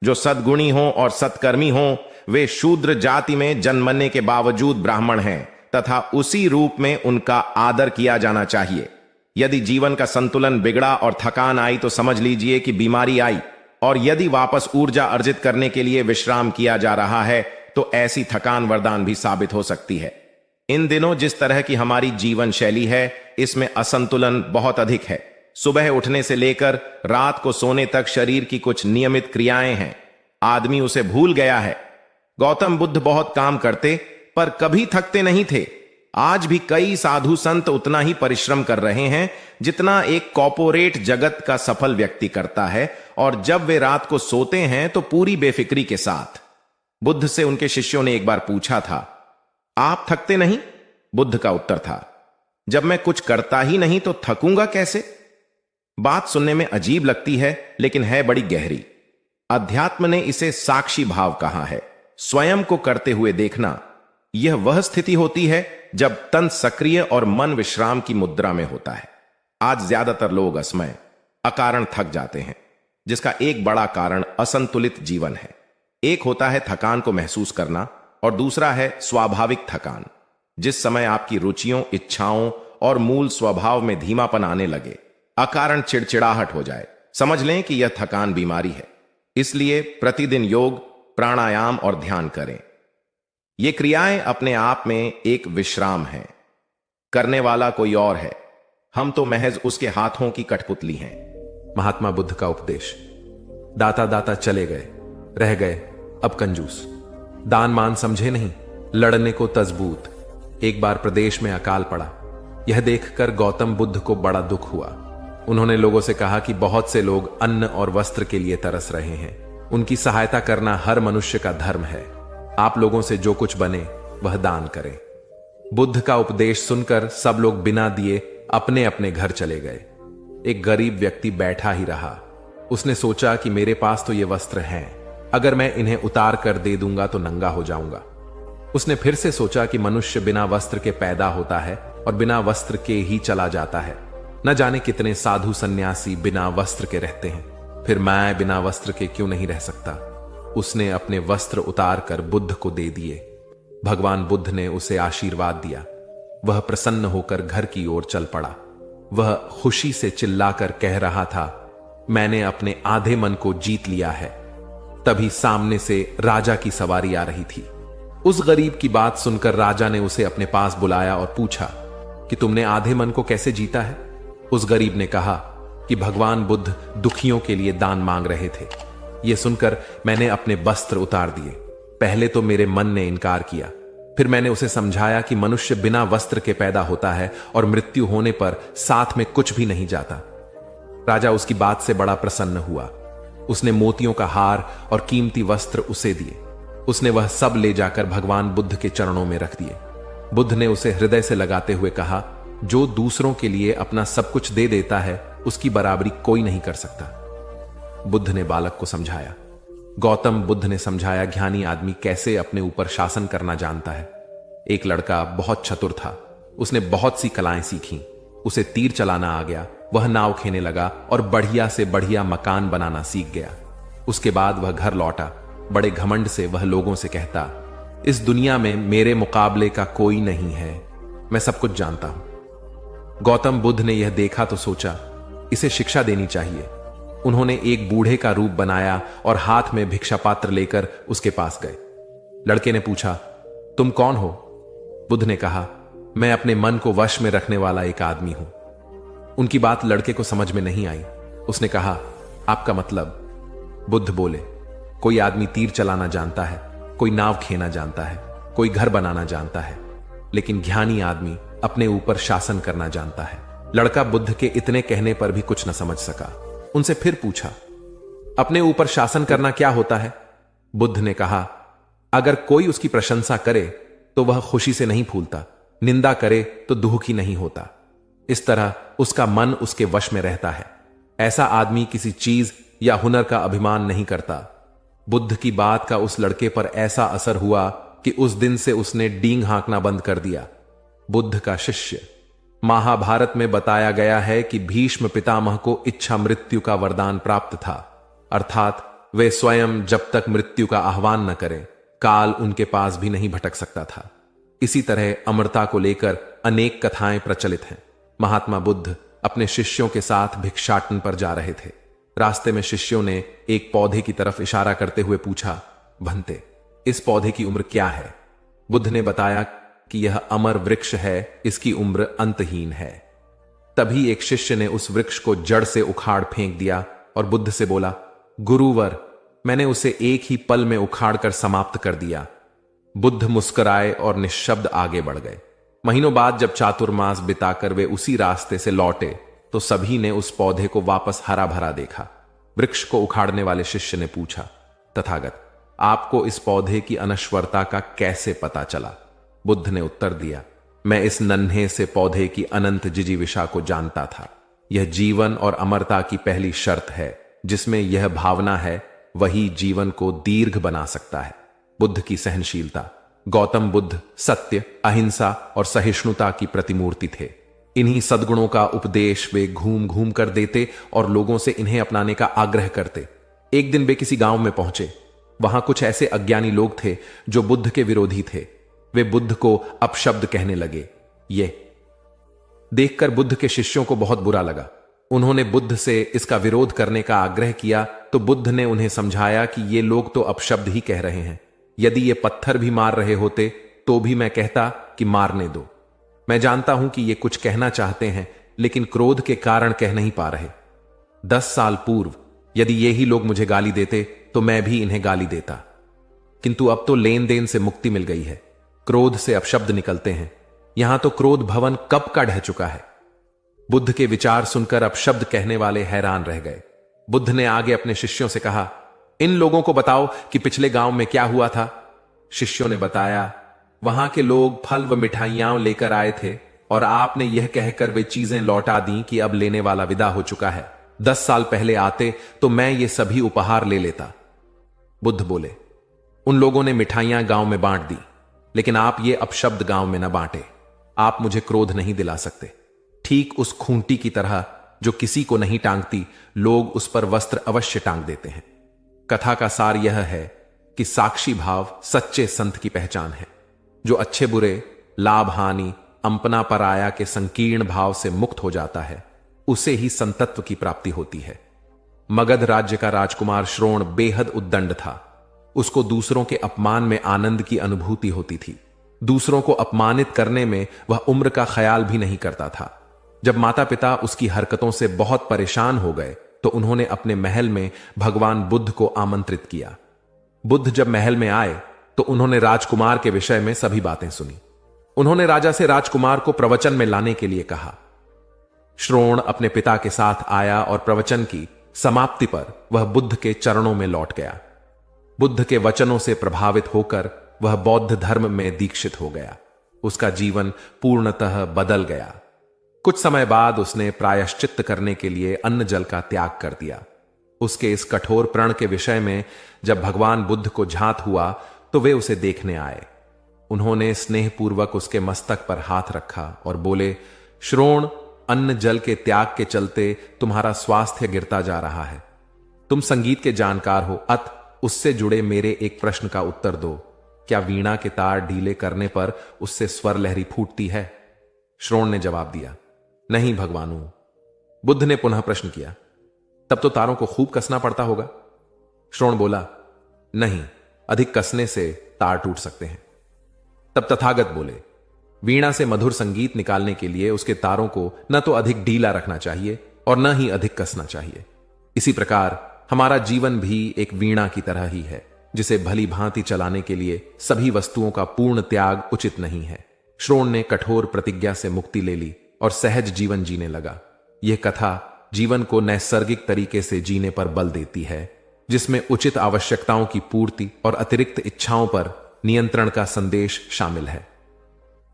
जो सद्गुणी हो और सत्कर्मी हो वे शूद्र जाति में जन्मने के बावजूद ब्राह्मण हैं तथा उसी रूप में उनका आदर किया जाना चाहिए। यदि जीवन का संतुलन बिगड़ा और थकान आई तो समझ लीजिए कि बीमारी आई, और यदि वापस ऊर्जा अर्जित करने के लिए विश्राम किया जा रहा है तो ऐसी थकान वरदान भी साबित हो सकती है। इन दिनों जिस तरह की हमारी जीवन शैली है, इसमें असंतुलन बहुत अधिक है। सुबह उठने से लेकर रात को सोने तक शरीर की कुछ नियमित क्रियाएं हैं, आदमी उसे भूल गया है। गौतम बुद्ध बहुत काम करते पर कभी थकते नहीं थे। आज भी कई साधु संत उतना ही परिश्रम कर रहे हैं जितना एक कॉर्पोरेट जगत का सफल व्यक्ति करता है, और जब वे रात को सोते हैं तो पूरी बेफिक्री के साथ। बुद्ध से उनके शिष्यों ने एक बार पूछा था, आप थकते नहीं? बुद्ध का उत्तर था, जब मैं कुछ करता ही नहीं तो थकूंगा कैसे? बात सुनने में अजीब लगती है लेकिन है बड़ी गहरी। अध्यात्म ने इसे साक्षी भाव कहा है। स्वयं को करते हुए देखना, यह वह स्थिति होती है जब तन सक्रिय और मन विश्राम की मुद्रा में होता है। आज ज्यादातर लोग असमय, अकारण थक जाते हैं, जिसका एक बड़ा कारण असंतुलित जीवन है। एक होता है थकान को महसूस करना और दूसरा है स्वाभाविक थकान। जिस समय आपकी रुचियों, इच्छाओं और मूल स्वभाव में धीमापन आने लगे, अकारण चिड़चिड़ाहट हो जाए, समझ लें कि यह थकान बीमारी है। इसलिए प्रतिदिन योग, प्राणायाम और ध्यान करें। ये क्रियाएं अपने आप में एक विश्राम है। करने वाला कोई और है, हम तो महज उसके हाथों की कठपुतली हैं। महात्मा बुद्ध का उपदेश। दाता दाता चले गए, रह गए अब कंजूस। दान मान समझे नहीं, लड़ने को तजबूत। एक बार प्रदेश में अकाल पड़ा। यह देखकर गौतम बुद्ध को बड़ा दुख हुआ। उन्होंने लोगों से कहा कि बहुत से लोग अन्न और वस्त्र के लिए तरस रहे हैं। उनकी सहायता करना हर मनुष्य का धर्म है। आप लोगों से जो कुछ बने वह दान करें। बुद्ध का उपदेश सुनकर सब लोग बिना दिए अपने अपने घर चले गए। एक गरीब व्यक्ति बैठा ही रहा। उसने सोचा कि मेरे पास तो ये वस्त्र हैं, अगर मैं इन्हें उतार कर दे दूंगा तो नंगा हो जाऊंगा। उसने फिर से सोचा कि मनुष्य बिना वस्त्र के पैदा होता है और बिना वस्त्र के ही चला जाता है। न जाने कितने साधु सन्यासी बिना वस्त्र के रहते हैं, फिर मैं बिना वस्त्र के क्यों नहीं रह सकता। उसने अपने वस्त्र उतार कर बुद्ध को दे दिए। भगवान बुद्ध ने उसे आशीर्वाद दिया। वह प्रसन्न होकर घर की ओर चल पड़ा। वह खुशी से चिल्लाकर कह रहा था, मैंने अपने आधे मन को जीत लिया है। तभी सामने से राजा की सवारी आ रही थी। उस गरीब की बात सुनकर राजा ने उसे अपने पास बुलाया और पूछा कि तुमने आधे मन को कैसे जीता है? उस गरीब ने कहा कि भगवान बुद्ध दुखियों के लिए दान मांग रहे थे। यह सुनकर मैंने अपने वस्त्र उतार दिए। पहले तो मेरे मन ने इनकार किया, फिर मैंने उसे समझाया कि मनुष्य बिना वस्त्र के पैदा होता है और मृत्यु होने पर साथ में कुछ भी नहीं जाता। राजा उसकी बात से बड़ा प्रसन्न हुआ। उसने मोतियों का हार और कीमती वस्त्र उसे दिए। उसने वह सब ले जाकर भगवान बुद्ध के चरणों में रख दिए। बुद्ध ने उसे हृदय से लगाते हुए कहा, जो दूसरों के लिए अपना सब कुछ दे देता है उसकी बराबरी कोई नहीं कर सकता। बुद्ध ने बालक को समझाया। गौतम बुद्ध ने समझाया ज्ञानी आदमी कैसे अपने ऊपर शासन करना जानता है। एक लड़का बहुत चतुर था। उसने बहुत सी कलाएं सीखी। उसे तीर चलाना आ गया। वह नाव खेने लगा और बढ़िया से बढ़िया मकान बनाना सीख गया। उसके बाद वह घर लौटा। बड़े घमंड से वह लोगों से कहता, इस दुनिया में मेरे मुकाबले का कोई नहीं है, मैं सब कुछ जानता हूं। गौतम बुद्ध ने यह देखा तो सोचा, इसे शिक्षा देनी चाहिए। उन्होंने एक बूढ़े का रूप बनाया और हाथ में भिक्षा पात्र लेकर उसके पास गए। लड़के ने पूछा, तुम कौन हो? बुद्ध ने कहा, मैं अपने मन को वश में रखने वाला एक आदमी हूं। उनकी बात लड़के को समझ में नहीं आई। उसने कहा, आपका मतलब? बुद्ध बोले, कोई आदमी तीर चलाना जानता है, कोई नाव खेना जानता है, कोई घर बनाना जानता है, लेकिन ज्ञानी आदमी अपने ऊपर शासन करना जानता है। लड़का बुद्ध के इतने कहने पर भी कुछ न समझ सका। उनसे फिर पूछा, अपने ऊपर शासन करना क्या होता है? बुद्ध ने कहा, अगर कोई उसकी प्रशंसा करे तो वह खुशी से नहीं फूलता, निंदा करे तो दुखी नहीं होता। इस तरह उसका मन उसके वश में रहता है। ऐसा आदमी किसी चीज या हुनर का अभिमान नहीं करता। बुद्ध की बात का उस लड़के पर ऐसा असर हुआ कि उस दिन से उसने डींग हाँकना बंद कर दिया। बुद्ध का शिष्य। महाभारत में बताया गया है कि भीष्म पितामह को इच्छा मृत्यु का वरदान प्राप्त था, अर्थात वे स्वयं जब तक मृत्यु का आह्वान न करें, काल उनके पास भी नहीं भटक सकता था। इसी तरह अमरता को लेकर अनेक कथाएं प्रचलित हैं। महात्मा बुद्ध अपने शिष्यों के साथ भिक्षाटन पर जा रहे थे। रास्ते में शिष्यों ने एक पौधे की तरफ इशारा करते हुए पूछा, भंते, इस पौधे की उम्र क्या है? बुद्ध ने बताया कि यह अमर वृक्ष है, इसकी उम्र अंतहीन है। तभी एक शिष्य ने उस वृक्ष को जड़ से उखाड़ फेंक दिया और बुद्ध से बोला, गुरुवर, मैंने उसे एक ही पल में उखाड़कर समाप्त कर दिया। बुद्ध मुस्कुराए और निश्शब्द आगे बढ़ गए। महीनों बाद जब चातुर्मास बिताकर वे उसी रास्ते से लौटे तो सभी ने उस पौधे को वापस हरा भरा देखा। वृक्ष को उखाड़ने वाले शिष्य ने पूछा, तथागत, आपको इस पौधे की अनश्वरता का कैसे पता चला? बुद्ध ने उत्तर दिया, मैं इस नन्हे से पौधे की अनंत जिजीविषा को जानता था। यह जीवन और अमरता की पहली शर्त है। जिसमें यह भावना है वही जीवन को दीर्घ बना सकता है। बुद्ध की सहनशीलता। गौतम बुद्ध सत्य, अहिंसा और सहिष्णुता की प्रतिमूर्ति थे। इन्हीं सद्गुणों का उपदेश वे घूम घूम कर देते और लोगों से इन्हें अपनाने का आग्रह करते। एक दिन वे किसी गांव में पहुंचे। वहां कुछ ऐसे अज्ञानी लोग थे जो बुद्ध के विरोधी थे। वे बुद्ध को अपशब्द कहने लगे। ये देखकर बुद्ध के शिष्यों को बहुत बुरा लगा। उन्होंने बुद्ध से इसका विरोध करने का आग्रह किया तो बुद्ध ने उन्हें समझाया कि ये लोग तो अपशब्द ही कह रहे हैं। यदि ये पत्थर भी मार रहे होते तो भी मैं कहता कि मारने दो। मैं जानता हूं कि ये कुछ कहना चाहते हैं लेकिन क्रोध के कारण कह नहीं पा रहे। 10 साल पूर्व यदि ये ही लोग मुझे गाली देते तो मैं भी इन्हें गाली देता, किंतु अब तो लेन देन से मुक्ति मिल गई है। क्रोध से अपशब्द निकलते हैं। यहां तो क्रोध भवन कब का ढह चुका है। बुद्ध के विचार सुनकर अपशब्द कहने वाले हैरान रह गए। बुद्ध ने आगे अपने शिष्यों से कहा, इन लोगों को बताओ कि पिछले गांव में क्या हुआ था। शिष्यों ने बताया, वहां के लोग फल व मिठाइयां लेकर आए थे और आपने यह कहकर वे चीजें लौटा दी कि अब लेने वाला विदा हो चुका है। 10 साल पहले आते तो मैं ये सभी उपहार ले लेता। बुद्ध बोले, उन लोगों ने मिठाइयां गांव में बांट दी, लेकिन आप ये अपशब्द गांव में न बांटे। आप मुझे क्रोध नहीं दिला सकते। ठीक उस खूंटी की तरह जो किसी को नहीं टांगती, लोग उस पर वस्त्र अवश्य टांग देते हैं। कथा का सार यह है कि साक्षी भाव सच्चे संत की पहचान है। जो अच्छे बुरे, लाभ हानि, अंपना पराया के संकीर्ण भाव से मुक्त हो जाता है, उसे ही संतत्व की प्राप्ति होती है। मगध राज्य का राजकुमार श्रोण बेहद उद्दंड था। उसको दूसरों के अपमान में आनंद की अनुभूति होती थी। दूसरों को अपमानित करने में वह उम्र का ख्याल भी नहीं करता था। जब माता पिता उसकी हरकतों से बहुत परेशान हो गए तो उन्होंने अपने महल में भगवान बुद्ध को आमंत्रित किया। बुद्ध जब महल में आए तो उन्होंने राजकुमार के विषय में सभी बातें सुनी। उन्होंने राजा से राजकुमार को प्रवचन में लाने के लिए कहा। श्रोण अपने पिता के साथ आया और प्रवचन की समाप्ति पर वह बुद्ध के चरणों में लौट गया। बुद्ध के वचनों से प्रभावित होकर वह बौद्ध धर्म में दीक्षित हो गया। उसका जीवन पूर्णतः बदल गया। कुछ समय बाद उसने प्रायश्चित्त करने के लिए अन्न जल का त्याग कर दिया। उसके इस कठोर प्रण के विषय में जब भगवान बुद्ध को झांत हुआ तो वे उसे देखने आए। उन्होंने स्नेहपूर्वक उसके मस्तक पर हाथ रखा और बोले, श्रोण, अन्न जल के त्याग के चलते तुम्हारा स्वास्थ्य गिरता जा रहा है। तुम संगीत के जानकार हो, अत उससे जुड़े मेरे एक प्रश्न का उत्तर दो। क्या वीणा के तार ढीले करने पर उससे स्वर लहरी फूटती है? श्रोण ने जवाब दिया, नहीं भगवानु। बुद्ध ने पुनः प्रश्न किया, तब तो तारों को खूब कसना पड़ता होगा? श्रोण बोला, नहीं, अधिक कसने से तार टूट सकते हैं। तब तथागत बोले, वीणा से मधुर संगीत निकालने के लिए उसके तारों को न तो अधिक ढीला रखना चाहिए और न ही अधिक कसना चाहिए। इसी प्रकार हमारा जीवन भी एक वीणा की तरह ही है, जिसे भली भांति चलाने के लिए सभी वस्तुओं का पूर्ण त्याग उचित नहीं है। श्रोण ने कठोर प्रतिज्ञा से मुक्ति ले ली और सहज जीवन जीने लगा। यह कथा जीवन को नैसर्गिक तरीके से जीने पर बल देती है, जिसमें उचित आवश्यकताओं की पूर्ति और अतिरिक्त इच्छाओं पर नियंत्रण का संदेश शामिल है।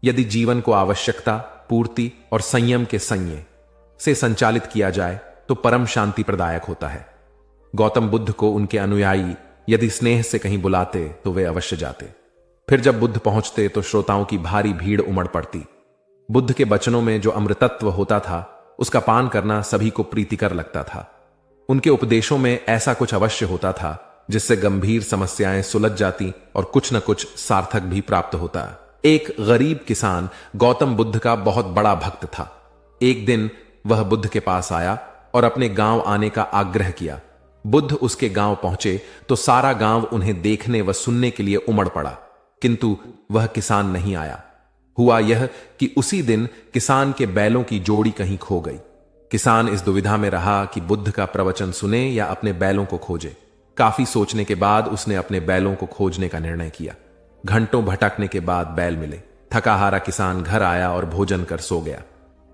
यदि जीवन को आवश्यकता, पूर्ति और संयम के संयम से संचालित किया जाए तो परम शांति प्रदायक होता है। गौतम बुद्ध को उनके अनुयायी यदि स्नेह से कहीं बुलाते तो वे अवश्य जाते। फिर जब बुद्ध पहुंचते तो श्रोताओं की भारी भीड़ उमड़ पड़ती। बुद्ध के वचनों में जो अमृतत्व होता था उसका पान करना सभी को प्रीतिकर लगता था। उनके उपदेशों में ऐसा कुछ अवश्य होता था जिससे गंभीर समस्याएं सुलझ जाती और कुछ न कुछ सार्थक भी प्राप्त होता। एक गरीब किसान गौतम बुद्ध का बहुत बड़ा भक्त था। एक दिन वह बुद्ध के पास आया और अपने गांव आने का आग्रह किया। बुद्ध उसके गांव पहुंचे तो सारा गांव उन्हें देखने व सुनने के लिए उमड़ पड़ा, किंतु वह किसान नहीं आया। हुआ यह कि उसी दिन किसान के बैलों की जोड़ी कहीं खो गई। किसान इस दुविधा में रहा कि बुद्ध का प्रवचन सुने या अपने बैलों को खोजे। काफी सोचने के बाद उसने अपने बैलों को खोजने का निर्णय किया। घंटों भटकने के बाद बैल मिले। थका हारा किसान घर आया और भोजन कर सो गया।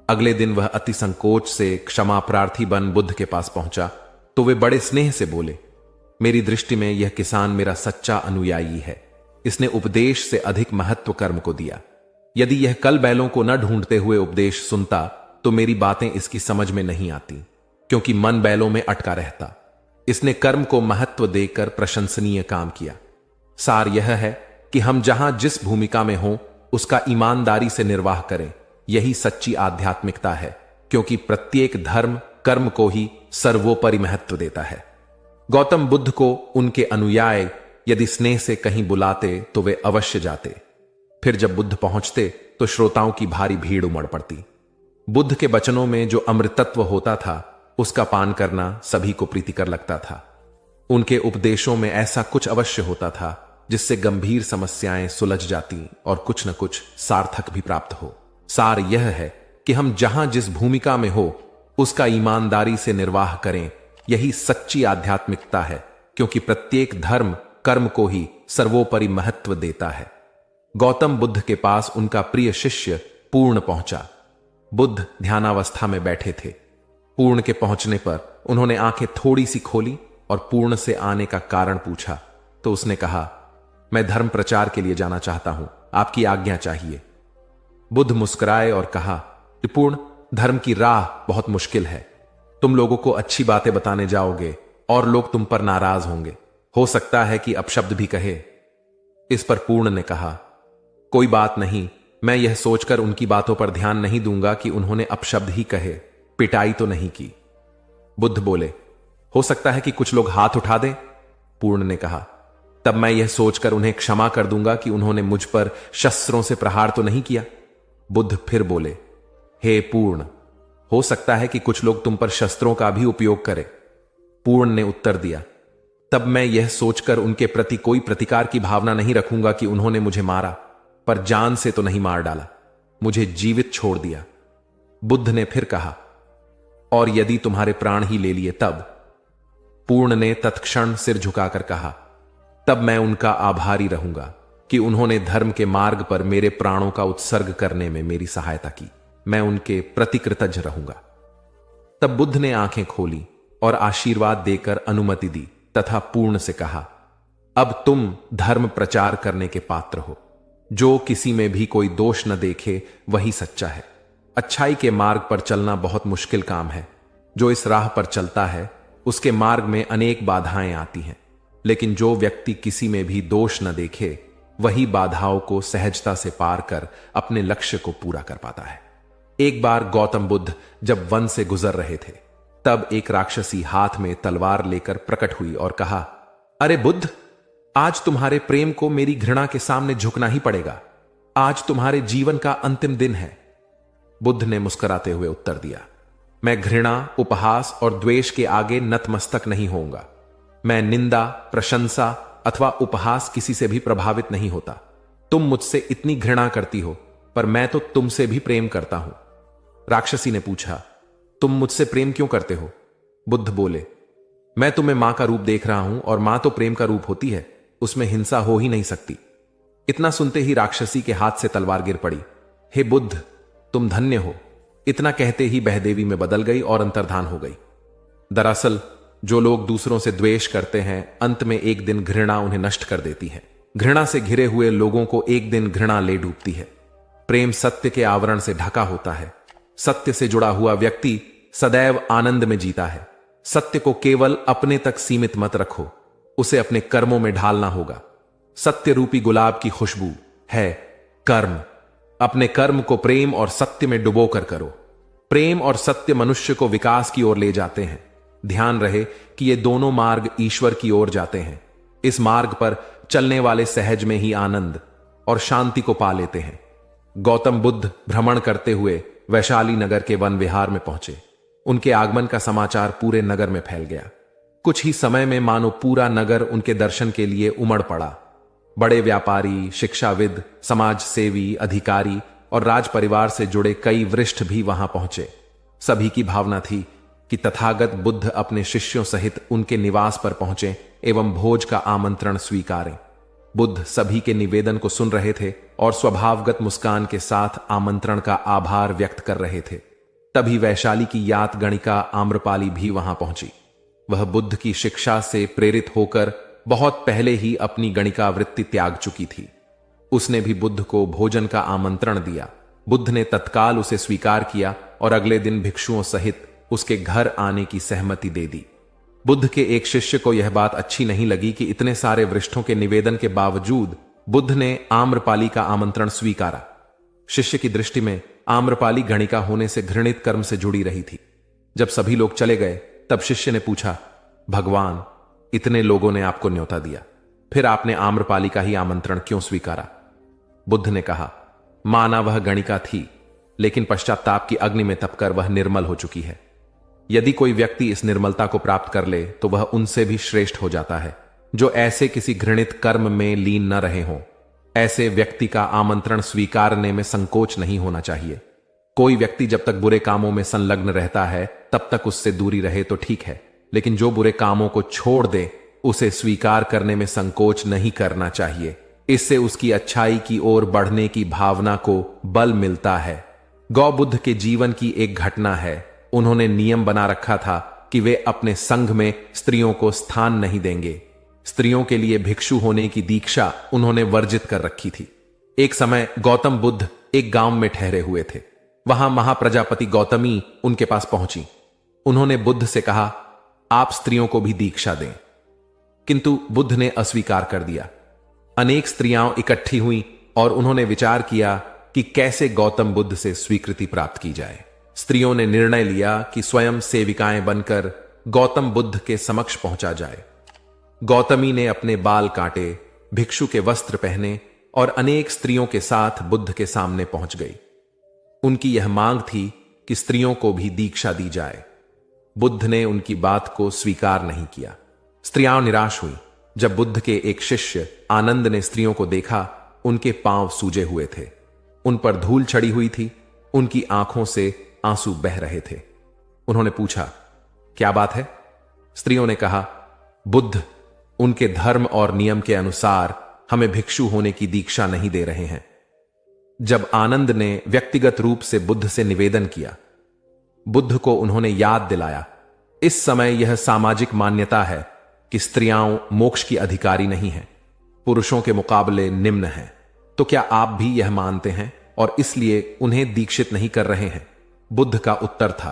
अगले दिन वह अति संकोच से क्षमा प्रार्थी बन बुद्ध के पास पहुंचा तो वे बड़े स्नेह से बोले, मेरी दृष्टि में यह किसान मेरा सच्चा अनुयायी है। इसने उपदेश से अधिक महत्व कर्म को दिया। यदि यह कल बैलों को न ढूंढते हुए उपदेश सुनता तो मेरी बातें इसकी समझ में नहीं आती, क्योंकि मन बैलों में अटका रहता। इसने कर्म को महत्व देकर प्रशंसनीय काम किया। सार यह है कि हम जहां जिस भूमिका में हों उसका ईमानदारी से निर्वाह करें। यही सच्ची आध्यात्मिकता है, क्योंकि प्रत्येक धर्म कर्म को ही सर्वोपरि महत्व देता है। गौतम बुद्ध को उनके अनुयायी यदि स्नेह से कहीं बुलाते तो वे अवश्य जाते। फिर जब बुद्ध पहुंचते तो श्रोताओं की भारी भीड़ उमड़ पड़ती। बुद्ध के वचनों में जो अमृतत्व होता था उसका पान करना सभी को प्रीतिकर लगता था। उनके उपदेशों में ऐसा कुछ अवश्य होता था जिससे गंभीर समस्याएं सुलझ जाती और कुछ न कुछ सार्थक भी प्राप्त हो। सार यह है कि हम जहां जिस भूमिका में हो उसका ईमानदारी से निर्वाह करें। यही सच्ची आध्यात्मिकता है, क्योंकि प्रत्येक धर्म कर्म को ही सर्वोपरि महत्व देता है। गौतम बुद्ध के पास उनका प्रिय शिष्य पूर्ण पहुंचा। बुद्ध ध्यानावस्था में बैठे थे। पूर्ण के पहुंचने पर उन्होंने आंखें थोड़ी सी खोली और पूर्ण से आने का कारण पूछा तो उसने कहा, मैं धर्म प्रचार के लिए जाना चाहता हूं, आपकी आज्ञा चाहिए। बुद्ध मुस्कुराए और कहा कि पूर्ण, धर्म की राह बहुत मुश्किल है। तुम लोगों को अच्छी बातें बताने जाओगे और लोग तुम पर नाराज होंगे। हो सकता है कि अपशब्द भी कहे। इस पर पूर्ण ने कहा, कोई बात नहीं, मैं यह सोचकर उनकी बातों पर ध्यान नहीं दूंगा कि उन्होंने अपशब्द ही कहे, पिटाई तो नहीं की। बुद्ध बोले, हो सकता है कि कुछ लोग हाथ उठा दें। पूर्ण ने कहा, तब मैं यह सोचकर उन्हें क्षमा कर दूंगा कि उन्होंने मुझ पर शस्त्रों से प्रहार तो नहीं किया। बुद्ध फिर बोले, हे पूर्ण, हो सकता है कि कुछ लोग तुम पर शस्त्रों का भी उपयोग करें। पूर्ण ने उत्तर दिया, तब मैं यह सोचकर उनके प्रति कोई प्रतिकार की भावना नहीं रखूंगा कि उन्होंने मुझे मारा, पर जान से तो नहीं मार डाला, मुझे जीवित छोड़ दिया। बुद्ध ने फिर कहा, और यदि तुम्हारे प्राण ही ले लिए तब? पूर्ण ने तत्क्षण सिर झुकाकर कहा, तब मैं उनका आभारी रहूंगा कि उन्होंने धर्म के मार्ग पर मेरे प्राणों का उत्सर्ग करने में मेरी सहायता की। मैं उनके प्रति कृतज्ञ रहूंगा। तब बुद्ध ने आंखें खोली और आशीर्वाद देकर अनुमति दी तथा पूर्ण से कहा, अब तुम धर्म प्रचार करने के पात्र हो। जो किसी में भी कोई दोष न देखे वही सच्चा है। अच्छाई के मार्ग पर चलना बहुत मुश्किल काम है। जो इस राह पर चलता है उसके मार्ग में अनेक बाधाएं आती हैं, लेकिन जो व्यक्ति किसी में भी दोष न देखे वही बाधाओं को सहजता से पार कर अपने लक्ष्य को पूरा कर पाता है। एक बार गौतम बुद्ध जब वन से गुजर रहे थे तब एक राक्षसी हाथ में तलवार लेकर प्रकट हुई और कहा, अरे बुद्ध, आज तुम्हारे प्रेम को मेरी घृणा के सामने झुकना ही पड़ेगा। आज तुम्हारे जीवन का अंतिम दिन है। बुद्ध ने मुस्कुराते हुए उत्तर दिया, मैं घृणा, उपहास और द्वेष के आगे नतमस्तक नहीं होऊंगा। मैं निंदा, प्रशंसा अथवा उपहास किसी से भी प्रभावित नहीं होता। तुम मुझसे इतनी घृणा करती हो, पर मैं तो तुमसे भी प्रेम करता हूं। राक्षसी ने पूछा, तुम मुझसे प्रेम क्यों करते हो? बुद्ध बोले, मैं तुम्हें मां का रूप देख रहा हूं और मां तो प्रेम का रूप होती है, उसमें हिंसा हो ही नहीं सकती। इतना सुनते ही राक्षसी के हाथ से तलवार गिर पड़ी। हे बुद्ध, तुम धन्य हो। इतना कहते ही बहदेवी में बदल गई और अंतर्धान हो गई। दरअसल जो लोग दूसरों से द्वेष करते हैं, अंत में एक दिन घृणा उन्हें नष्ट कर देती है। घृणा से घिरे हुए लोगों को एक दिन घृणा ले डूबती है। प्रेम सत्य के आवरण से ढका होता है। सत्य से जुड़ा हुआ व्यक्ति सदैव आनंद में जीता है। सत्य को केवल अपने तक सीमित मत रखो, उसे अपने कर्मों में ढालना होगा। सत्य रूपी गुलाब की खुशबू है कर्म। अपने कर्म को प्रेम और सत्य में डुबोकर करो। प्रेम और सत्य मनुष्य को विकास की ओर ले जाते हैं। ध्यान रहे कि ये दोनों मार्ग ईश्वर की ओर जाते हैं। इस मार्ग पर चलने वाले सहज में ही आनंद और शांति को पा लेते हैं। गौतम बुद्ध भ्रमण करते हुए वैशाली नगर के वन विहार में पहुंचे। उनके आगमन का समाचार पूरे नगर में फैल गया। कुछ ही समय में मानो पूरा नगर उनके दर्शन के लिए उमड़ पड़ा। बड़े व्यापारी, शिक्षाविद, समाज सेवी, अधिकारी और राज परिवार से जुड़े कई वरिष्ठ भी वहां पहुंचे। सभी की भावना थी कि तथागत बुद्ध अपने शिष्यों सहित उनके निवास पर पहुंचे एवं भोज का आमंत्रण स्वीकारें। बुद्ध सभी के निवेदन को सुन रहे थे और स्वभावगत मुस्कान के साथ आमंत्रण का आभार व्यक्त कर रहे थे। तभी वैशाली की यात गणिका आम्रपाली भी वहां पहुंची। वह बुद्ध की शिक्षा से प्रेरित होकर बहुत पहले ही अपनी गणिका वृत्ति त्याग चुकी थी। उसने भी बुद्ध को भोजन का आमंत्रण दिया। बुद्ध ने तत्काल उसे स्वीकार किया और अगले दिन भिक्षुओं सहित उसके घर आने की सहमति दे दी। बुद्ध के एक शिष्य को यह बात अच्छी नहीं लगी कि इतने सारे वरिष्ठों के निवेदन के बावजूद बुद्ध ने आम्रपाली का आमंत्रण स्वीकारा। शिष्य की दृष्टि में आम्रपाली गणिका होने से घृणित कर्म से जुड़ी रही थी। जब सभी लोग चले गए तब शिष्य ने पूछा, भगवान, इतने लोगों ने आपको न्योता दिया, फिर आपने आम्रपाली का ही आमंत्रण क्यों स्वीकारा? बुद्ध ने कहा, माना वह गणिका थी, लेकिन पश्चाताप की अग्नि में तपकर वह निर्मल हो चुकी है। यदि कोई व्यक्ति इस निर्मलता को प्राप्त कर ले तो वह उनसे भी श्रेष्ठ हो जाता है जो ऐसे किसी घृणित कर्म में लीन न रहे हों। ऐसे व्यक्ति का आमंत्रण स्वीकारने में संकोच नहीं होना चाहिए। कोई व्यक्ति जब तक बुरे कामों में संलग्न रहता है तब तक उससे दूरी रहे तो ठीक है, लेकिन जो बुरे कामों को छोड़ दे उसे स्वीकार करने में संकोच नहीं करना चाहिए। इससे उसकी अच्छाई की ओर बढ़ने की भावना को बल मिलता है। गौ बुद्ध के जीवन की एक घटना है। उन्होंने नियम बना रखा था कि वे अपने संघ में स्त्रियों को स्थान नहीं देंगे। स्त्रियों के लिए भिक्षु होने की दीक्षा उन्होंने वर्जित कर रखी थी। एक समय गौतम बुद्ध एक गांव में ठहरे हुए थे। वहां महाप्रजापति गौतमी उनके पास पहुंची। उन्होंने बुद्ध से कहा, आप स्त्रियों को भी दीक्षा दें, किंतु बुद्ध ने अस्वीकार कर दिया। अनेक स्त्रियां इकट्ठी हुई और उन्होंने विचार किया कि कैसे गौतम बुद्ध से स्वीकृति प्राप्त की जाए। स्त्रियों ने निर्णय लिया कि स्वयं सेविकाएं बनकर गौतम बुद्ध के समक्ष पहुंचा जाए। गौतमी ने अपने बाल काटे, भिक्षु के वस्त्र पहने और अनेक स्त्रियों के साथ बुद्ध के सामने पहुंच गई। उनकी यह मांग थी कि स्त्रियों को भी दीक्षा दी जाए। बुद्ध ने उनकी बात को स्वीकार नहीं किया। स्त्रियां निराश हुई। जब बुद्ध के एक शिष्य आनंद ने स्त्रियों को देखा, उनके पांव सूजे हुए थे, उन पर धूल चढ़ी हुई थी, उनकी आंखों से आंसू बह रहे थे। उन्होंने पूछा, क्या बात है? स्त्रियों ने कहा, बुद्ध उनके धर्म और नियम के अनुसार हमें भिक्षु होने की दीक्षा नहीं दे रहे हैं। जब आनंद ने व्यक्तिगत रूप से बुद्ध से निवेदन किया, बुद्ध को उन्होंने याद दिलाया, इस समय यह सामाजिक मान्यता है कि स्त्रियां मोक्ष की अधिकारी नहीं हैं, पुरुषों के मुकाबले निम्न हैं। तो क्या आप भी यह मानते हैं और इसलिए उन्हें दीक्षित नहीं कर रहे हैं? बुद्ध का उत्तर था,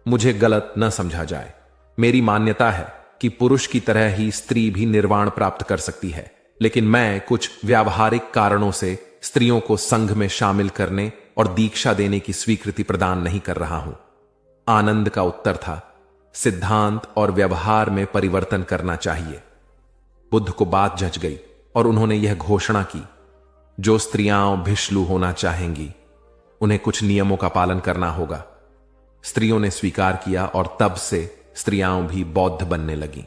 मुझे गलत न समझा जाए। मेरी मान्यता है कि पुरुष की तरह ही स्त्री भी निर्वाण प्राप्त कर सकती है, लेकिन मैं कुछ व्यावहारिक कारणों से स्त्रियों को संघ में शामिल करने और दीक्षा देने की स्वीकृति प्रदान नहीं कर रहा हूं। आनंद का उत्तर था, सिद्धांत और व्यवहार में परिवर्तन करना चाहिए। बुद्ध को बात जच गई और उन्होंने यह घोषणा की, जो स्त्रियां भिक्षु होना चाहेंगी उन्हें कुछ नियमों का पालन करना होगा। स्त्रियों ने स्वीकार किया और तब से स्त्रियां भी बौद्ध बनने लगीं।